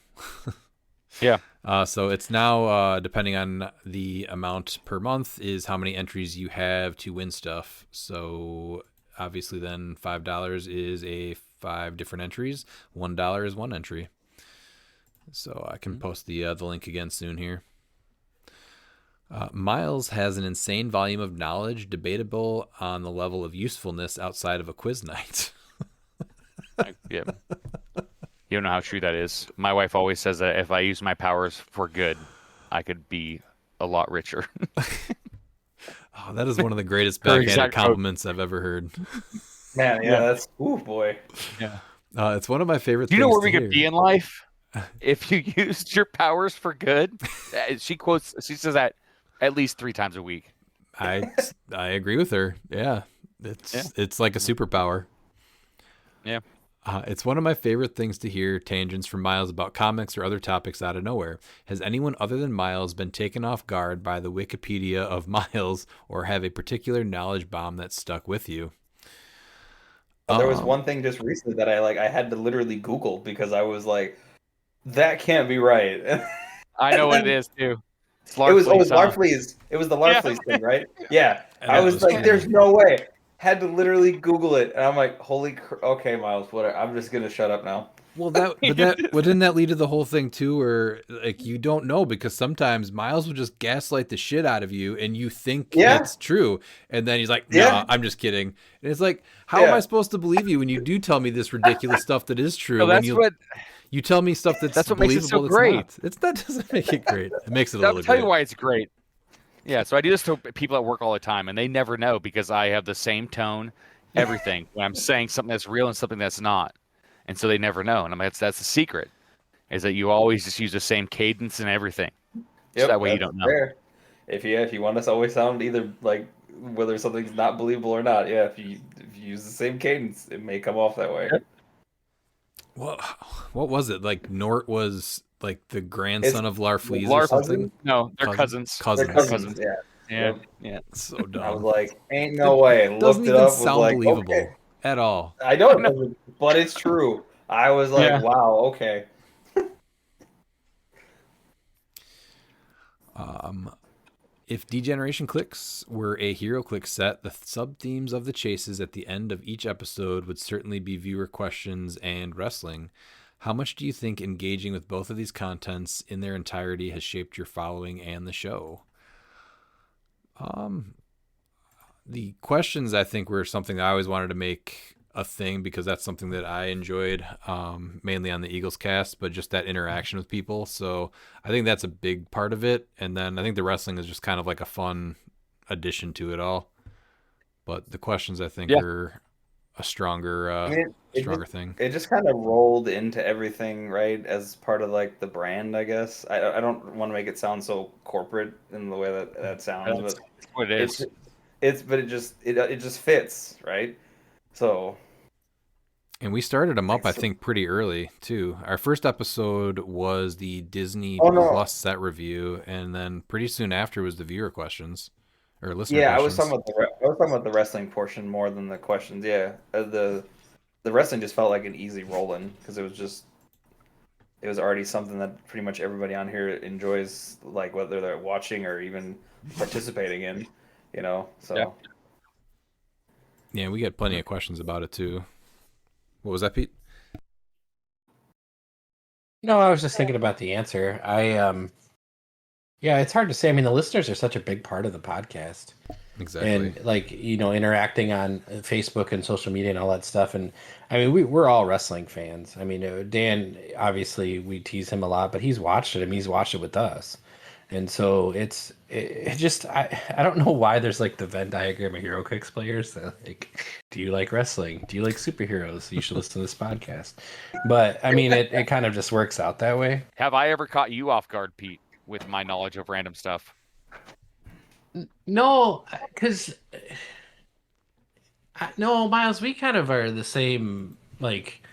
Yeah. So it's now, depending on the amount per month, is how many entries you have to win stuff. So obviously, then $5 is 5 different entries. $1 is 1 entry. So I can post the link again soon here. Miles has an insane volume of knowledge, debatable on the level of usefulness outside of a quiz night. Yeah. You don't know how true that is. My wife always says that if I use my powers for good, I could be a lot richer. Oh, that is one of the greatest backhanded compliments I've ever heard. Man, yeah, that's boy. Yeah. It's one of my favorite Do you things know where we to could hear. be in life if you used your powers for good? She says that at least 3 times a week. I agree with her. Yeah. It's like a superpower. Yeah. It's one of my favorite things to hear tangents from Miles about comics or other topics out of nowhere. Has anyone other than Miles been taken off guard by the Wikipedia of Miles or have a particular knowledge bomb that stuck with you? There was one thing just recently that I had to literally Google because I was like, that can't be right. I know what it is too. It was Larfleeze. It was the Larfleeze thing, right? Yeah. I was like, there's no way. Had to literally Google it, and I'm like, okay, Miles, whatever. I'm just gonna shut up now. Well, didn't that lead to the whole thing too, where like you don't know because sometimes Miles will just gaslight the shit out of you, and you think it's true, and then he's like, "No, I'm just kidding," and it's like, how am I supposed to believe you when you do tell me this ridiculous stuff that is true? No, that's you tell me stuff that's what makes it so great. That doesn't make it great. It makes it a I'll little. tell you why it's great. Yeah, so I do this to people at work all the time, and they never know because I have the same tone, everything when I'm saying something that's real and something that's not, and so they never know. And I'm like, that's the secret, is that you always just use the same cadence and everything. So that way you don't know. Fair. If you want us to always sound either like whether something's not believable or not, if you use the same cadence, it may come off that way. Yep. Well, what was it like? Nort was like the grandson of Larfleeze or something? No, they're cousins. They're cousins. Yeah. So dumb. I was like, ain't no way. Doesn't Looked it even up. sound was like, believable okay. at all. I don't, but it's true. I was like, wow, okay. If Degeneration Clicks were a Hero Click set, the sub-themes of the chases at the end of each episode would certainly be viewer questions and wrestling. How much do you think engaging with both of these contents in their entirety has shaped your following and the show? The questions, I think, were something that I always wanted to make a thing because that's something that I enjoyed, mainly on the Eagles cast, but just that interaction with people. So I think that's a big part of it. And then I think the wrestling is just kind of like a fun addition to it all. But the questions, I think, are a stronger thing. It just kind of rolled into everything, right? As part of like the brand, I guess. I don't want to make it sound so corporate in the way that sounds, but that's what it is. But it just fits, right? So, and we started them up, I think, pretty early too. Our first episode was the Disney Plus set review, and then pretty soon after was the viewer questions or listener questions. I was talking about the wrestling portion more than the questions. Yeah, the wrestling just felt like an easy roll-in because it was already something that pretty much everybody on here enjoys, like whether they're watching or even participating in. So. Yeah, we get plenty of questions about it too. What was that, Pete? No, I was just thinking about the answer. Yeah, it's hard to say. I mean, the listeners are such a big part of the podcast. Exactly. And like, interacting on Facebook and social media and all that stuff. And I mean, we're all wrestling fans. I mean, Dan, obviously we tease him a lot, but he's watched it. I mean, he's watched it with us. And so it just, I don't know why there's like the Venn diagram of Hero Clicks players. Like, do you like wrestling? Do you like superheroes? You should listen to this podcast. But I mean, it kind of just works out that way. Have I ever caught you off guard, Pete, with my knowledge of random stuff? No, because no, Miles, we kind of are the same. Like,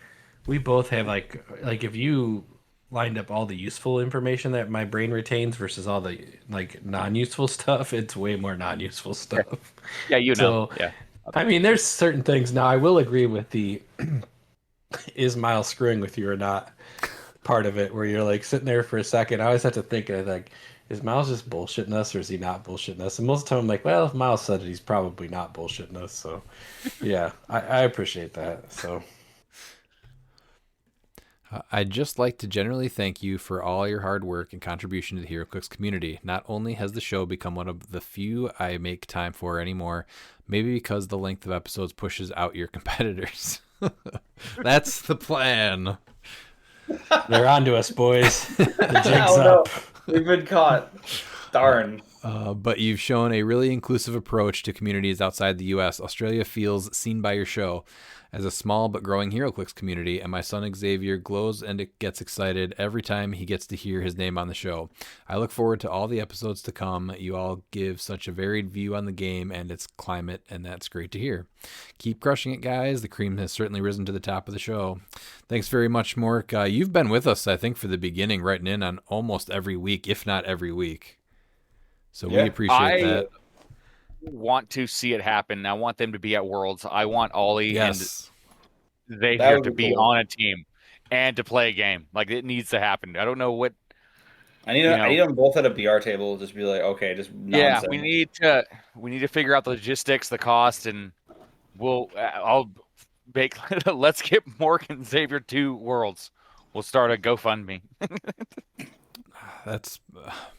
we both have like if you lined up all the useful information that my brain retains versus all the like non-useful stuff, it's way more non-useful stuff. Yeah, So, yeah. I mean, there's certain things. Now, I will agree with the is Miles screwing with you or not? part of it where you're like sitting there for a second. I always have to think, like, is Miles just bullshitting us or is he not bullshitting us? And most of the time I'm like, well, if Miles said it, he's probably not bullshitting us. So yeah, I appreciate that. So I'd just like to generally thank you for all your hard work and contribution to the HeroClix community. Not only has the show become one of the few I make time for anymore, maybe because the length of episodes pushes out your competitors. That's the plan. they're on to us, boys. The jig's Oh, no. up. We've been caught. Darn. But you've shown a really inclusive approach to communities outside the U.S. Australia feels seen by your show as a small but growing HeroClix community, and my son Xavier glows and gets excited every time he gets to hear his name on the show. I look forward to all the episodes to come. You all give such a varied view on the game and its climate, and that's great to hear. Keep crushing it, guys. The cream has certainly risen to the top of the show. Thanks very much, Mork. You've been with us, I think, for the beginning, writing in on almost every week, if not every week. So we appreciate that. Want to see it happen. I want them to be at Worlds. I want Ollie and they That here would to be be cool. on a team and to play a game. Like, it needs to happen. I don't know what. I need them both at a BR table. Just be like, okay, just nonsense. Yeah, we need to figure out the logistics, the cost, and I'll make. Let's get Mork and Xavier to Worlds. We'll start a GoFundMe. That's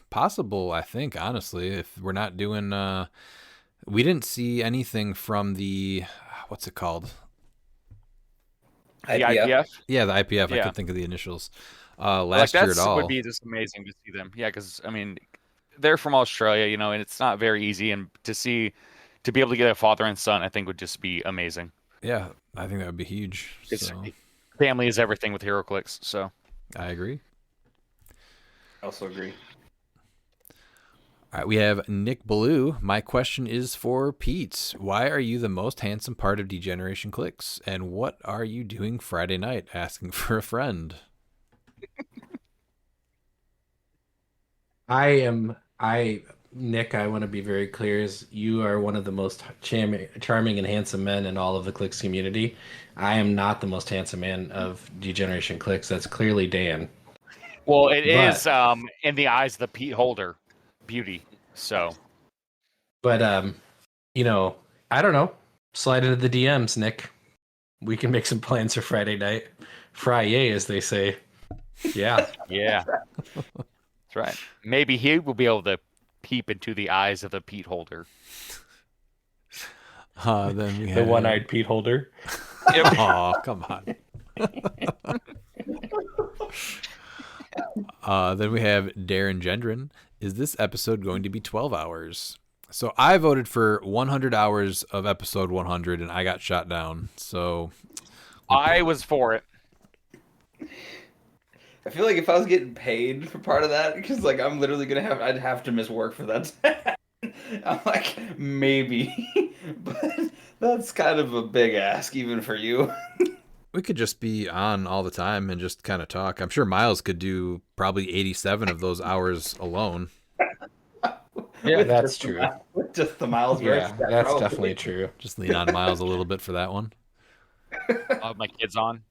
possible, I think, honestly. If we're not doing we didn't see anything from the what's it called? The IPF? Yeah, the IPF. Yeah. I could think of the initials. Last year at all. Would be just amazing to see them. Yeah, because I mean, they're from Australia, and it's not very easy, and to be able to get a father and son, I think would just be amazing. Yeah, I think that would be huge. So. Family is everything with HeroClix, so I agree. I also agree. All right, we have Nick Ballou. My question is for Pete. Why are you the most handsome part of Degeneration Clix? And what are you doing Friday night? Asking for a friend. Nick, I want to be very clear, is you are one of the most charming and handsome men in all of the Clix community. I am not the most handsome man of Degeneration Clix. That's clearly Dan. Well, it is in the eyes of the Pete Holder beauty. So, but I don't know. Slide into the DMs, Nick. We can make some plans for Friday night. Friday, as they say. Yeah. Yeah. That's right. Maybe he will be able to peep into the eyes of the Pete Holder. Then we the have one-eyed Pete Holder. Oh, come on. Then we have Darren Gendron. Is this episode going to be 12 hours? So I voted for 100 hours of episode 100, and I got shot down. So I was for it. I feel like if I was getting paid for part of that, because like I'm literally I'd have to miss work for that. I'm like, maybe, but that's kind of a big ask even for you. We could just be on all the time and just kind of talk. I'm sure Miles could do probably 87 of those hours alone. Yeah, that's true. With just the Miles verse. Yeah, that's definitely true. Just lean on Miles a little bit for that one. I'll have my kids on.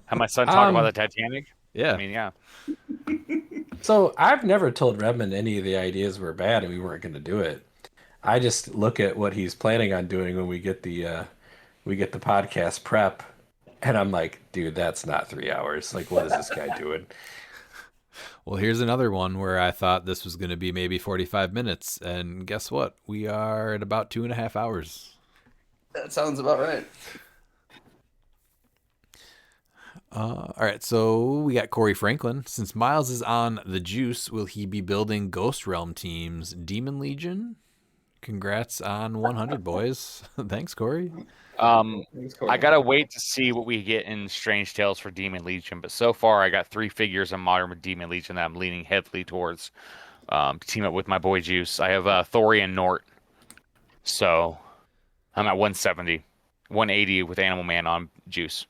Have my son talk about the Titanic. Yeah. I mean, yeah. So I've never told Redmond any of the ideas were bad and we weren't going to do it. I just look at what he's planning on doing when we get the podcast prep, and I'm like, dude, that's not 3 hours. Like, what is this guy doing? Well, here's another one where I thought this was going to be maybe 45 minutes, and guess what? We are at about 2.5 hours. That sounds about right. All right, so we got Corey Franklin. Since Miles is on the juice, will he be building Ghost Realm teams? Demon Legion? Congrats on 100, boys. Thanks, Corey. I gotta wait to see what we get in Strange Tales for Demon Legion, but so far I got 3 figures in Modern Demon Legion that I'm leaning heavily towards to team up with my boy Juice. I have Thorian Nort, so I'm at 170, 180 with Animal Man on Juice.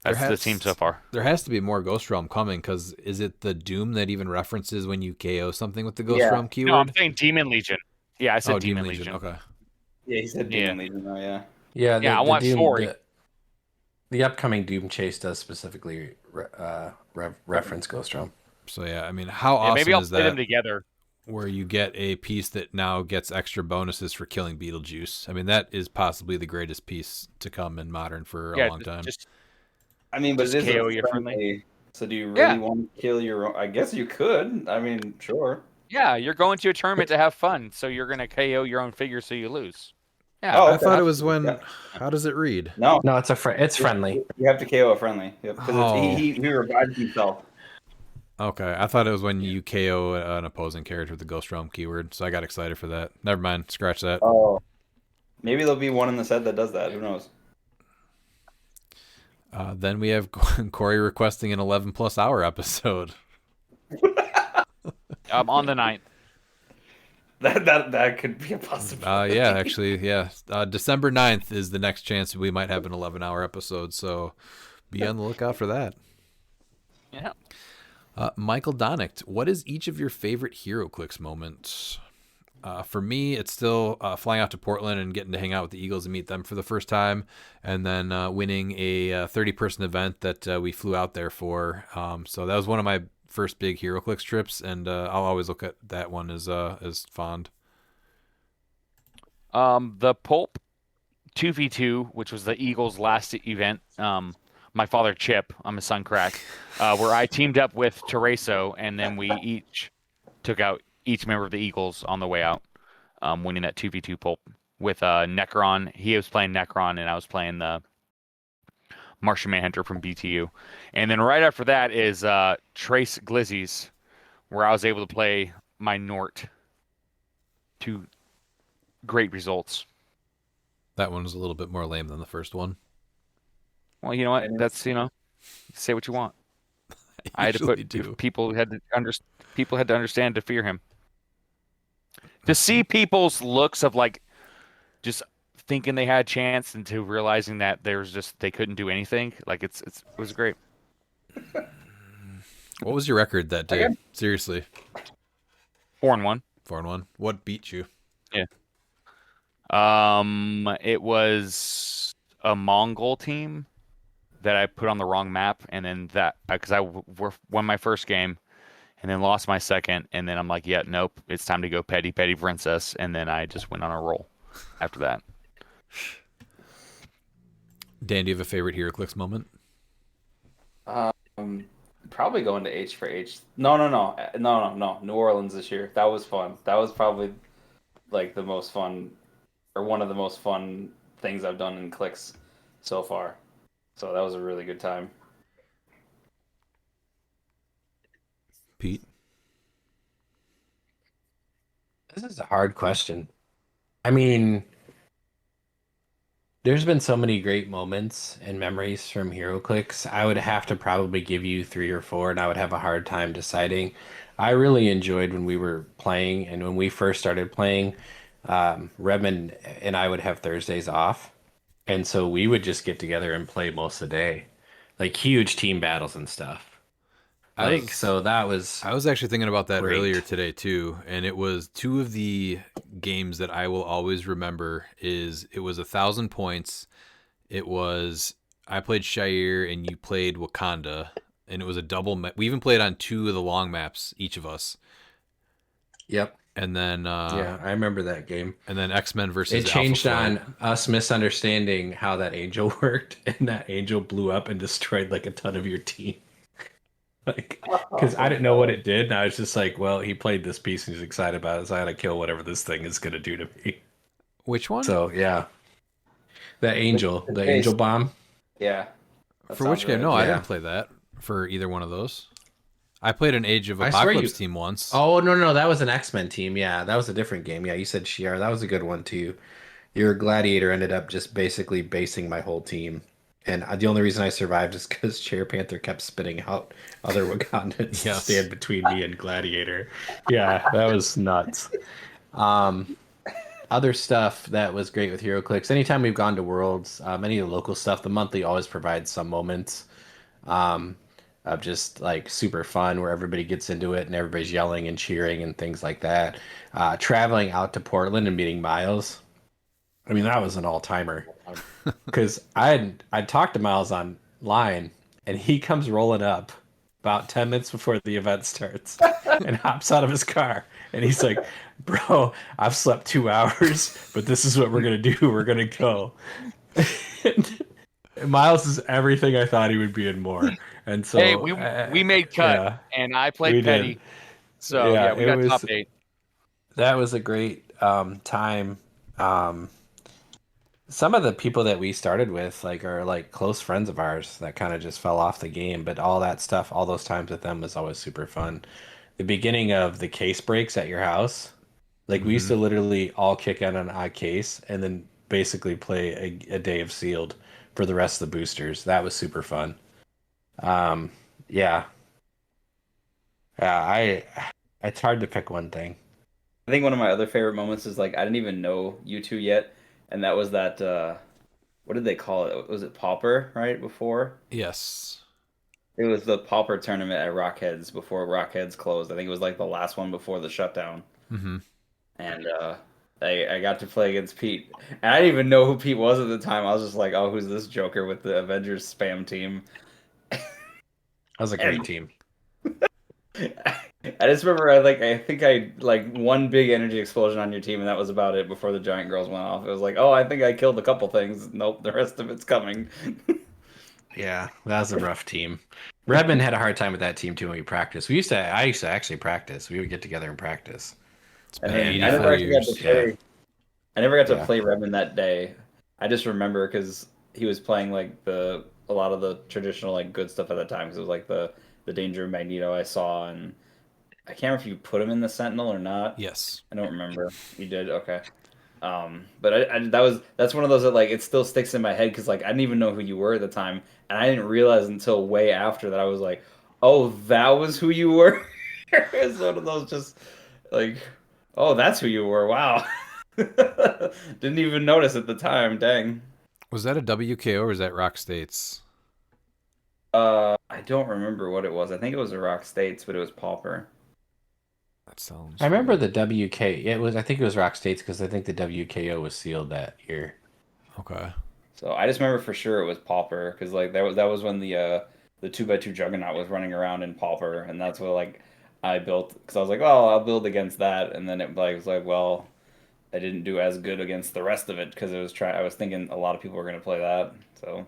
That's the team so far. There has to be more Ghost Realm coming, because is it the Doom that even references when you KO something with the Ghost Realm keyword? No, I'm saying Demon Legion. Yeah, I said Demon Legion. Okay. Yeah, he said Demon Legion. Oh, yeah. Yeah, I want Doom, Thori. the upcoming Doom chase does specifically reference Ghost Realm. So yeah, I mean, how Yeah, maybe awesome I'll is play them that? together. Where you get a piece that now gets extra bonuses for killing Beetlejuice. I mean, that is possibly the greatest piece to come in Modern for a Yeah, long time. I mean, but it is KO a your friendly. So do you really Yeah. want to kill your own? I guess you could. I mean, sure. Yeah, you're going to a tournament to have fun, so you're going to KO your own figure so you lose. Yeah, Oh, I okay. thought it was when. Yeah. How does it read? No, it's friendly. You have to KO a friendly. Yep, because Oh. he revives himself. Okay, I thought it was when you KO an opposing character with the Ghost Realm keyword, so I got excited for that. Never mind, scratch that. Oh, maybe there'll be one in the set that does that. Who knows? Then we have Corey requesting an 11+ hour episode. On the 9th. That could be a possibility. Yeah, actually, yeah. December 9th is the next chance we might have an 11-hour episode, so be on the lookout for that. Yeah. Michael Donicht, what is each of your favorite HeroClix moments? For me, it's still flying out to Portland and getting to hang out with the Eagles and meet them for the first time, and then winning a 30-person event that we flew out there for. So that was one of my first big HeroClix trips, and I'll always look at that one as fond. The Pulp 2v2, which was the Eagles' last event. My father Chip, I'm his son Crack, where I teamed up with Tereso, and then we each took out each member of the Eagles on the way out, winning that 2v2 Pulp with Necron. He was playing Necron, and I was playing the Martian Manhunter from BTU. And then right after that is Trace Glizzies, where I was able to play my Nort to great results. That one was a little bit more lame than the first one. Well, you know what? That's, say what you want. I had to put people had to understand to fear him. To see people's looks of like just thinking they had a chance and to realizing that they couldn't do anything. Like it was great. What was your record that day? Seriously. 4-1. 4-1. What beat you? Yeah. It was a Mongol team that I put on the wrong map, and then because I won my first game, and then lost my second, and then I'm like, yeah, nope, it's time to go petty princess, and then I just went on a roll after that. Dan, do you have a favorite HeroClix moment? Probably going to H for H. No. New Orleans this year. That was fun. That was probably like the most fun, or one of the most fun things I've done in Clix so far. So that was a really good time. Pete? This is a hard question. I mean, there's been so many great moments and memories from HeroClix. I would have to probably give you 3 or 4, and I would have a hard time deciding. I really enjoyed when we were playing, and when we first started playing, Redmond and I would have Thursdays off. And so we would just get together and play most of the day, like huge team battles and stuff. I was actually thinking about that great. earlier today too, and it was two of the games that I will always remember. It was 1,000 points. I played Shire and you played Wakanda, and it was a double. We even played on 2 of the long maps, each of us. Yep. And then yeah, I remember that game. And then X-Men versus it changed Alpha on us misunderstanding how that angel worked, and that angel blew up and destroyed like a ton of your team. Like, because I didn't know what it did, and I was just like, well, he played this piece and he's excited about it, so I gotta kill whatever this thing is gonna do to me. Which one? So yeah, the angel bomb. Yeah. For which game? No, I didn't play that for either one of those. I played an Age of Apocalypse team once. Oh no, that was an X-Men team. Yeah, that was a different game. Yeah, you said Shiar. That was a good one too. Your gladiator ended up just basically basing my whole team, and the only reason I survived is because Chair Panther kept spitting out other Wakandans to stand between me and gladiator. Yeah, that was nuts. Other stuff that was great with HeroClix. Anytime we've gone to Worlds, any of the local stuff, the monthly always provides some moments. Of just like super fun where everybody gets into it and everybody's yelling and cheering and things like that. Traveling out to Portland and meeting Miles. I mean, that was an all-timer. Because I'd talked to Miles online and he comes rolling up about 10 minutes before the event starts and hops out of his car. And he's like, bro, I've slept 2 hours, but this is what we're going to do. We're going to go. And Miles is everything I thought he would be and more. And so, Hey, we made cut, and I played we Petty. did. So, Yeah, we it got was, top 8. that was a great time. Some of the people that we started with are like close friends of ours that kind of just fell off the game, but all that stuff, all those times with them was always super fun. The beginning of the case breaks at your house, like we used to literally all kick in on an odd case and then basically play a day of sealed for the rest of the boosters. That was super fun. Um, yeah, I it's hard to pick one thing. I think one of my other favorite moments is like I didn't even know you two yet, and that was that what did they call it? Was it Pauper, right? Before? Yes. It was the Pauper tournament at Rockheads before Rockheads closed. I think it was like the last one before the shutdown. Mm-hmm. And I got to play against Pete. And I didn't even know who Pete was at the time. I was just like, oh, who's this joker with the Avengers spam team? That was a great team. I just remember I think I one big energy explosion on your team, and that was about it before the giant girls went off. It was like, oh, I think I killed a couple things. Nope, the rest of it's coming. Yeah, that was a rough team. Redmond had a hard time with that team too when we practiced. I used to actually practice. We would get together and practice. And I never actually got to play. I never got to play Redmond that day. I just remember because he was playing like a lot of the traditional like good stuff at the time because it was like the Danger Magneto I saw, and I can't remember if you put him in the Sentinel or not. Yes. I don't remember. You did, okay. But that's one of those that like it still sticks in my head because like I didn't even know who you were at the time, and I didn't realize until way after that I was like, oh, that was who you were. It's one of those just like, oh, that's who you were. Wow. Didn't even notice at the time. Dang. Was that a WKO or was that Rock States? I don't remember what it was. I think it was a Rock States, but it was Pauper. That sounds. I remember the WK. It was. I think it was Rock States because I think the WKO was sealed that year. Okay. So I just remember for sure it was Pauper because like that was when the 2x2 Juggernaut was running around in Pauper, and that's what like I built because I was like, well, I'll build against that, and then it like was like, well, I didn't do as good against the rest of it because it was I was thinking a lot of people were going to play that, so.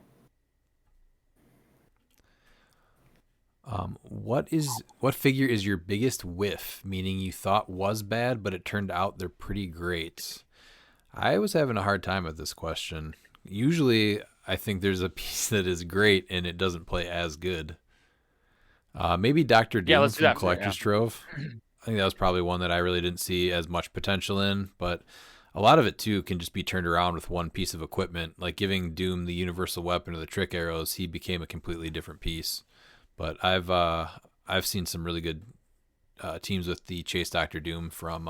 What figure is your biggest whiff? Meaning you thought was bad, but it turned out they're pretty great. I was having a hard time with this question. Usually, I think there's a piece that is great and it doesn't play as good. Maybe Dr. Doom from Collector's Trove. I think that was probably one that I really didn't see as much potential in, but a lot of it too can just be turned around with one piece of equipment. Like giving Doom the universal weapon or the trick arrows, he became a completely different piece. But I've seen some really good teams with the Chase Dr. Doom from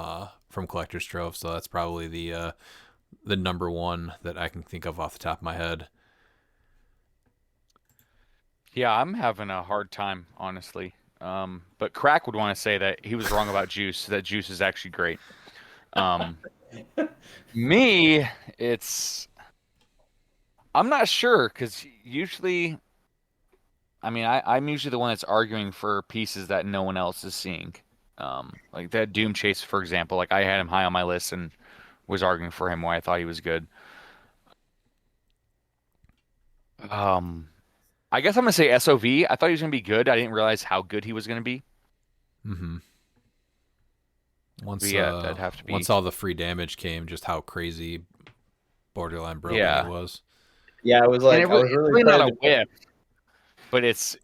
Collector's Trove, so that's probably the number one that I can think of off the top of my head. Yeah, I'm having a hard time, honestly. But Crack would want to say that he was wrong about Juice, that Juice is actually great. Me, I'm not sure, because usually... I mean, I'm usually the one that's arguing for pieces that no one else is seeing. Like that Doom Chase, for example. Like I had him high on my list and was arguing for him why I thought he was good. I guess I'm gonna say SOV. I thought he was gonna be good. I didn't realize how good he was gonna be. Mm-hmm. That'd have to be... Once all the free damage came, just how crazy borderline broken it was. Yeah, it was like I was really not a whip. But it's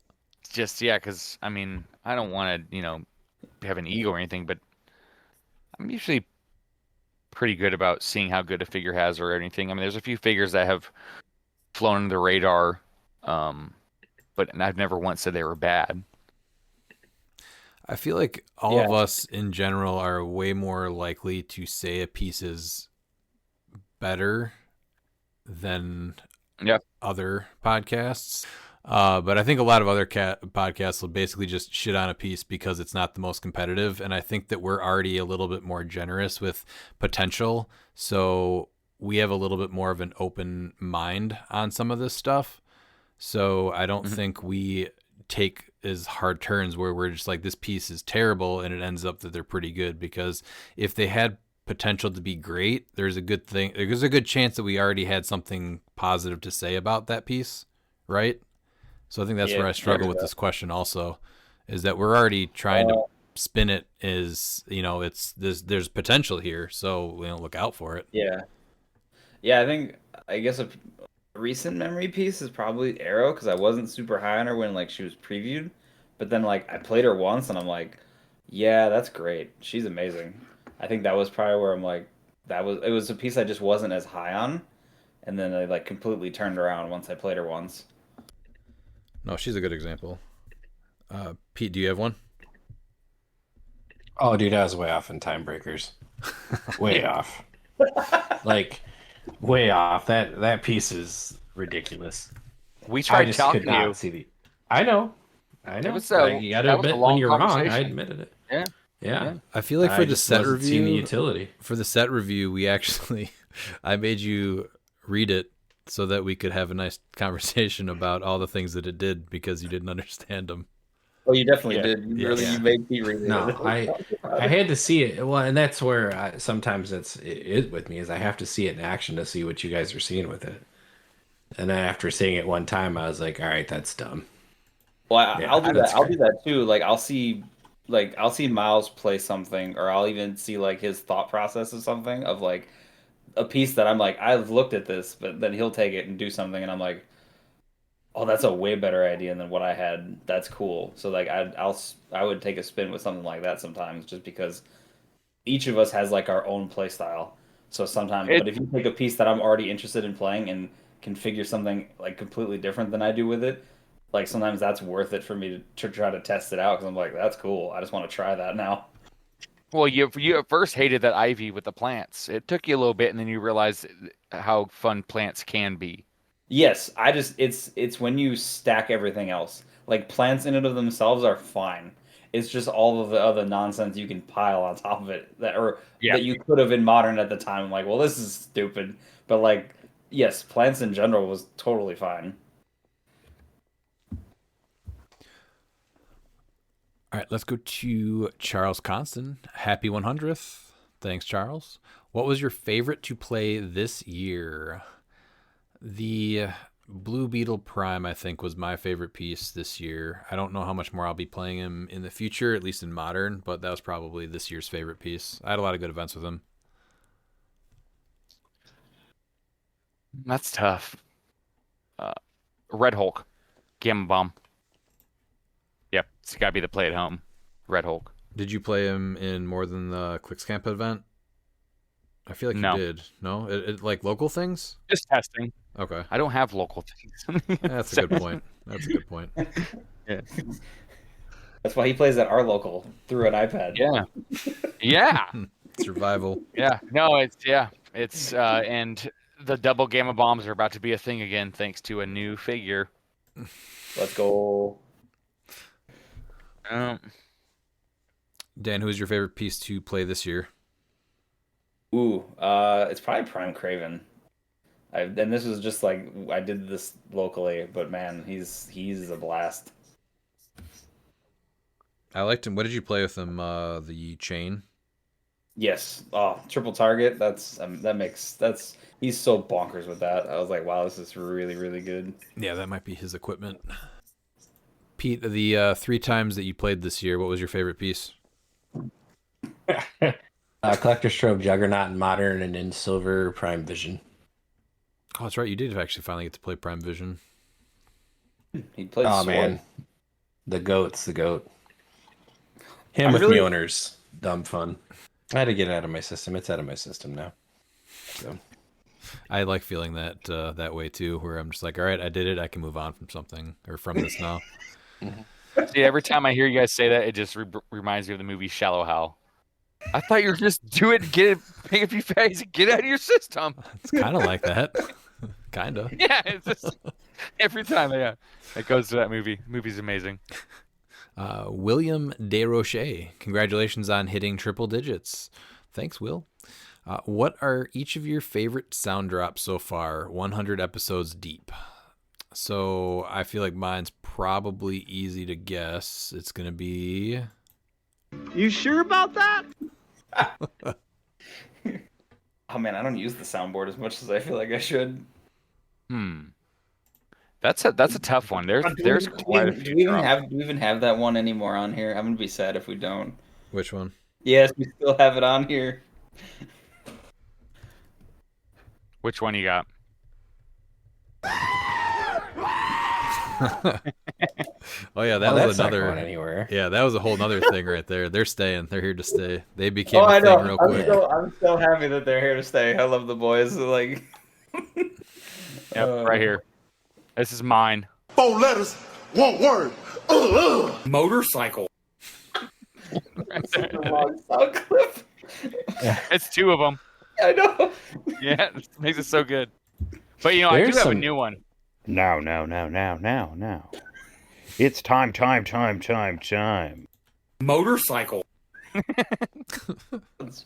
just, because, I mean, I don't want to, have an ego or anything, but I'm usually pretty good about seeing how good a figure has or anything. I mean, there's a few figures that have flown under the radar, but I've never once said they were bad. I feel like all of us in general are way more likely to say a piece is better than other podcasts. But I think a lot of other podcasts will basically just shit on a piece because it's not the most competitive. And I think that we're already a little bit more generous with potential. So we have a little bit more of an open mind on some of this stuff. So I don't think we take as hard turns where we're just like, this piece is terrible, and it ends up that they're pretty good. Because if they had potential to be great, there's a good chance that we already had something positive to say about that piece, right? So I think that's where I struggle with this question also, is that we're already trying to spin it as, there's potential here, so look out for it. Yeah, I guess a recent memory piece is probably Arrow, because I wasn't super high on her when like she was previewed, but then like I played her once and I'm like, yeah, that's great. She's amazing. I think that was probably where I'm like, it was a piece I just wasn't as high on, and then I like completely turned around once I played her once. No, she's a good example. Pete, do you have one? Oh, dude, I was way off in Time Breakers. Way off. Like, way off. That piece is ridiculous. We tried just talking could not to you. see the. I know. It was, Like, you got to that was a admit long when you're wrong. I conversation. admitted it. Yeah. Yeah. I feel like for the set wasn't seeing review, the utility. For the set review, we actually, I made you read it so that we could have a nice conversation about all the things that it did, because you didn't understand them. Oh, you definitely did. You made me read it. No, I had to see it. Well, and that's where sometimes that's it with me, is I have to see it in action to see what you guys are seeing with it. And then after seeing it one time, I was like, all right, that's dumb. Well, I'll do that. I'll do that too. Like I'll see Miles play something, or I'll even see like his thought process of something, of like a piece that I'm like, I've looked at this, but then he'll take it and do something, and I'm like, oh, that's a way better idea than what I had. That's cool. So like I would take a spin with something like that sometimes, just because each of us has like our own play style. So sometimes, but if you take a piece that I'm already interested in playing and can figure something like completely different than I do with it, like sometimes that's worth it for me to try to test it out, because I'm like, that's cool. I just want to try that now. Well, you at first hated that ivy with the plants. It took you a little bit, and then you realized how fun plants can be. Yes, it's when you stack everything else. Like plants in and of themselves are fine. It's just all of the other nonsense you can pile on top of it that you could have in modern at the time. I'm like, well, this is stupid. But like, yes, plants in general was totally fine. All right, let's go to Charles Constant. Happy 100th. Thanks, Charles. What was your favorite to play this year? The Blue Beetle Prime, I think, was my favorite piece this year. I don't know how much more I'll be playing him in the future, at least in Modern, but that was probably this year's favorite piece. I had a lot of good events with him. That's tough. Red Hulk. Gamma Bomb. Yep, it's got to be the play at home. Red Hulk. Did you play him in more than the cliX Camp event? I feel like you did. No? It like local things? Just testing. Okay. I don't have local things. That's a good point. That's a good point. Yeah. That's why he plays at our local through an iPad. Yeah. Yeah. Survival. Yeah. No, it's and the double Gamma Bombs are about to be a thing again, thanks to a new figure. Let's go. Dan, who is your favorite piece to play this year? Ooh, it's probably Prime Craven. And this was just like, I did this locally, but man, he's a blast. I liked him. What did you play with him? The chain? Yes. Oh, triple target. He's so bonkers with that. I was like, wow, this is really, really good. Yeah, that might be his equipment. Pete, the 3 times that you played this year, what was your favorite piece? Collector's Trove Juggernaut in Modern, and in Silver Prime Vision. Oh, that's right. You did actually finally get to play Prime Vision. He played Oh, Sword. man. The GOAT's the GOAT. Him with Mjolnir's dumb fun. I had to get it out of my system. It's out of my system now. So I like feeling that that way too, where I'm just like, all right, I did it. I can move on from something or from this now. See, every time I hear you guys say that, it just reminds me of the movie Shallow Hal. I thought you were just do it, get it, pay a few fees, and get it out of your system. It's kind of like that. Kind of. Yeah, it's just every time. Yeah, it goes to that movie. The movie's amazing. William Desrochers, congratulations on hitting triple digits. Thanks, Will. What are each of your favorite sound drops so far, 100 episodes deep? So I feel like mine's probably easy to guess. It's gonna be. You sure about that? Oh man, I don't use the soundboard as much as I feel like I should. That's a tough one. There's quite a few. Do we even have that one anymore on here? I'm gonna be sad if we don't. Which one? Yes, we still have it on here. Which one you got? Oh yeah, that was another. Not going anywhere. Yeah, that was a whole nother thing right there. They're staying. They're here to stay. They became I a know. thing real quick. I'm so happy that they're here to stay. I love the boys. Like, Yep, right here. This is mine. 4 letters, 1 word. Motorcycle. sound clip. It's 2 of them. I know. Yeah, it makes it so good. But you know, I do have a new one. Now. It's time. Motorcycle. That's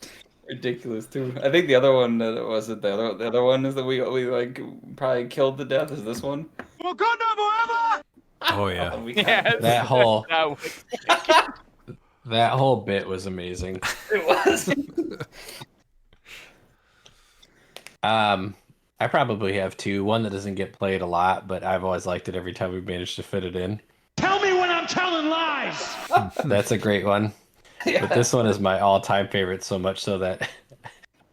ridiculous too. I think the other one was it. The other one is that we like probably killed to death. Is this one? Oh yeah. Yes. That whole bit was amazing. It was. I probably have 2. One that doesn't get played a lot, but I've always liked it every time we managed to fit it in. Tell me when I'm telling lies. That's a great one. But this one is my all-time favorite, so much so that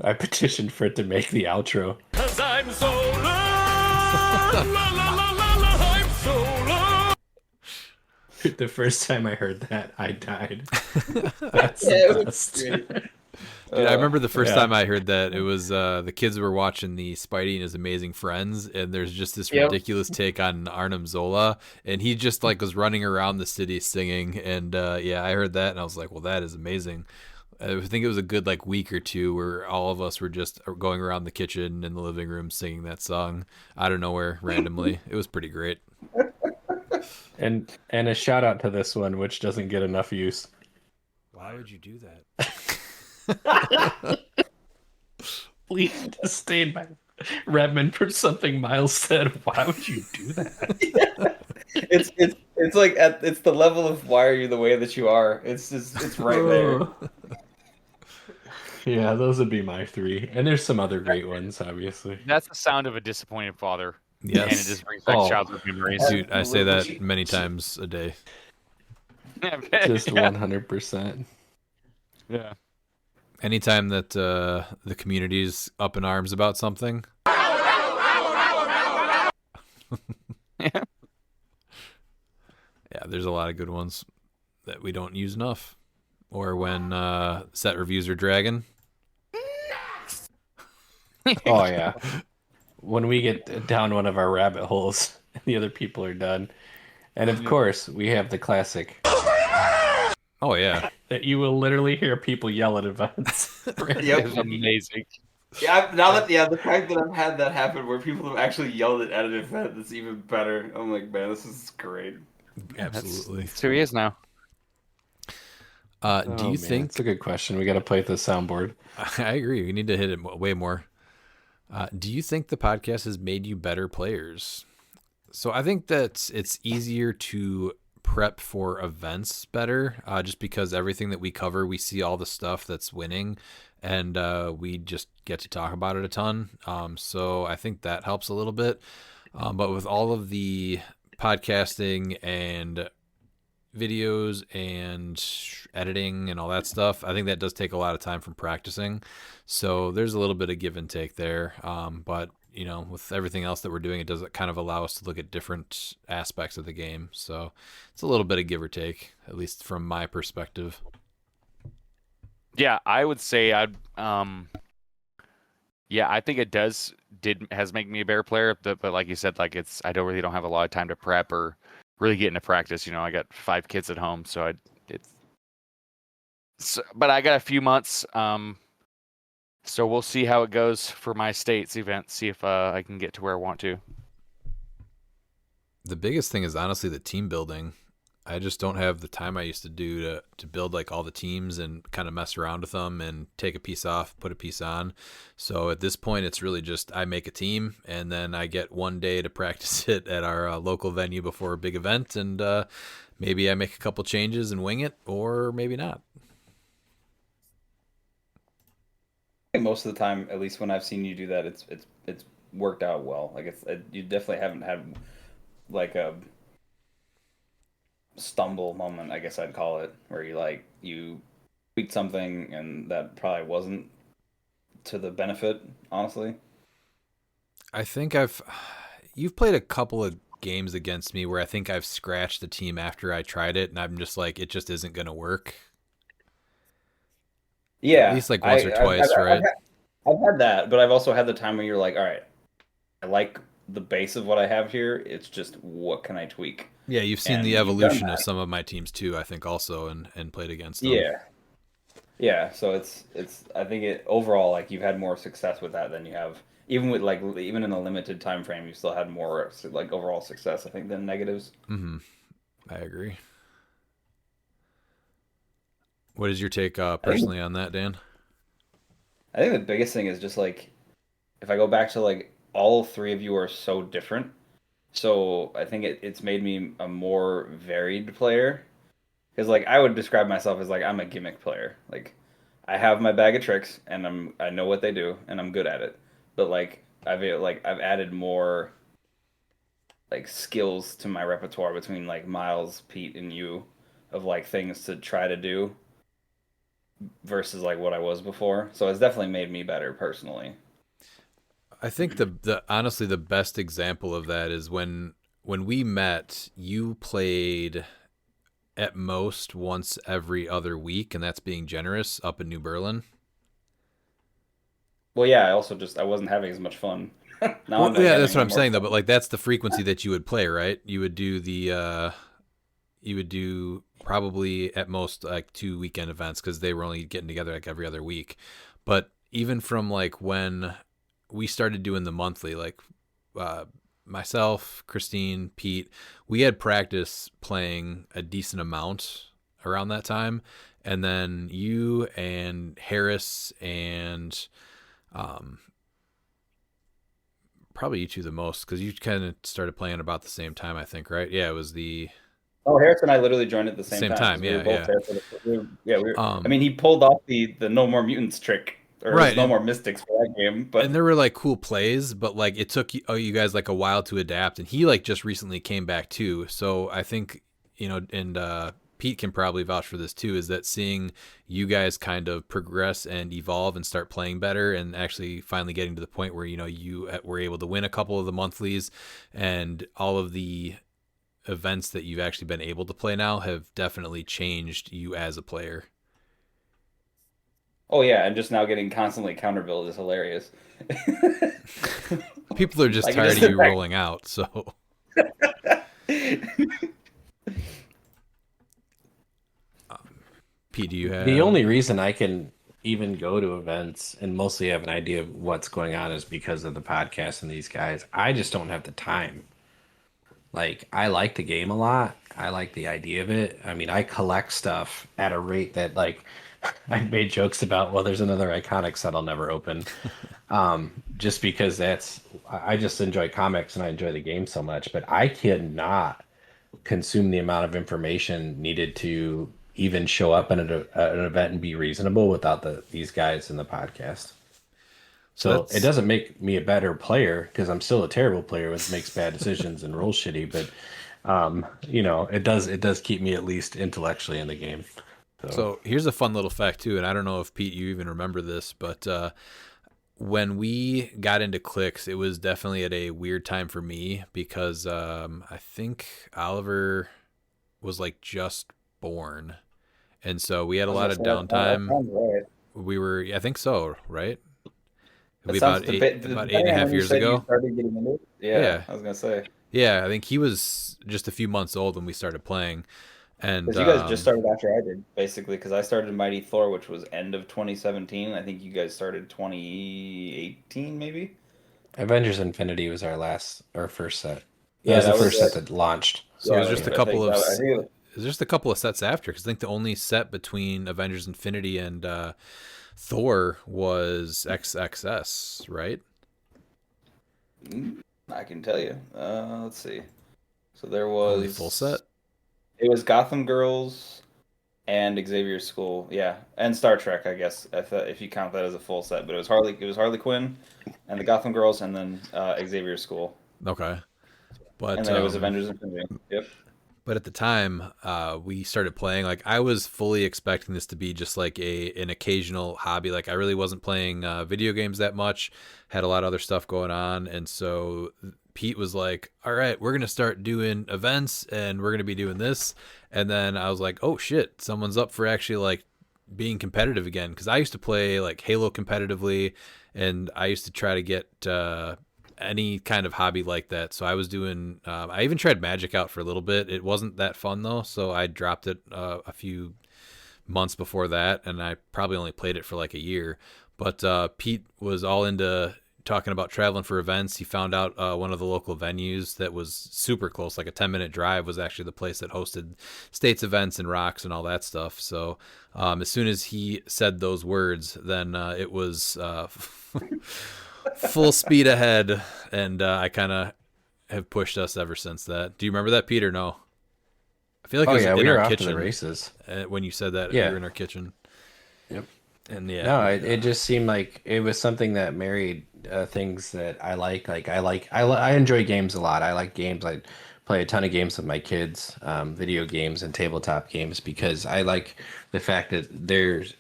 I petitioned for it to make the outro. 'Cause I'm so low. I'm so low. The first time I heard that, I died. That's Yeah, the best. Dude, I remember the first time I heard that. It was the kids were watching the Spidey and His Amazing Friends, and there's just this ridiculous take on Arnim Zola, and he just like was running around the city singing. And yeah, I heard that, and I was like, well, that is amazing. I think it was a good like week or two where all of us were just going around the kitchen and the living room singing that song out of nowhere randomly. It was pretty great. And a shout out to this one, which doesn't get enough use. Why would you do that? Please disdain by Redmond for something Miles said. Why would you do that? It's like it's the level of why are you the way that you are. It's right there. Yeah, those would be my 3. And there's some other great ones, obviously. That's the sound of a disappointed father. Yes. And it just brings back childhood memories. Dude, I say that many times a day. Just 100%. Yeah. Anytime that the community's up in arms about something. Yeah. Yeah, there's a lot of good ones that we don't use enough. Or when set reviews are dragging. Oh, yeah. When we get down one of our rabbit holes and the other people are done. And of course, we have the classic. Oh, yeah. That you will literally hear people yell at events. It's amazing. Yeah, the fact that I've had that happen where people have actually yelled at an event, that's even better. I'm like, man, this is great. Absolutely. That's who he is now. Do you think... That's a good question. We got to play with the soundboard. I agree. We need to hit it way more. Do you think the podcast has made you better players? So I think that it's easier to prep for events better, just because everything that we cover, we see all the stuff that's winning, and we just get to talk about it a ton. So I think that helps a little bit. But with all of the podcasting and videos and editing and all that stuff, I think that does take a lot of time from practicing. So there's a little bit of give and take there. But you know, with everything else that we're doing, it does kind of allow us to look at different aspects of the game. So it's a little bit of give or take, at least from my perspective. Yeah, I would say I think it has made me a better player. But like you said, like I really don't have a lot of time to prep or really get into practice. You know, I got 5 kids at home, but I got a few months. So we'll see how it goes for my states event. See if I can get to where I want to. The biggest thing is honestly the team building. I just don't have the time I used to do to build like all the teams and kind of mess around with them and take a piece off, put a piece on. So at this point, it's really just I make a team and then I get one day to practice it at our local venue before a big event, and maybe I make a couple changes and wing it, or maybe not. I think most of the time, at least when I've seen you do that, it's worked out well. Like you definitely haven't had like a stumble moment, I guess I'd call it, where you tweaked something and that probably wasn't to the benefit, honestly. I think you've played a couple of games against me where I think I've scratched the team after I tried it and I'm just like, it just isn't going to work. Yeah. At least like once or twice, right? I've had that, but I've also had the time when you're like, all right, I like the base of what I have here. It's just what can I tweak? Yeah, you've seen the evolution of some of my teams too, I think also, and played against them. Yeah. So it's I think it overall, like, you've had more success with that than you have even with even in a limited time frame. You still had more like overall success, I think, than negatives. Mm-hmm. I agree. What is your take personally on that, Dan? I think the biggest thing is just like, if I go back to like all three of you are so different. So I think it's made me a more varied player. Because like I would describe myself as like I'm a gimmick player. Like I have my bag of tricks and I know what they do and I'm good at it. But like I've added more like skills to my repertoire between like Miles, Pete, and you of like things to try to do versus like what I was before. So it's definitely made me better personally. I think the honestly the best example of that is when we met, you played at most once every other week, and that's being generous, up in New Berlin. Well, yeah, I wasn't having as much fun. Well, yeah, that's what I'm saying though. But like that's the frequency that you would play, right? You would do probably at most like 2 weekend events because they were only getting together like every other week. But even from like when we started doing the monthly, like myself, Christine, Pete, we had practice playing a decent amount around that time. And then you and Harris and probably you two the most, because you kind of started playing about the same time, I think, right? Yeah, it was the... Oh, Harris and I literally joined at the same time. Yeah, we were both there for I mean, he pulled off the No More Mutants trick. Or right, No More Mystics for that game. But and there were like cool plays, but like it took you guys like a while to adapt, and he like just recently came back too. So I think, and Pete can probably vouch for this too, is that seeing you guys kind of progress and evolve and start playing better and actually finally getting to the point where, you were able to win a couple of the monthlies, and all of the events that you've actually been able to play now have definitely changed you as a player. Oh yeah, and just now getting constantly counter-billed is hilarious. People are just tired of you rolling out, so. Pete, do you have... The only reason I can even go to events and mostly have an idea of what's going on is because of the podcast and these guys. I just don't have the time. Like, I like the game a lot. I like the idea of it. I mean, I collect stuff at a rate that, like, I made jokes about, well, there's another iconic set I'll never open. Just because I just enjoy comics and I enjoy the game so much, but I cannot consume the amount of information needed to even show up in an event and be reasonable without these guys in the podcast. So it doesn't make me a better player, because I'm still a terrible player who makes bad decisions and rolls shitty, but it does keep me at least intellectually in the game. So here's a fun little fact too, and I don't know if Pete, you even remember this, but when we got into cliX, it was definitely at a weird time for me because I think Oliver was like just born, and so we had a lot of downtime. I think so, right? About 8.5 years ago. Yeah, I was gonna say. Yeah, I think he was just a few months old when we started playing. And because you guys just started after I did, basically, because I started Mighty Thor, which was end of 2017. I think you guys started 2018, maybe. Avengers Infinity was our first set. Yeah, that was the first set that launched. So it was just a couple of There's just a couple of sets after, because I think the only set between Avengers Infinity and Thor was XXS, right? I can tell you. Let's see. So there Only was full set. It was Gotham Girls and Xavier's School, yeah, and Star Trek, I guess, if you count that as a full set. But it was Harley Quinn, and the Gotham Girls, and then Xavier's School, Okay, but and then it was Avengers Infinity. Yep. But at the time, we started playing. Like, I was fully expecting this to be just like an occasional hobby. Like, I really wasn't playing video games that much. Had a lot of other stuff going on, and so Pete was like, "All right, we're gonna start doing events, and we're gonna be doing this." And then I was like, "Oh shit, someone's up for actually like being competitive again." Because I used to play like Halo competitively, and I used to try to get any kind of hobby like that. So I was doing, I even tried Magic out for a little bit. It wasn't that fun though, so I dropped it a few months before that, and I probably only played it for like a year. But Pete was all into talking about traveling for events. He found out one of the local venues that was super close, like a 10-minute drive, was actually the place that hosted states events and rocks and all that stuff. So as soon as he said those words, then it was full speed ahead, and I kind of have pushed us ever since that. Do you remember that, Peter? No. I feel like it was in we our were off kitchen to the races. When you said that. Yeah. We were in our kitchen. Yep. And yeah. No, it just seemed like it was something that married things that I like. Like I enjoy games a lot. I like games. I play a ton of games with my kids, video games and tabletop games, because I like the fact that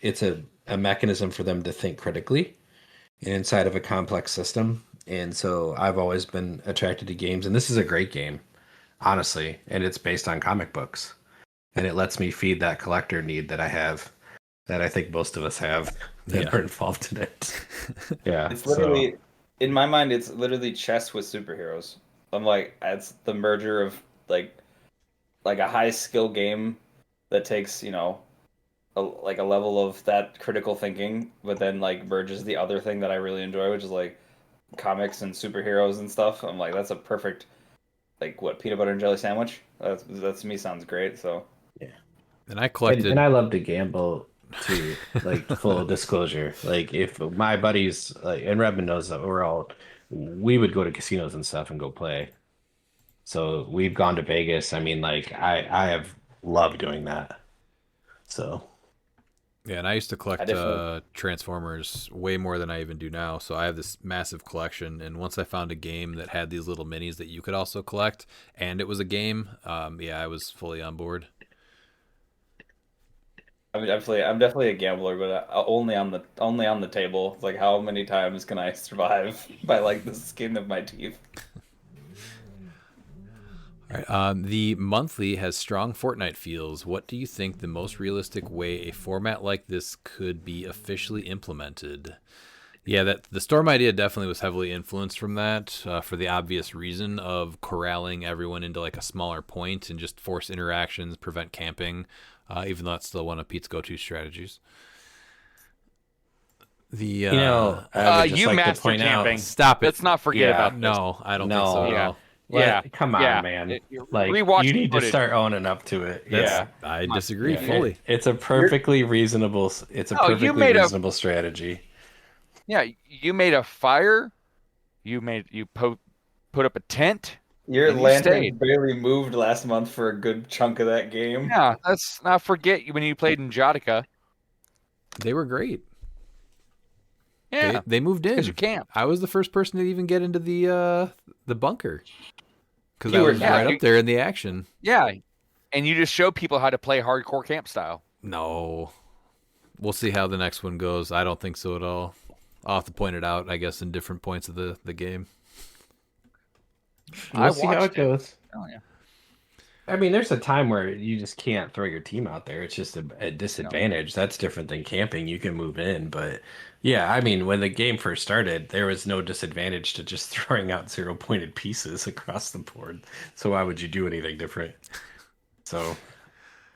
it's a mechanism for them to think critically inside of a complex system. And so I've always been attracted to games, and this is a great game, honestly, and it's based on comic books. And it lets me feed that collector need that I have, that I think most of us have that are involved in it. Yeah. It's literally, in my mind, it's literally chess with superheroes. I'm like, it's the merger of like a high skill game that takes, like a level of that critical thinking, but then like merges the other thing that I really enjoy, which is like comics and superheroes and stuff. I'm like, that's a perfect, like, what, peanut butter and jelly sandwich? That's to me sounds great. So yeah. And I collected, and I love to gamble too. Like, full disclosure, like if my buddies, like, and Redmond knows that we would go to casinos and stuff and go play. So we've gone to Vegas. I mean, like, I have loved doing that. So. Yeah, and I used to collect Transformers way more than I even do now. So I have this massive collection, and once I found a game that had these little minis that you could also collect, and it was a game, I was fully on board. I'm definitely a gambler, but only on the table. It's like, how many times can I survive by like the skin of my teeth? All right. The monthly has strong Fortnite feels. What do you think the most realistic way a format like this could be officially implemented? Yeah, that the Storm idea definitely was heavily influenced from that, for the obvious reason of corralling everyone into like a smaller point and just force interactions, prevent camping, even though that's still one of Pete's go-to strategies. I would just you like master to point camping. out. Stop it. Let's not forget about this. No, I don't think so at all. Come on, man. Like, Rewatch you need footage. to start owning up to it. I disagree fully. It's a perfectly reasonable. It's a perfectly reasonable strategy. Yeah, you made a fire. You put up a tent. Your and you lantern stayed. barely moved last month for a good chunk of that game. Yeah, let's not forget when you played in Jotica. They were great. Yeah, they moved in. Because you can't. I was the first person to even get into the bunker, because I was right up there in the action. Yeah, and you just show people how to play hardcore camp style. No, we'll see how the next one goes. I don't think so at all. I'll have to point it out, I guess, in different points of the game. We'll see how it goes. Oh yeah. I mean, there's a time where you just can't throw your team out there. It's just a disadvantage. That's different than camping. You can move in, but yeah, I mean, when the game first started, there was no disadvantage to just throwing out zero-pointed pieces across the board. So why would you do anything different? So,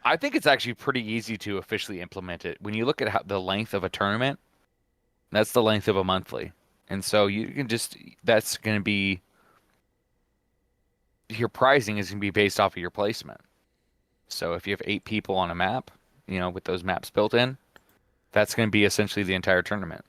I think it's actually pretty easy to officially implement it. When you look at the length of a tournament, that's the length of a monthly, and so you can that's going to be. Your pricing is going to be based off of your placement. So if you have 8 people on a map, with those maps built in, that's going to be essentially the entire tournament.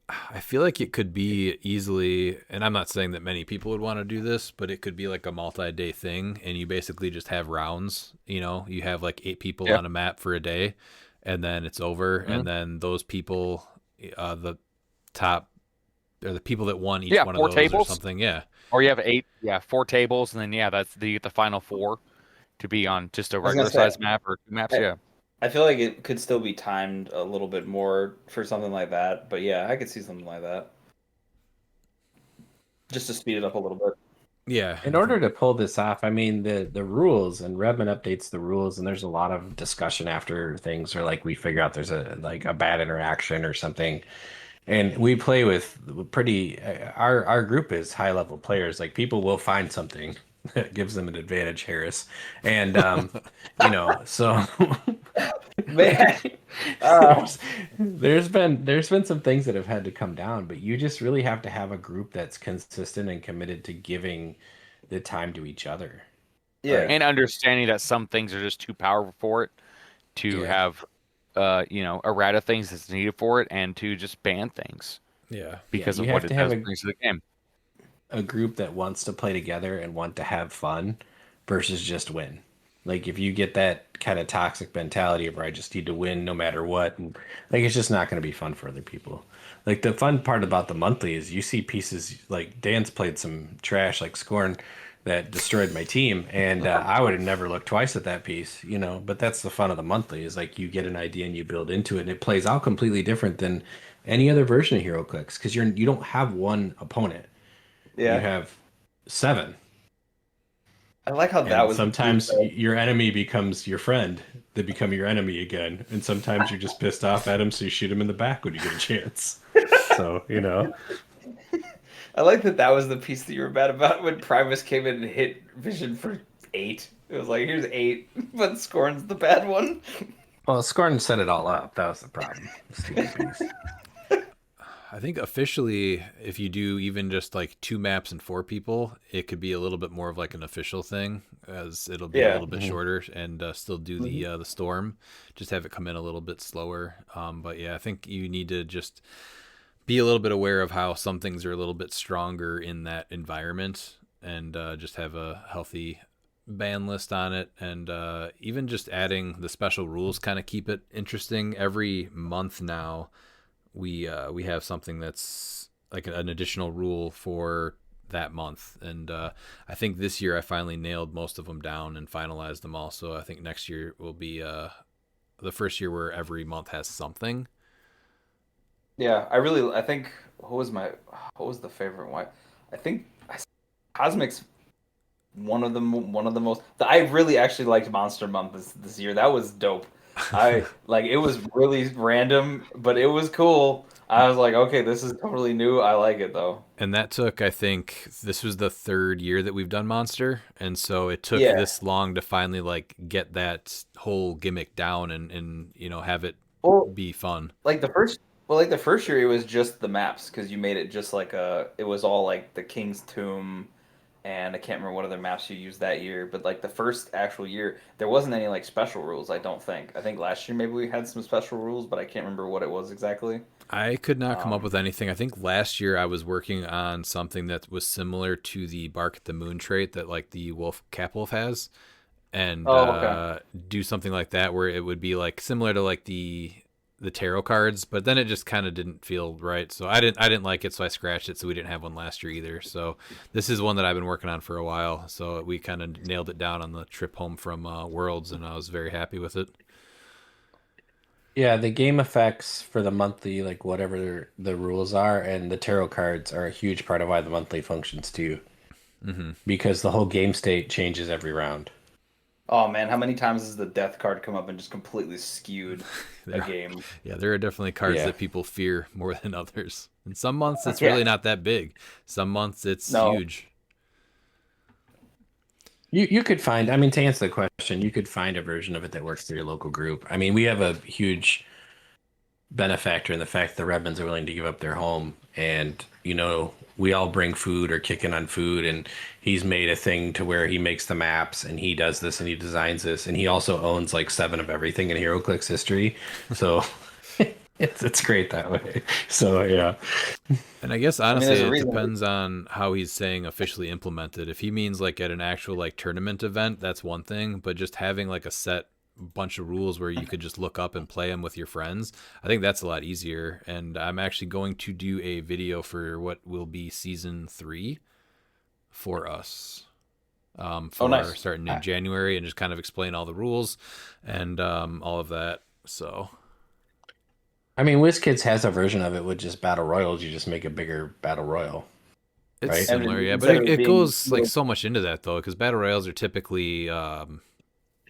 I feel like it could be easily, and I'm not saying that many people would want to do this, but it could be like a multi-day thing, and you basically just have rounds. You have like 8 people on a map for a day, and then it's over, and then those people, the top, or the people that won each one of 4 those tables or something. Yeah. Or you have 8, 4 tables, and then that's the final 4 to be on just a regular size map or 2 maps. I feel like it could still be timed a little bit more for something like that, but yeah, I could see something like that. Just to speed it up a little bit. Yeah. In order to pull this off, I mean the rules, and Redmond updates the rules, and there's a lot of discussion after things, or like we figure out there's a bad interaction or something. And we play with pretty our group is high level players. Like people will find something that gives them an advantage, Harris. And so Man. there's been some things that have had to come down, but you just really have to have a group that's consistent and committed to giving the time to each other. Yeah. And understanding that some things are just too powerful for it to have errata things that's needed for it, and to just ban things. Yeah. Because of you what have it to have does brings to the game. A group that wants to play together and want to have fun versus just win. Like if you get that kind of toxic mentality where I just need to win no matter what, and like it's just not going to be fun for other people. Like the fun part about the monthly is you see pieces like Dan's played some trash like Scorn that destroyed my team, and I would have never looked twice at that piece, But that's the fun of the monthly is like you get an idea and you build into it, and it plays out completely different than any other version of HeroClix because you don't have one opponent. Yeah. You have 7. I like how that was. Sometimes your enemy becomes your friend. They become your enemy again, and sometimes you're just pissed off at them, so you shoot them in the back when you get a chance. So I like that was the piece that you were mad about when Primus came in and hit Vision for 8. It was like, here's 8, but Scorn's the bad one. Well, Scorn set it all up. That was the problem. Stupid piece. I think officially, if you do even just like 2 maps and 4 people, it could be a little bit more of like an official thing, as it'll be a little bit shorter and still do the storm, just have it come in a little bit slower. But yeah, I think you need to just be a little bit aware of how some things are a little bit stronger in that environment, and just have a healthy ban list on it, and even just adding the special rules kind of keep it interesting. Every month now we have something that's like an additional rule for that month, and I think this year I finally nailed most of them down and finalized them all. So I think next year will be the first year where every month has something. Yeah, I think what was the favorite one? I think Cosmic's one of the most. I really actually liked Monster Month this year. That was dope. It was really random, but it was cool. I was like, okay, this is totally new. I like it though. And that took, I think, this was the 3rd year that we've done Monster, and so it took this long to finally like get that whole gimmick down and have it be fun. Like the first year, it was just the maps because you made it just like it was all like the King's Tomb, and I can't remember what other maps you used that year. But like the first actual year, there wasn't any like special rules. I don't think. I think last year maybe we had some special rules, but I can't remember what it was exacly. I could not come up with anything. I think last year I was working on something that was similar to the Bark at the Moon trait that like the Wolf has, and do something like that where it would be like similar to like the tarot cards, but then it just kind of didn't feel right. So I didn't like it, so I scratched it. So we didn't have one last year either. So this is one that I've been working on for a while. So we kind of nailed it down on the trip home from Worlds, and I was very happy with it. Yeah, the game effects for the monthly, like whatever the rules are, and the tarot cards are a huge part of why the monthly functions too. Mm-hmm. Because the whole game state changes every round. Oh man, how many times has the death card come up and just completely skewed a game? Yeah, there are definitely cards that people fear more than others. In some months, it's really not that big. Some months, it's huge. You could find, I mean, to answer the question, you could find a version of it that works through your local group. I mean, we have a huge benefactor in the fact that the Redmonds are willing to give up their home and, we all bring food or kick in on food, and he's made a thing to where he makes the maps and he does this and he designs this, and he also owns like 7 of everything in HeroClix history. So it's great that way. So yeah. And I guess mean, honestly, there's a it reason depends on how he's saying officially implemented. If he means like at an actual like tournament event, that's one thing. But just having like a set bunch of rules where you could just look up and play them with your friends, I think that's a lot easier. And I'm actually going to do a video for what will be season 3 for us. For nice. starting in January, and just kind of explain all the rules and all of that. So. I mean, WizKids has a version of it with just battle royals. You just make a bigger battle royal. It's right? similar, yeah, but it goes like so much into that though, because battle royals are typically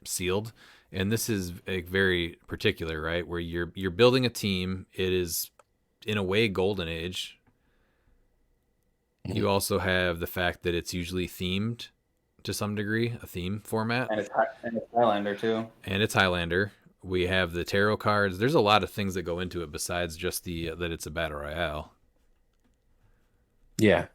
sealed, and this is very particular, right? Where you're building a team. It is in a way golden age. You also have the fact that it's usually themed to some degree, a theme format, and it's Highlander too. And it's Highlander. We have the tarot cards. There's a lot of things that go into it besides just the that it's a battle royale. Yeah.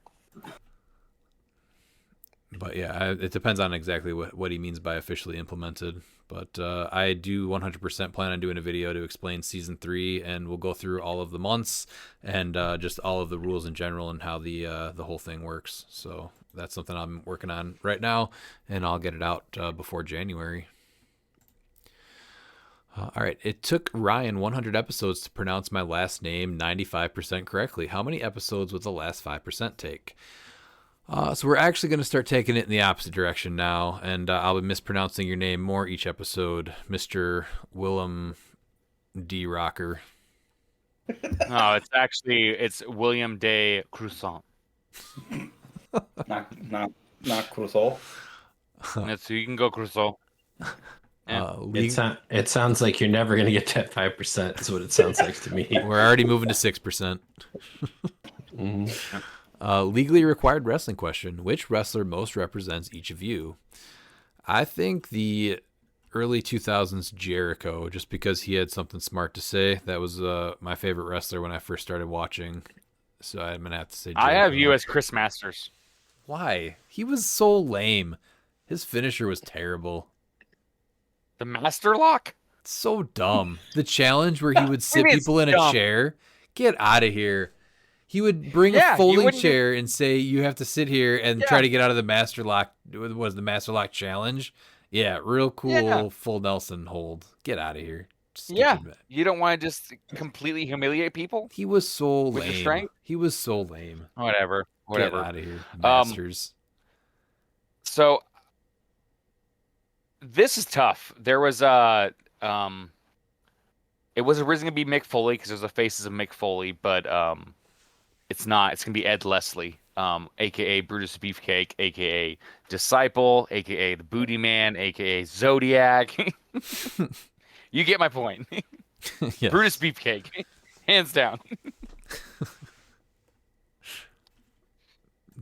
But yeah, it depends on exactly what he means by officially implemented. But I do 100% plan on doing a video to explain season 3, and we'll go through all of the months and just all of the rules in general and how the whole thing works. So that's something I'm working on right now, and I'll get it out before January. All right. It took Ryan 100 episodes to pronounce my last name 95% correctly. How many episodes would the last 5% take? So we're actually going to start taking it in the opposite direction now, and I'll be mispronouncing your name more each episode, Mr. Willem D. Rocker. No, it's William de Croissant. not Crusoe. So you can go Crusoe. It sounds like you're never going to get that 5%. Is what it sounds like to me. We're already moving to 6%. Legally required wrestling question. Which wrestler most represents each of you? I think the early 2000s Jericho, just because he had something smart to say. That was my favorite wrestler when I first started watching. So I'm going to have to say Jericho. I have you as Chris Masters. Why? He was so lame. His finisher was terrible. The Master Lock? So dumb. The challenge where he would sit people in a chair. Get out of here. He would bring a folding chair and say, you have to sit here and try to get out of the Master Lock. What was the Master Lock challenge? Yeah, real cool full Nelson hold. Get out of here. Stupid. You don't want to just completely humiliate people? He was so with lame. Your strength? He was so lame. Whatever. Get out of here, Masters. So this is tough. There was it was originally going to be Mick Foley because there's the faces of Mick Foley, but it's not. It's going to be Ed Leslie, a.k.a. Brutus Beefcake, a.k.a. Disciple, a.k.a. the Booty Man, a.k.a. Zodiac. You get my point. Yes. Brutus Beefcake, hands down.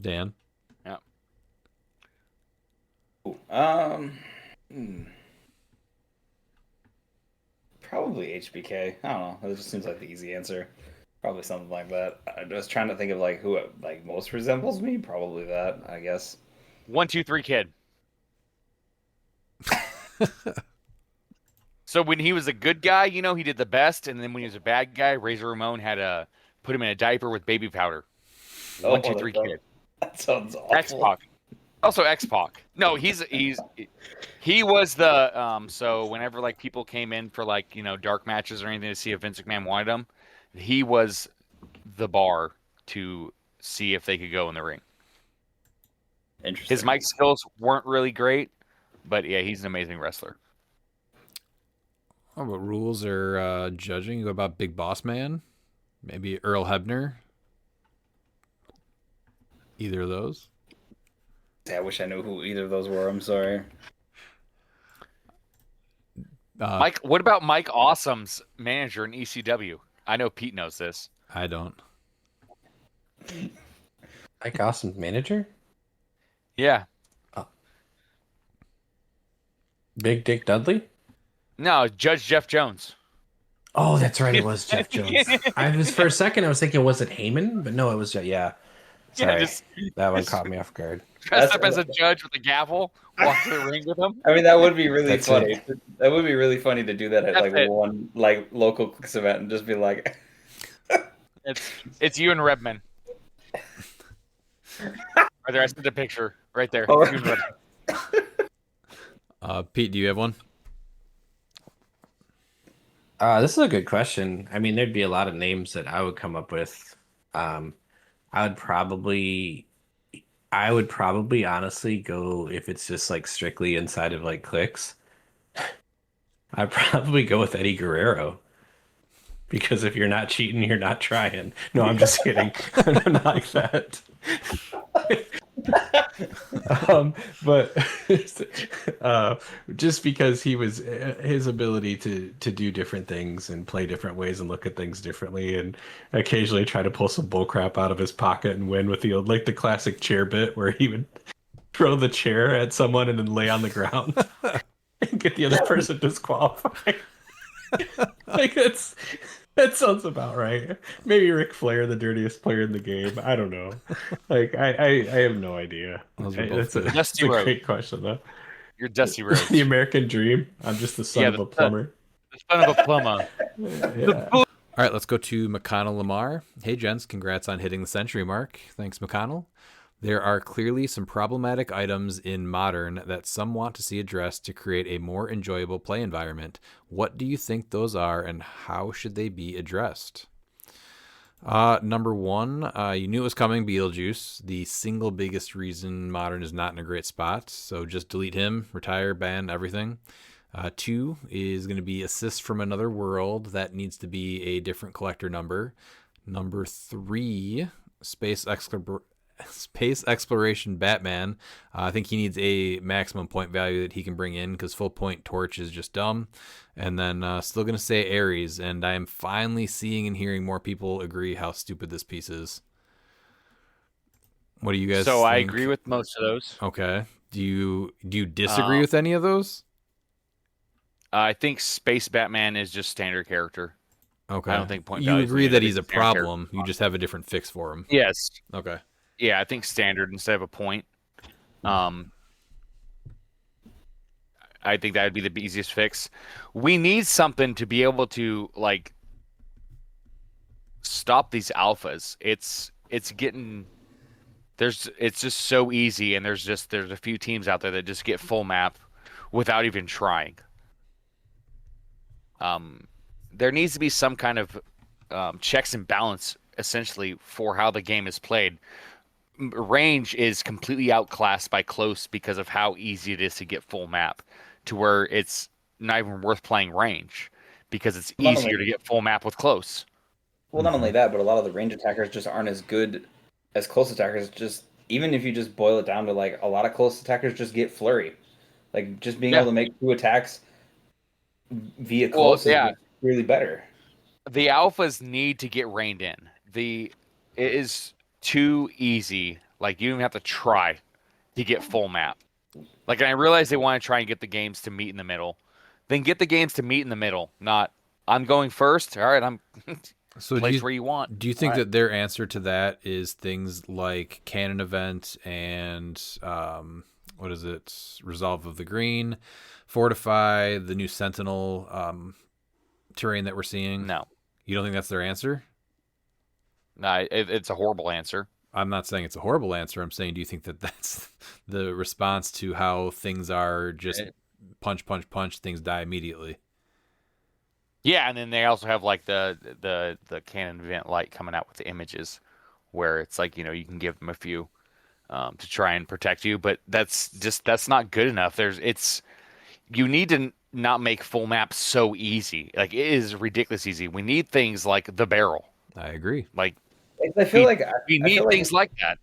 Dan? Yeah. Probably HBK. I don't know. It just seems like the easy answer. Probably something like that. I'm just trying to think of like who like most resembles me. Probably that, I guess. 1, 2, 3 Kid. So when he was a good guy, he did the best, and then when he was a bad guy, Razor Ramon had to put him in a diaper with baby powder. 1, 2, 3 Kid. That sounds awful. X-Pac. Also X-Pac. No, he was the so whenever like people came in for like, dark matches or anything to see if Vince McMahon wanted them, he was the bar to see if they could go in the ring. Interesting. His mic skills weren't really great, but yeah, he's an amazing wrestler. What about rules or judging? What about Big Boss Man? Maybe Earl Hebner? Either of those? Yeah, I wish I knew who either of those were. I'm sorry. Mike, what about Mike Awesome's manager in ECW? I know Pete knows this. I don't. Mike Awesome's manager? Yeah. Big Dick Dudley? No, Judge Jeff Jones. Oh, that's right. It was Jeff Jones. For a second, I was thinking, was it Heyman? But no, it was, yeah. Sorry, just that one caught me off guard. dressed up as a judge with a gavel, walk to the ring with him. I mean, that would be really That's funny. it. That would be really funny to do that at That's like it. one like local Clicks event and just be like, It's you and Redman. Right there, I sent the picture right there. Oh. It's you and Redman. Pete, do you have one? This is a good question. I mean, there'd be a lot of names that I would come up with. I would probably honestly go if it's just like strictly inside of like clicks. I'd probably go with Eddie Guerrero. Because if you're not cheating, you're not trying. No, I'm just kidding. I'm not like that. But just because he was his ability to do different things and play different ways and look at things differently and occasionally try to pull some bull crap out of his pocket and win with the classic chair bit where he would throw the chair at someone and then lay on the ground and get the other person disqualified. Like that sounds about right. Maybe Ric Flair, the dirtiest player in the game. I don't know. Like I have no idea. That's a great question though. You're Dusty Rhodes. The American Dream. I'm just the son of a plumber. The son of a plumber. Yeah. All right, let's go to McConnell Lamar. Hey, gents, congrats on hitting the century mark. Thanks, McConnell. There are clearly some problematic items in Modern that some want to see addressed to create a more enjoyable play environment. What do you think those are, and how should they be addressed? Number one, you knew it was coming, Beetlejuice. The single biggest reason Modern is not in a great spot, so just delete him, retire, ban, everything. Two is going to be Assists from Another World. That needs to be a different collector number. Number three, Space Exploration Batman. I think he needs a maximum point value that he can bring in because full point Torch is just dumb. And then still going to say Ares, and I am finally seeing and hearing more people agree how stupid this piece is. What do you guys think? I agree with most of those. Okay. Do you disagree with any of those? I think Space Batman is just standard character. Okay. I don't think point you value agree is that he's a standard character. problem. You just have a different fix for him. Yes. Okay. Yeah, I think standard instead of a point. I think that would be the easiest fix. We need something to be able to like stop these alphas. It's getting it's just so easy, and there's a few teams out there that just get full map without even trying. There needs to be some kind of checks and balance essentially for how the game is played. Range is completely outclassed by close because of how easy it is to get full map, to where it's not even worth playing range because it's easier to get full map with close. Well, not only that, but a lot of the range attackers just aren't as good as close attackers. Just even if you just boil it down to like a lot of close attackers just get flurry, like just being able to make 2 attacks via close is really better. The alphas need to get reined in. It is too easy. Like you don't have to try to get full map. Like I realize they want to try and get the games to meet in the middle. Then get the games to meet in the middle. Not I'm going first. All right, I'm so place where you want. Do you think that their answer to that is things like Cannon Event and what is it? Resolve of the Green, Fortify, the new Sentinel terrain that we're seeing? No. You don't think that's their answer? No, it's a horrible answer. I'm not saying it's a horrible answer. I'm saying, do you think that that's the response to how things are? Just punch, punch, punch, things die immediately. Yeah, and then they also have like the Canon Event Light coming out with the images, where it's like you can give them a few to try and protect you, but that's not good enough. You need to not make full maps so easy. Like it is ridiculous easy. We need things like the barrel. I agree. Like I feel like we need things like that.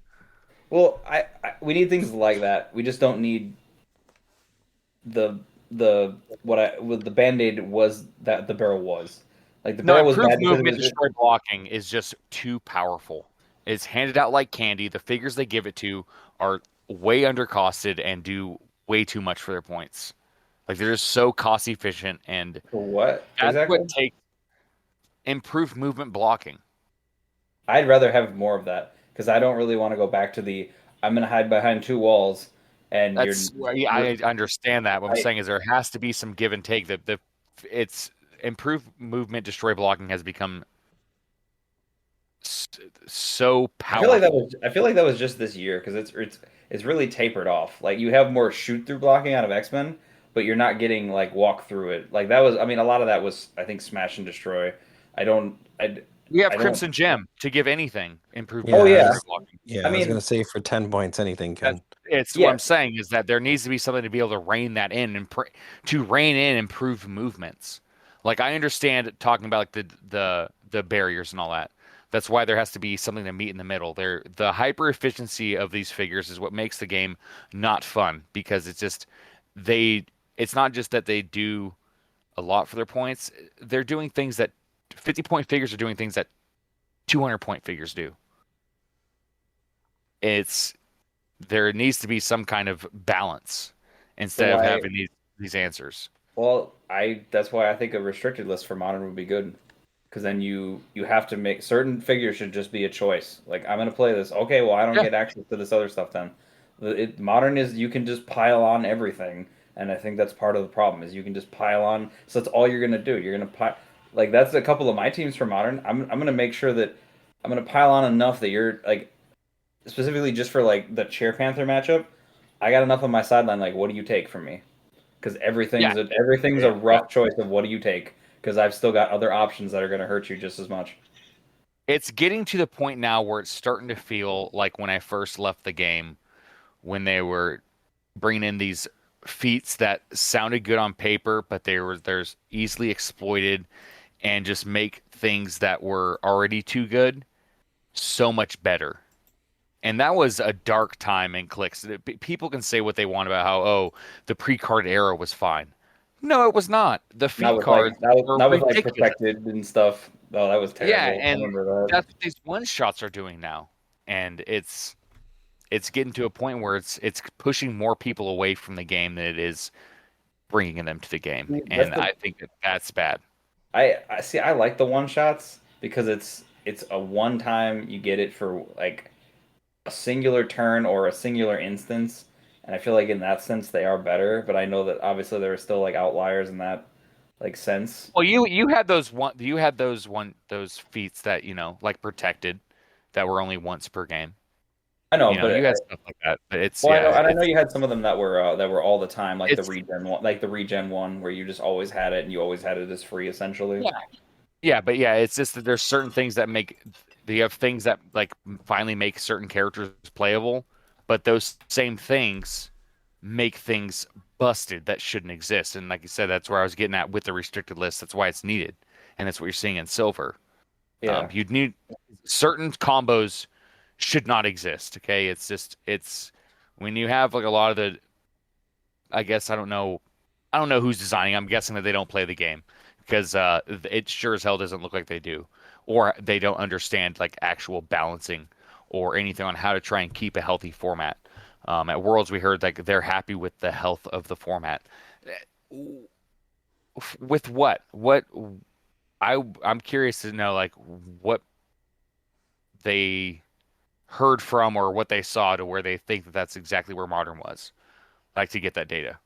Well, we need things like that. We just don't need the Band-Aid was that the barrel was. Like the barrel was bad because movement destroy blocking is just too powerful. It's handed out like candy. The figures they give it to are way undercosted and do way too much for their points. Like they're just so cost efficient, and for what? That's exactly? what takes improved movement blocking. I'd rather have more of that. because I don't really want to go back to the I'm gonna hide behind two walls and I understand that. What I'm I- saying is there has to be some give and take. It's improved movement, destroy blocking has become so powerful. I feel like that was just this year because it's really tapered off. Like you have more shoot through blocking out of X-Men, but you're not getting like walk through it. Like that was, I mean, a lot of that was I think smash and destroy. I don't We have I don't. Crimson Gem to give anything improved Oh movement, yeah, destroy blocking. Yeah, I I was gonna mean, say for 10 points, anything can. It's what I'm saying is that there needs to be something to be able to rein that in and to rein in improved movements. Like I understand talking about like the barriers and all that. That's why there has to be something to meet in the middle. The hyper efficiency of these figures is what makes the game not fun because it's not just that they do a lot for their points. They're doing things that 50-point figures are doing things that 200-point figures do. There needs to be some kind of balance instead of having these answers. Well, that's why I think a restricted list for modern would be good. Because then you have to make certain figures should just be a choice. Like I'm gonna play this. Okay, well I don't get access to this other stuff then. Modern is you can just pile on everything, and I think that's part of the problem is you can just pile on. So that's all you're gonna do. You're gonna pile like that's a couple of my teams for modern. I'm gonna make sure that I'm gonna pile on enough that you're like specifically just for like the Chair Panther matchup. I got enough on my sideline. Like, what do you take from me? Because everything's a rough choice of what do you take because I've still got other options that are going to hurt you just as much. It's getting to the point now where it's starting to feel like when I first left the game, when they were bringing in these feats that sounded good on paper, but there's easily exploited and just make things that were already too good so much better. And that was a dark time in cliX. People can say what they want about how the pre-card era was fine. No, it was not. The feat cards were that was like ridiculous. protected and stuff. Oh, that was terrible. Yeah, and I remember that. that's what these one shots are doing now, and it's getting to a point where it's pushing more people away from the game than it is bringing them to the game, and I think that's bad. I see. I like the one shots because it's a one time you get it for like a singular turn or a singular instance, and I feel like in that sense they are better. But I know that obviously there are still like outliers in that like sense. Well, you had those those feats that like protected that were only once per game. I know, but you had stuff like that. But it's I know you had some of them that were all the time, like the regen one, where you just always had it and you always had it as free essentially. Yeah, but it's just that there's certain things that you have things that like finally make certain characters playable, but those same things make things busted that shouldn't exist. And like you said, that's where I was getting at with the restricted list. That's why it's needed, and that's what you're seeing in silver. Yeah, you'd need certain combos should not exist. Okay, it's when you have like a lot of the, I guess I don't know who's designing. I'm guessing that they don't play the game because it sure as hell doesn't look like they do, or they don't understand like actual balancing or anything on how to try and keep a healthy format. At Worlds, we heard like they're happy with the health of the format. With what? I'm curious to know like what they heard from or what they saw to where they think that that's exactly where modern was. Like to get that data.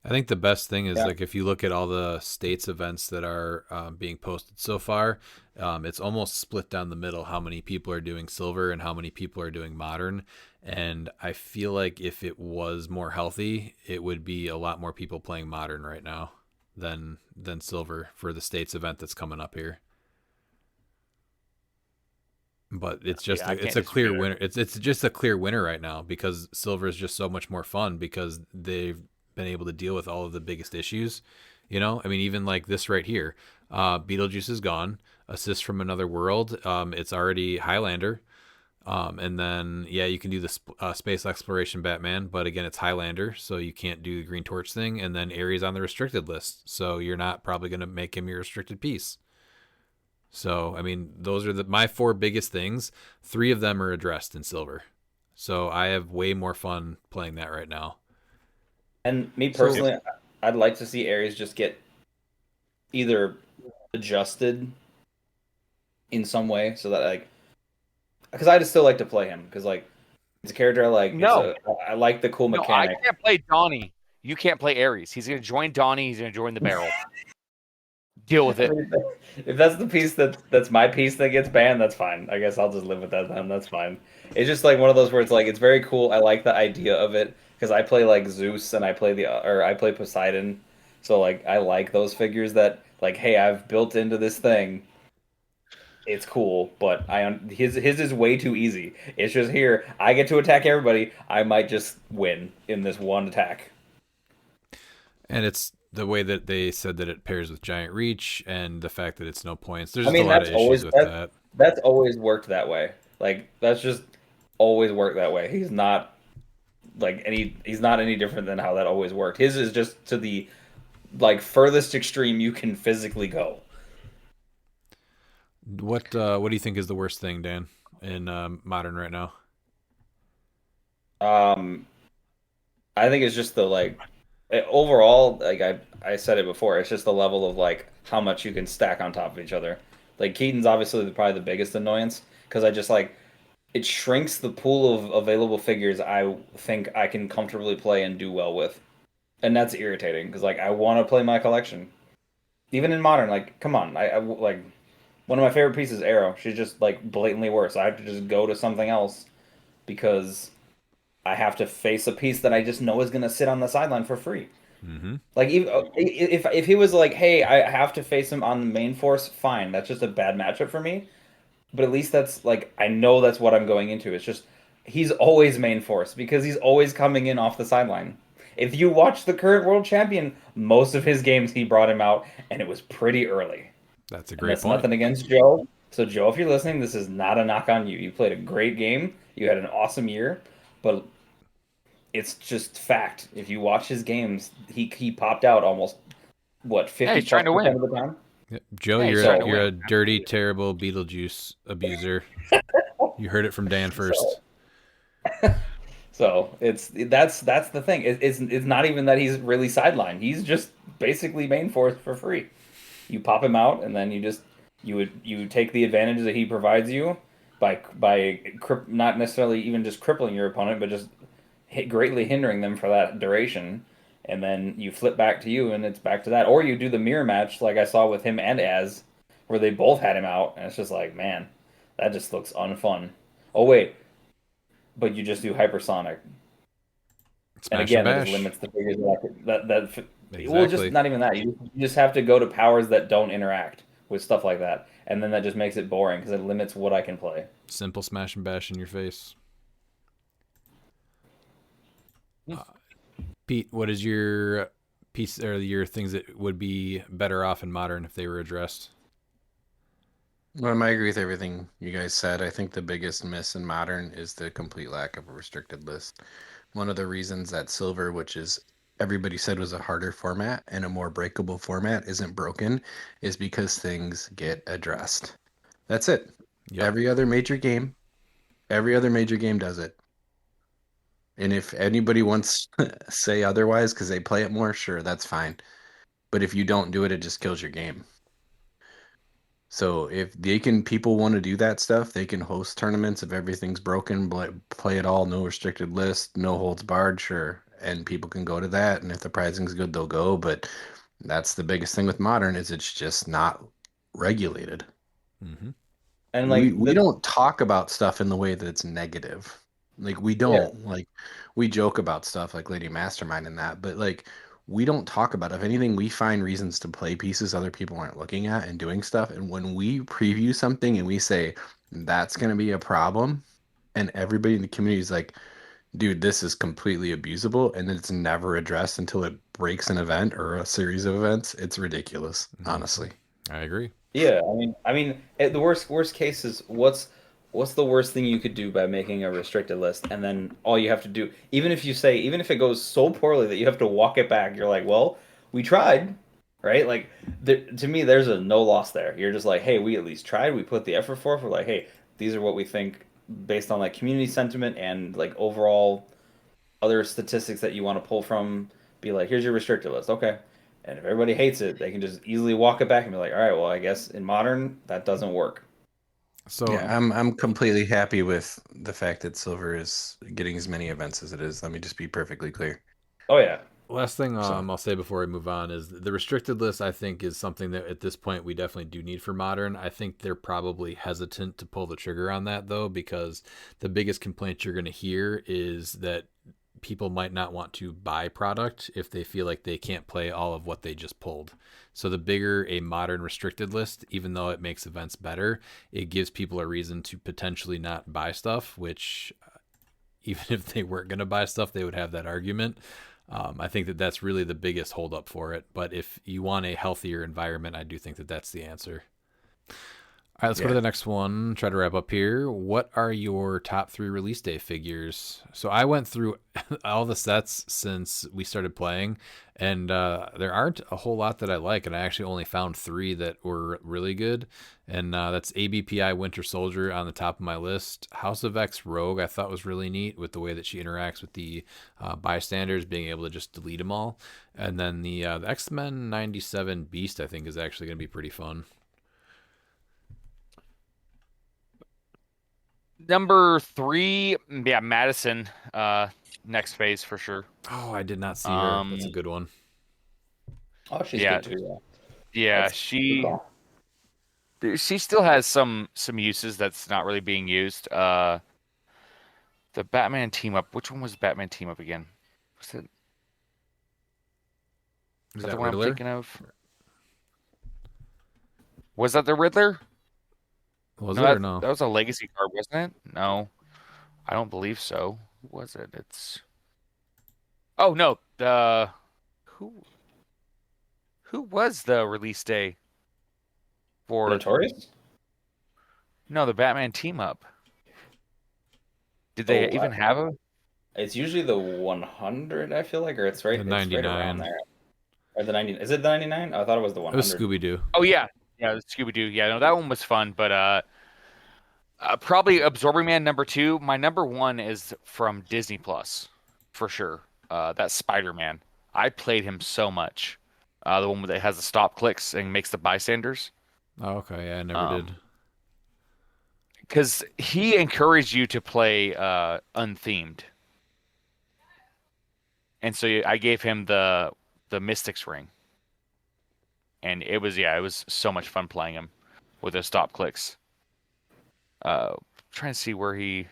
I think the best thing is like if you look at all the states events that are being posted so far, it's almost split down the middle how many people are doing silver and how many people are doing modern. And I feel like if it was more healthy, it would be a lot more people playing modern right now than silver for the states event that's coming up here. But it's just it's a clear winner. It's just a clear winner right now because silver is just so much more fun because they've been able to deal with all of the biggest issues. I mean, even like this right here, Beetlejuice is gone. Assist from Another World. It's already Highlander. And then you can do the space exploration Batman, but again, it's Highlander, so you can't do the Green Torch thing. And then Ares on the restricted list, so you're not probably going to make him your restricted piece. So, I mean, those are my four biggest things. 3 of them are addressed in silver. So I have way more fun playing that right now. And me personally, I'd like to see Ares just get either adjusted in some way so that like because I just still like to play him because like it's a character I like. No, I like the cool no, I mechanic. can't play Donnie. You can't play Ares. He's gonna join Donnie. He's gonna join the barrel. Deal with I it. mean, if that's the piece that's my piece that gets banned, that's fine. I guess I'll just live with that then. That's fine. It's just like one of those where it's like it's very cool. I like the idea of it because I play like Zeus and I play Poseidon, so like I like those figures that like hey I've built into this thing. It's cool, but his is way too easy. It's just here I get to attack everybody. I might just win in this one attack. And it's the way that they said that it pairs with Giant Reach and the fact that it's no points. There's I just a mean, lot of issues with that. that's always worked that way. Like that's just always worked that way. He's not he's not any different than how that always worked. His is just to the like furthest extreme you can physically go. What do you think is the worst thing, Dan, in Modern right now? I think it's just the overall like I said it before. It's just the level of like how much you can stack on top of each other. Like Keaton's obviously probably the biggest annoyance because I just like it shrinks the pool of available figures I think I can comfortably play and do well with. And that's irritating because like I want to play my collection. Even in modern, like come on, I like one of my favorite pieces, Arrow. She's just like blatantly worse. I have to just go to something else because I have to face a piece that I just know is gonna sit on the sideline for free. Mm-hmm. Like if he was like, hey, I have to face him on the main force, fine. That's just a bad matchup for me. But at least that's like I know that's what I'm going into. It's just he's always main force because he's always coming in off the sideline. If you watch the current world champion, most of his games he brought him out, and it was pretty early. That's a And great that's point. nothing against Joe. So Joe, if you're listening, this is not a knock on you. You played a great game. You had an awesome year, but it's just fact. If you watch his games, he popped out almost what 50 he's trying to win. of the time. Yep. Joe, Yeah, you're a dirty, terrible Beetlejuice abuser. You heard it from Dan first. So that's the thing. It's not even that he's really sidelined. He's just basically main force for free. You pop him out, and then you take the advantage that he provides you by not necessarily even just crippling your opponent, but just greatly hindering them for that duration. And then you flip back to you, and it's back to that. Or you do the mirror match like I saw with him and Az, where they both had him out, and it's just like, man, that just looks unfun. Oh wait, but you just do hypersonic. And again, it just limits the figures that exactly. Well, just not even that. You just have to go to powers that don't interact with stuff like that, and then that just makes it boring because it limits what I can play. Simple smash and bash in your face. Pete, what is your piece or your things that would be better off in modern if they were addressed? Well, I agree with everything you guys said. I think the biggest miss in modern is the complete lack of a restricted list. One of the reasons that silver, which is everybody said was a harder format and a more breakable format, isn't broken is because things get addressed. That's it. Yep. Every other major game does it. And if anybody wants to say otherwise because they play it more, sure, that's fine. But if you don't do it, it just kills your game. So if people want to do that stuff, they can host tournaments if everything's broken, play it all, no restricted list, no holds barred, sure. And people can go to that. And if the pricing's good, they'll go. But that's the biggest thing with modern is it's just not regulated. Mm-hmm. And like we don't talk about stuff in the way that it's negative. Like we don't we joke about stuff like Lady Mastermind and that, but like we don't talk about it. If anything, we find reasons to play pieces other people aren't looking at and doing stuff. And when we preview something and we say that's going to be a problem, and everybody in the community is like, dude, this is completely abusable, and then it's never addressed until it breaks an event or a series of events, it's ridiculous, honestly. I agree. Yeah, I mean, the worst case is what's the worst thing you could do by making a restricted list, and then all you have to do, even if it goes so poorly that you have to walk it back, you're like, well, we tried, right? Like, to me, there's a no loss there. You're just like, hey, we at least tried. We put the effort forth. We're like, hey, these are what we think based on like community sentiment and like overall other statistics that you want to pull from. Be like, here's your restricted list, okay. And if everybody hates it, they can just easily walk it back and be like, all right, well, I guess in modern, that doesn't work. So yeah, I'm completely happy with the fact that Silver is getting as many events as it is. Let me just be perfectly clear. Oh yeah. last thing So- I'll say before I move on is the restricted list. I think is something that at this point we definitely do need for Modern. I think they're probably hesitant to pull the trigger on that though, because the biggest complaint you're going to hear is that people might not want to buy product if they feel like they can't play all of what they just pulled. So the bigger a Modern restricted list, even though it makes events better, it gives people a reason to potentially not buy stuff, which even if they weren't going to buy stuff, they would have that argument. I think that that's really the biggest holdup for it. But if you want a healthier environment, I do think that that's the answer. All right, let's go to the next one. Try to wrap up here. What are your top 3 release day figures? So I went through all the sets since we started playing, and there aren't a whole lot that I like, and I actually only found 3 that were really good. And that's ABPI Winter Soldier on the top of my list. House of X Rogue I thought was really neat with the way that she interacts with the bystanders, being able to just delete them all. And then the X-Men 97 Beast I think is actually going to be pretty fun. Number 3, yeah, Madison. Next phase for sure. Oh, I did not see her. That's a good one. Oh, she's Yeah. good too. Yeah, That's she still has some uses that's not really being used. The Batman team up. Which one was Batman team up again? Was it? Is that that the one Riddler? I'm thinking of? Was that the Riddler? Was No, it or that, no? that was a legacy card, wasn't it? No, I don't believe so. Who was it? It's. Oh no, the who was the release day for? Notorious? No, the Batman team up. Did they even have a? It's usually the 100, I feel like, or it's right. The It's right around 99. there. Or the 90. Is it the 99? I thought it was the It was 100. Scooby Doo. Oh yeah, the Scooby Doo. Yeah, no, that one was fun, but probably Absorbing Man number 2. My number 1 is from Disney Plus, for sure. That's Spider-Man. I played him so much. The one that has the stop clicks and makes the bystanders. Oh, okay. Yeah, I never did. Because he encouraged you to play unthemed. And so I gave him the Mystics ring. And it was so much fun playing him with those stop clicks. Trying to see where he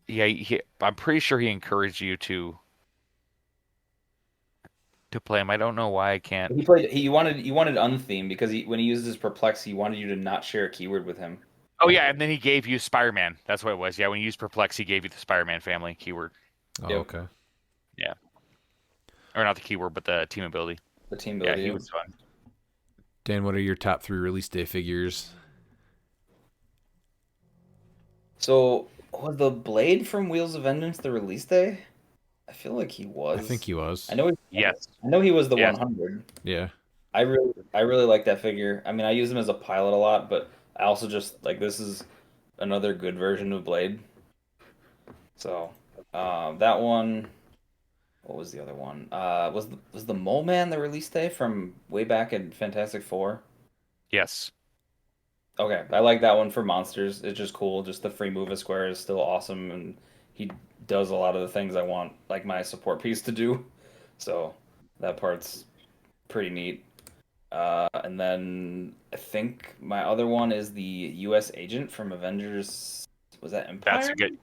I'm pretty sure he encouraged you to play him. I don't know why I can't. You wanted unthemed because when he used his perplex, he wanted you to not share a keyword with him. Oh yeah, and then he gave you Spider-Man. That's what it was. Yeah, when you used perplex, he gave you the Spider-Man family keyword. Oh, okay. Yeah. Or not the keyword, but the team ability. The team ability. Yeah, he was fun. Dan, what are your top 3 release day figures? So, was the Blade from Wheels of Vengeance the release day? I feel like he was. I think he was. I know. Yes. I know he was the Yes. 100. Yeah. I really like that figure. I mean, I use him as a pilot a lot, but I also just like this is another good version of Blade. So, that one. What was the other one? Was the Mole Man the release day from way back in Fantastic Four? Yes. Okay, I like that one for monsters. It's just cool. Just the free move a square is still awesome, and he does a lot of the things I want, like my support piece to do. So that part's pretty neat. And then I think my other one is the U.S. agent from Avengers. Was that Empire? That's a good.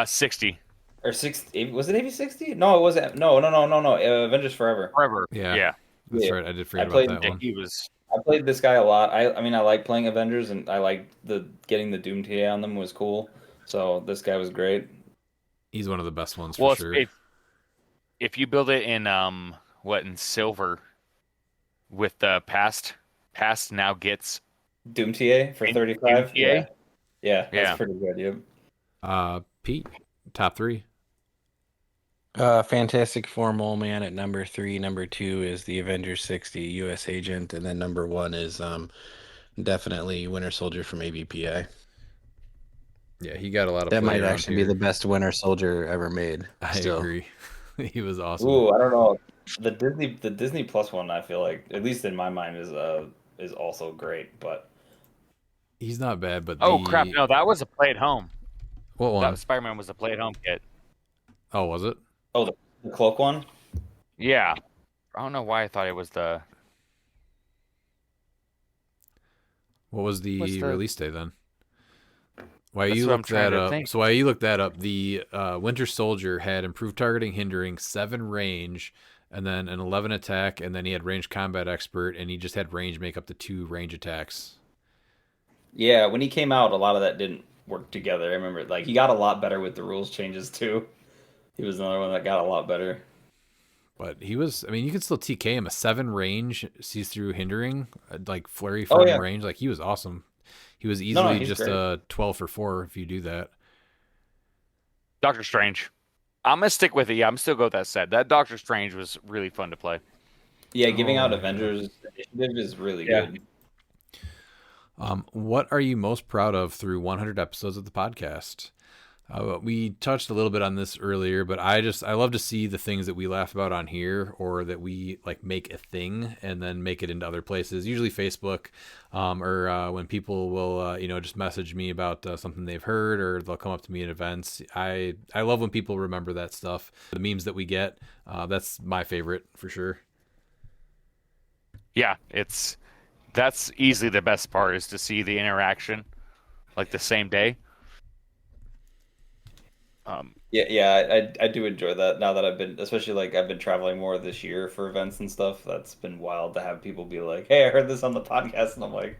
60. Or 60? Was it AV60? No, it wasn't. No. Avengers Forever. Forever. Yeah. That's right. I did forget played- about that one. He was. I played this guy a lot. I mean, I like playing Avengers, and I like getting the Doom TA on them was cool. So this guy was great. He's one of the best ones for sure. If you build it in in silver with the past now gets Doom TA for 35. Doom TA? Yeah, that's pretty good. Yep. Pete, top 3. Fantastic Four Mole Man at number 3. Number 2 is the Avengers 60 U.S. Agent, and then number 1 is definitely Winter Soldier from ABPI. Yeah, he got a lot of. That play might around actually here. be the best Winter Soldier ever made. I agree. He was awesome. Ooh, I don't know. The Disney Plus one, I feel like, at least in my mind, is also great. But He's not bad, but Oh crap! No, that was a play at home. What one? That Spider-Man was a play at home kit. Oh, was it? Oh, the cloak one? Yeah. I don't know why I thought it was the. What was the release day then? While That's you what I'm looked trying that to up, think. so while you looked that up, the Winter Soldier had improved targeting, hindering, 7 range, and then an 11 attack, and then he had range combat expert, and he just had range make up to 2 range attacks. Yeah, when he came out, a lot of that didn't work together. I remember, like, he got a lot better with the rules changes too. He was another one that got a lot better. But he was, I mean, you could still TK him. A 7 range, sees through hindering, like flurry from range. Like, he was awesome. He was easily just great. a 12 for 4 if you do that. Doctor Strange. I'm gonna stick with it. Yeah, I'm still go with that set. That Doctor Strange was really fun to play. Yeah, giving out Avengers Initiative is really good. What are you most proud of through 100 episodes of the podcast? We touched a little bit on this earlier, but I love to see the things that we laugh about on here, or that we like make a thing and then make it into other places, usually Facebook, or when people will, just message me about something they've heard, or they'll come up to me at events. I love when people remember that stuff. The memes that we get, that's my favorite for sure. Yeah, that's easily the best part, is to see the interaction like the same day. I do enjoy that now that I've been traveling more this year for events and stuff. That's been wild to have people be like, "Hey, I heard this on the podcast," and I'm like,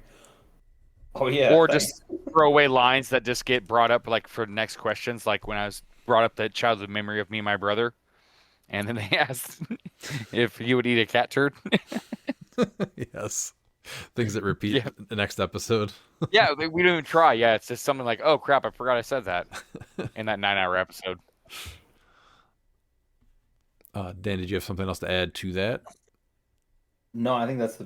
"Oh yeah." Or thanks. just throwaway lines that just get brought up like for next questions, like when I was brought up the childhood memory of me and my brother, and then they asked if you would eat a cat turd. Yes. Things that repeat the next episode. Yeah, we don't even try. Yeah, it's just something like, oh crap, I forgot I said that in that 9-hour episode. Dan, did you have something else to add to that? No, I think that's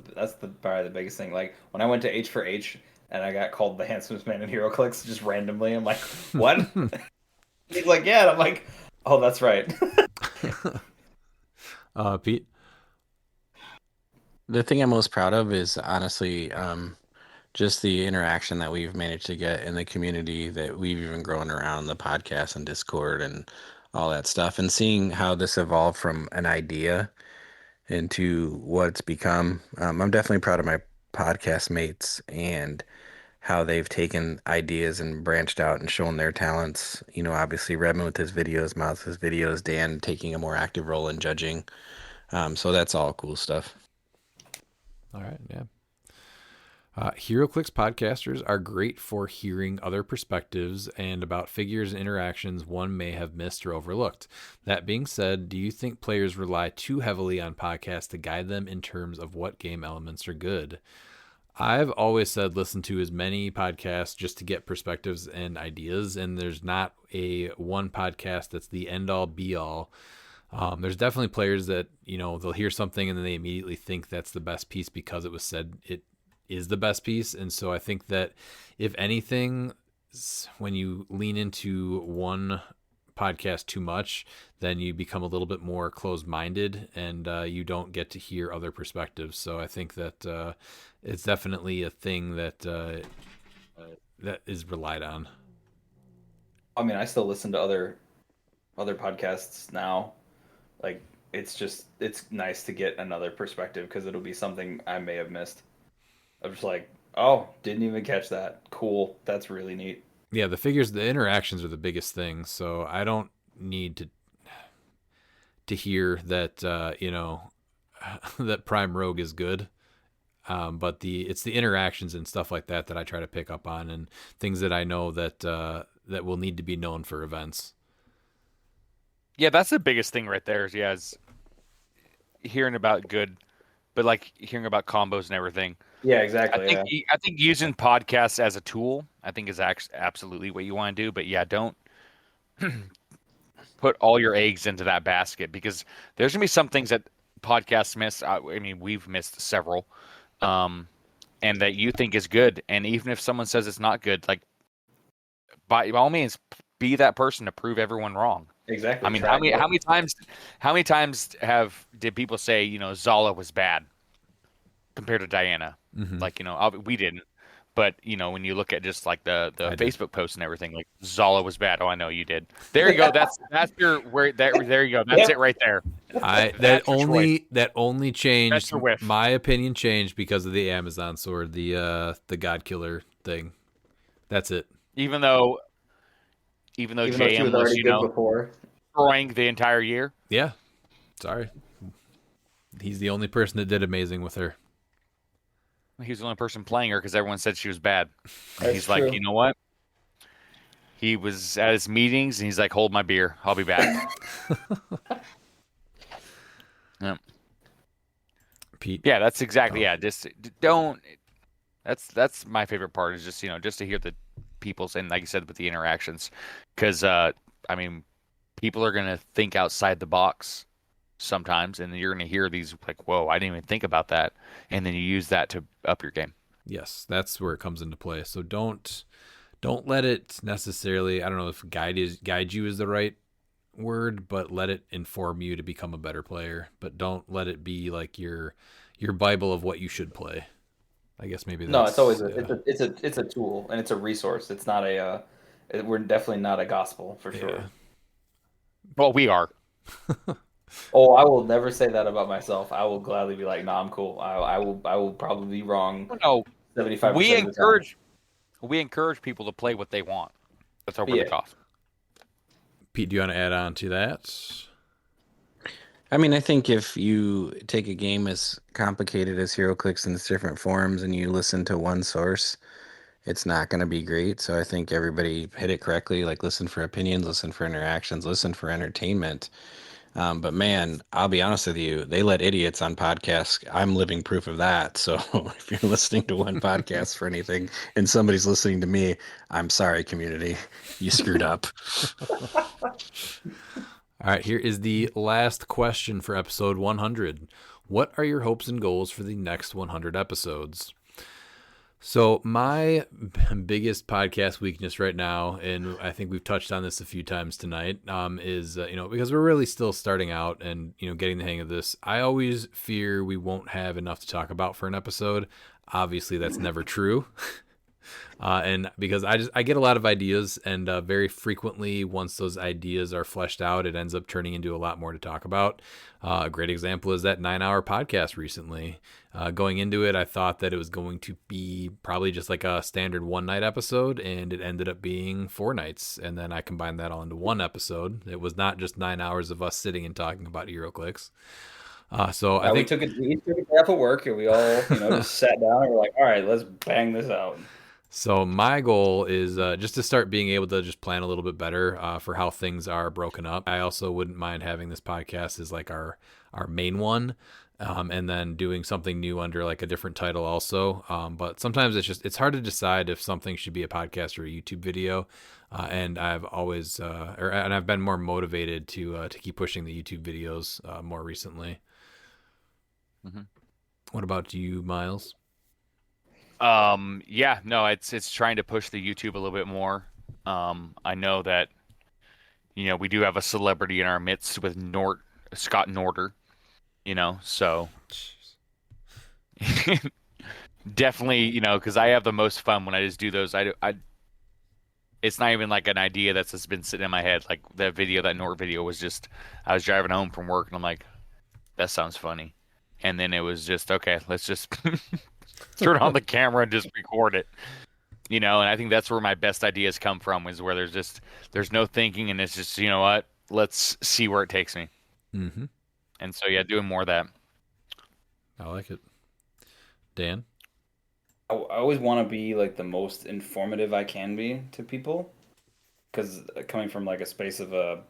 probably the biggest thing. Like when I went to H for H and I got called the handsomest man in HeroClix just randomly, I'm like, "What?" He's like, "Yeah," and I'm like, "Oh, that's right." Pete? The thing I'm most proud of is honestly just the interaction that we've managed to get in the community, that we've even grown around the podcast and Discord and all that stuff, and seeing how this evolved from an idea into what it's become. I'm definitely proud of my podcast mates and how they've taken ideas and branched out and shown their talents. You know, obviously Redmond with his videos, Miles with his videos, Dan taking a more active role in judging. So that's all cool stuff. All right, yeah. HeroClix podcasters are great for hearing other perspectives and about figures and interactions one may have missed or overlooked. That being said, do you think players rely too heavily on podcasts to guide them in terms of what game elements are good? I've always said listen to as many podcasts just to get perspectives and ideas, and there's not a one podcast that's the end-all be-all. There's definitely players that, they'll hear something and then they immediately think that's the best piece because it was said it is the best piece. And so I think that if anything, when you lean into one podcast too much, then you become a little bit more closed-minded and you don't get to hear other perspectives. So I think that it's definitely a thing that that is relied on. I mean, I still listen to other podcasts now. Like, it's nice to get another perspective because it'll be something I may have missed. I'm just like, oh, didn't even catch that. Cool. That's really neat. Yeah, the interactions are the biggest thing. So I don't need to hear that, that Prime Rogue is good. But it's the interactions and stuff like that I try to pick up on, and things that I know that will need to be known for events. Yeah, that's the biggest thing right there. Is hearing about good, but like hearing about combos and everything. Yeah, exactly. I think using podcasts as a tool, I think is absolutely what you want to do. But yeah, don't put all your eggs into that basket, because there's gonna be some things that podcasts miss. I mean, we've missed several, and that you think is good. And even if someone says it's not good, like by all means, be that person to prove everyone wrong. Exactly. I mean, how many times did people say, Zala was bad compared to Diana? Mm-hmm. Like, we didn't, But when you look at just like the Facebook posts and everything, like Zala was bad. Oh, I know you did. There you go. That's your where that there you go. That's it right there. That only changed. your whiff. My opinion changed because of the Amazon sword, the God Killer thing. That's it. Even though she JM was was already good before. destroying the entire year. Yeah. Sorry. He's the only person that did amazing with her. He was the only person playing her because everyone said she was bad. And That's he's true. like, you know what? He was at his meetings and he's like, hold my beer. I'll be back. Yeah. Pete. Yeah, that's exactly. Yeah, just don't. That's my favorite part is just just to hear the people's and like you said with the interactions, because I mean, people are gonna think outside the box sometimes, and you're gonna hear these like, whoa, I didn't even think about that, and then you use that to up your game. Yes, that's where it comes into play. So don't let it necessarily. I don't know if guide you is the right word, but let it inform you to become a better player. But don't let it be like your Bible of what you should play. I guess maybe that's... No, it's always it's a tool and it's a resource. It's not we're definitely not a gospel for sure. Well, we are. Oh, I will never say that about myself. I will gladly be like, no, I'm cool. I will probably be wrong. No, 75%. We encourage people to play what they want. That's over Yeah. the top. Pete, do you want to add on to that? I mean, I think if you take a game as complicated as HeroClix in its different forms and you listen to one source, it's not going to be great. So I think everybody hit it correctly. Like, listen for opinions, listen for interactions, listen for entertainment. But man, I'll be honest with you, they let idiots on podcasts. I'm living proof of that. So if you're listening to one podcast for anything and somebody's listening to me, I'm sorry, community. You screwed up. All right, here is the last question for episode 100. What are your hopes and goals for the next 100 episodes? So my biggest podcast weakness right now, and I think we've touched on this a few times tonight, is because we're really still starting out and getting the hang of this. I always fear we won't have enough to talk about for an episode. Obviously, that's never true. And because I get a lot of ideas, and very frequently once those ideas are fleshed out, it ends up turning into a lot more to talk about. A great example is that 9-hour podcast recently. Going into it, I thought that it was going to be probably just like a standard one-night episode, and it ended up being 4 nights. And then I combined that all into one episode. It was not just 9 hours of us sitting and talking about HeroClix. So I think we took a day off of work and we all just sat down and we're like, all right, let's bang this out. So my goal is just to start being able to just plan a little bit better for how things are broken up. I also wouldn't mind having this podcast as like our main one, and then doing something new under like a different title also. But sometimes it's hard to decide if something should be a podcast or a YouTube video. And I've always and I've been more motivated to keep pushing the YouTube videos more recently. Mm-hmm. What about you, Miles? Yeah, no, it's trying to push the YouTube a little bit more. I know that, we do have a celebrity in our midst with Scott Norder, so definitely, because I have the most fun when I just do those. It's not even like an idea that's just been sitting in my head. Like that Nort video was just, I was driving home from work and I'm like, that sounds funny. And then it was just, okay, let's just turn on the camera and just record it, and I think that's where my best ideas come from, is where there's no thinking and it's just, what, let's see where it takes me. Mm-hmm. And so, yeah, doing more of that. I like it. Dan? I always want to be like the most informative I can be to people, because coming from like a space of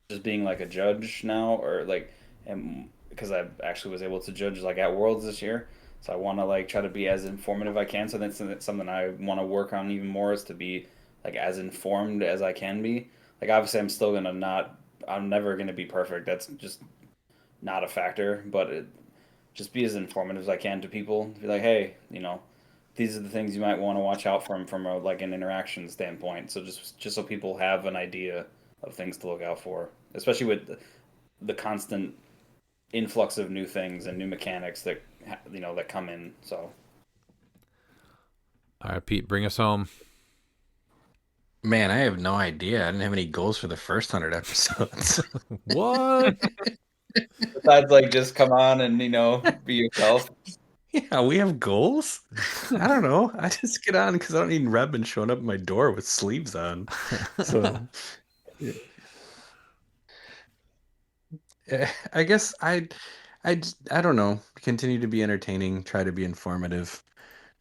just being like a judge now, or like, and because I actually was able to judge like at Worlds this year. So I want to like try to be as informative I can. So that's something I want to work on even more, is to be like as informed as I can be. Like obviously I'm never gonna be perfect. That's just not a factor. But just be as informative as I can to people. Be like, hey, these are the things you might want to watch out from like an interaction standpoint. So just so people have an idea of things to look out for, especially with the constant influx of new things and new mechanics that that come in. So All right, Pete, bring us home. Man, I have no idea. I didn't have any goals for the first 100 episodes. What? Besides, like, just come on and, be yourself. Yeah, we have goals? I don't know. I just get on because I don't need Redmond showing up at my door with sleeves on. So, I guess I don't know. Continue to be entertaining, try to be informative,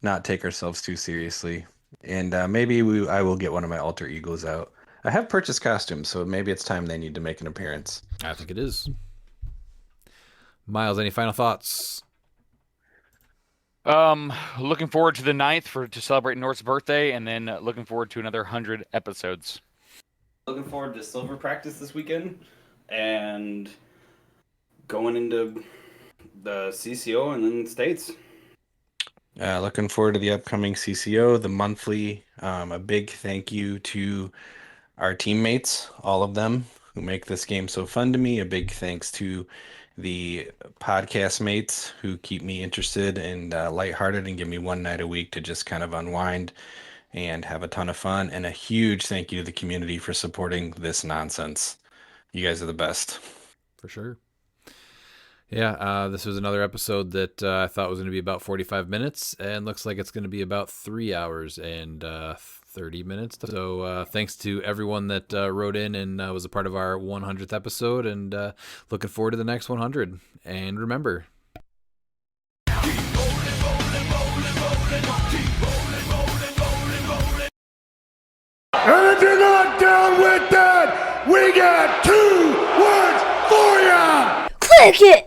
not take ourselves too seriously. And maybe I will get one of my alter egos out. I have purchased costumes, so maybe it's time they need to make an appearance. I think it is. Miles, any final thoughts? Looking forward to the 9th to celebrate North's birthday, and then looking forward to another 100 episodes. Looking forward to silver practice this weekend, and going into the CCO and then States. Looking forward to the upcoming CCO, the monthly. A big thank you to our teammates, all of them, who make this game so fun to me. A big thanks to the podcast mates who keep me interested and lighthearted and give me one night a week to just kind of unwind and have a ton of fun. And a huge thank you to the community for supporting this nonsense. You guys are the best. For sure. Yeah, this was another episode that I thought was going to be about 45 minutes, and looks like it's going to be about 3 hours and 30 minutes. So thanks to everyone that wrote in and was a part of our 100th episode, and looking forward to the next 100. And remember, And if you're not down with that, we got 2 words for ya! Click it!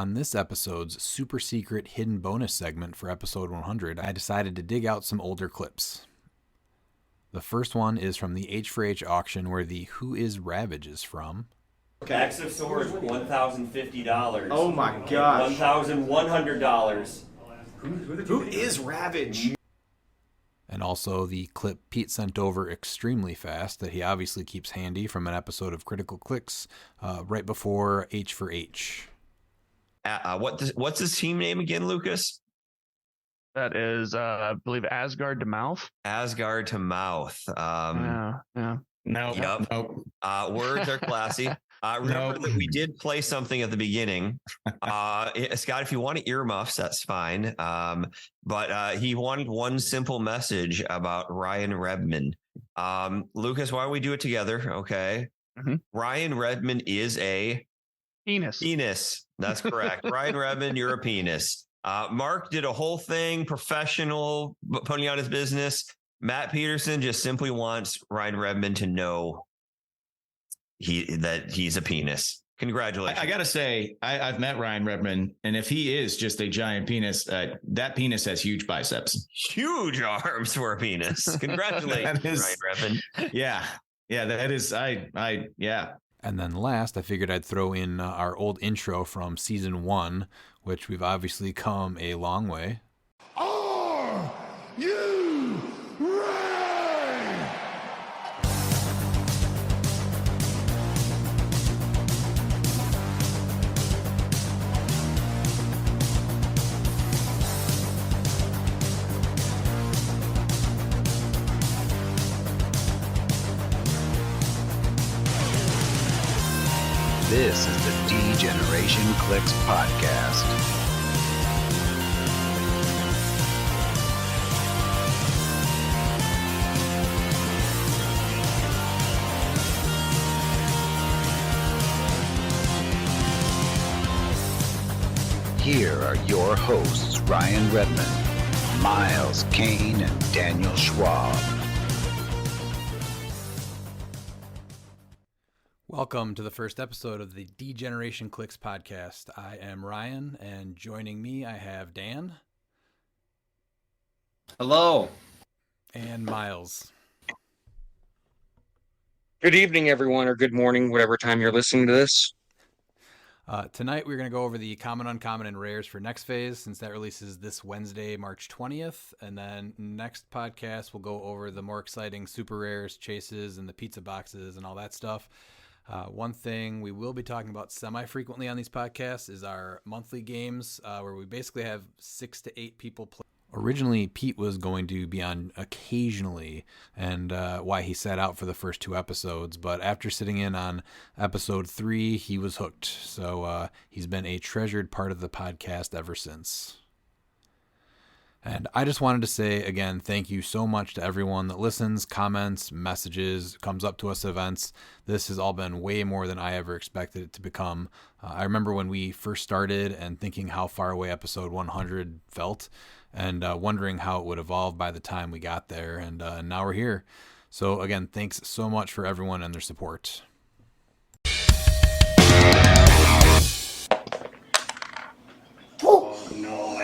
on this episode's super secret hidden bonus segment for episode 100, I decided to dig out some older clips. The first one is from the H4H auction where the Who is Ravage is from. Max of Swords, $1,050. Oh my gosh. $1,100. Who is Ravage? And also the clip Pete sent over extremely fast that he obviously keeps handy from an episode of Critical Clicks right before H4H. What's his team name again, Lucas? That is, I believe, Asgard to Mouth. Asgard to Mouth. Yeah. No. Yep. Nope. Words are classy. Remember that we did play something at the beginning. Scott, if you want earmuffs, that's fine. But he wanted one simple message about Ryan Redmond. Lucas, why don't we do it together? Okay. Mm-hmm. Ryan Redmond is a penis. That's correct. Ryan Redmond, you're a penis. Mark did a whole thing, professional, putting on his business. Matt Peterson just simply wants Ryan Redmond to know that he's a penis. Congratulations. I gotta say, I've met Ryan Redmond, and if he is just a giant penis, that penis has huge biceps. Huge arms for a penis. Congratulations, Ryan Redmond. Yeah, that is. Yeah. And then last, I figured I'd throw in our old intro from season 1, which we've obviously come a long way. Are you ready? This is the D-Generation Clicks podcast. here are your hosts, Ryan Redmond, Miles Kane, and Daniel Schwab. Welcome to the first episode of the Degeneration Clix podcast. I am Ryan, and joining me I have Dan. Hello. And Miles. Good evening, everyone, or good morning, whatever time you're listening to this. Tonight we're going to go over the common, uncommon, and rares for next phase, since that releases this Wednesday, March 20th. And then next podcast we'll go over the more exciting super rares, chases, and the pizza boxes and all that stuff. One thing we will be talking about semi-frequently on these podcasts is our monthly games, where we basically have 6 to 8 people play. Originally, Pete was going to be on occasionally, and why he sat out for the first 2 episodes. But after sitting in on episode 3, he was hooked. So he's been a treasured part of the podcast ever since. And I just wanted to say, again, thank you so much to everyone that listens, comments, messages, comes up to us at events. This has all been way more than I ever expected it to become. I remember when we first started and thinking how far away episode 100 felt, and wondering how it would evolve by the time we got there. And now we're here. So again, thanks so much for everyone and their support. Oh no.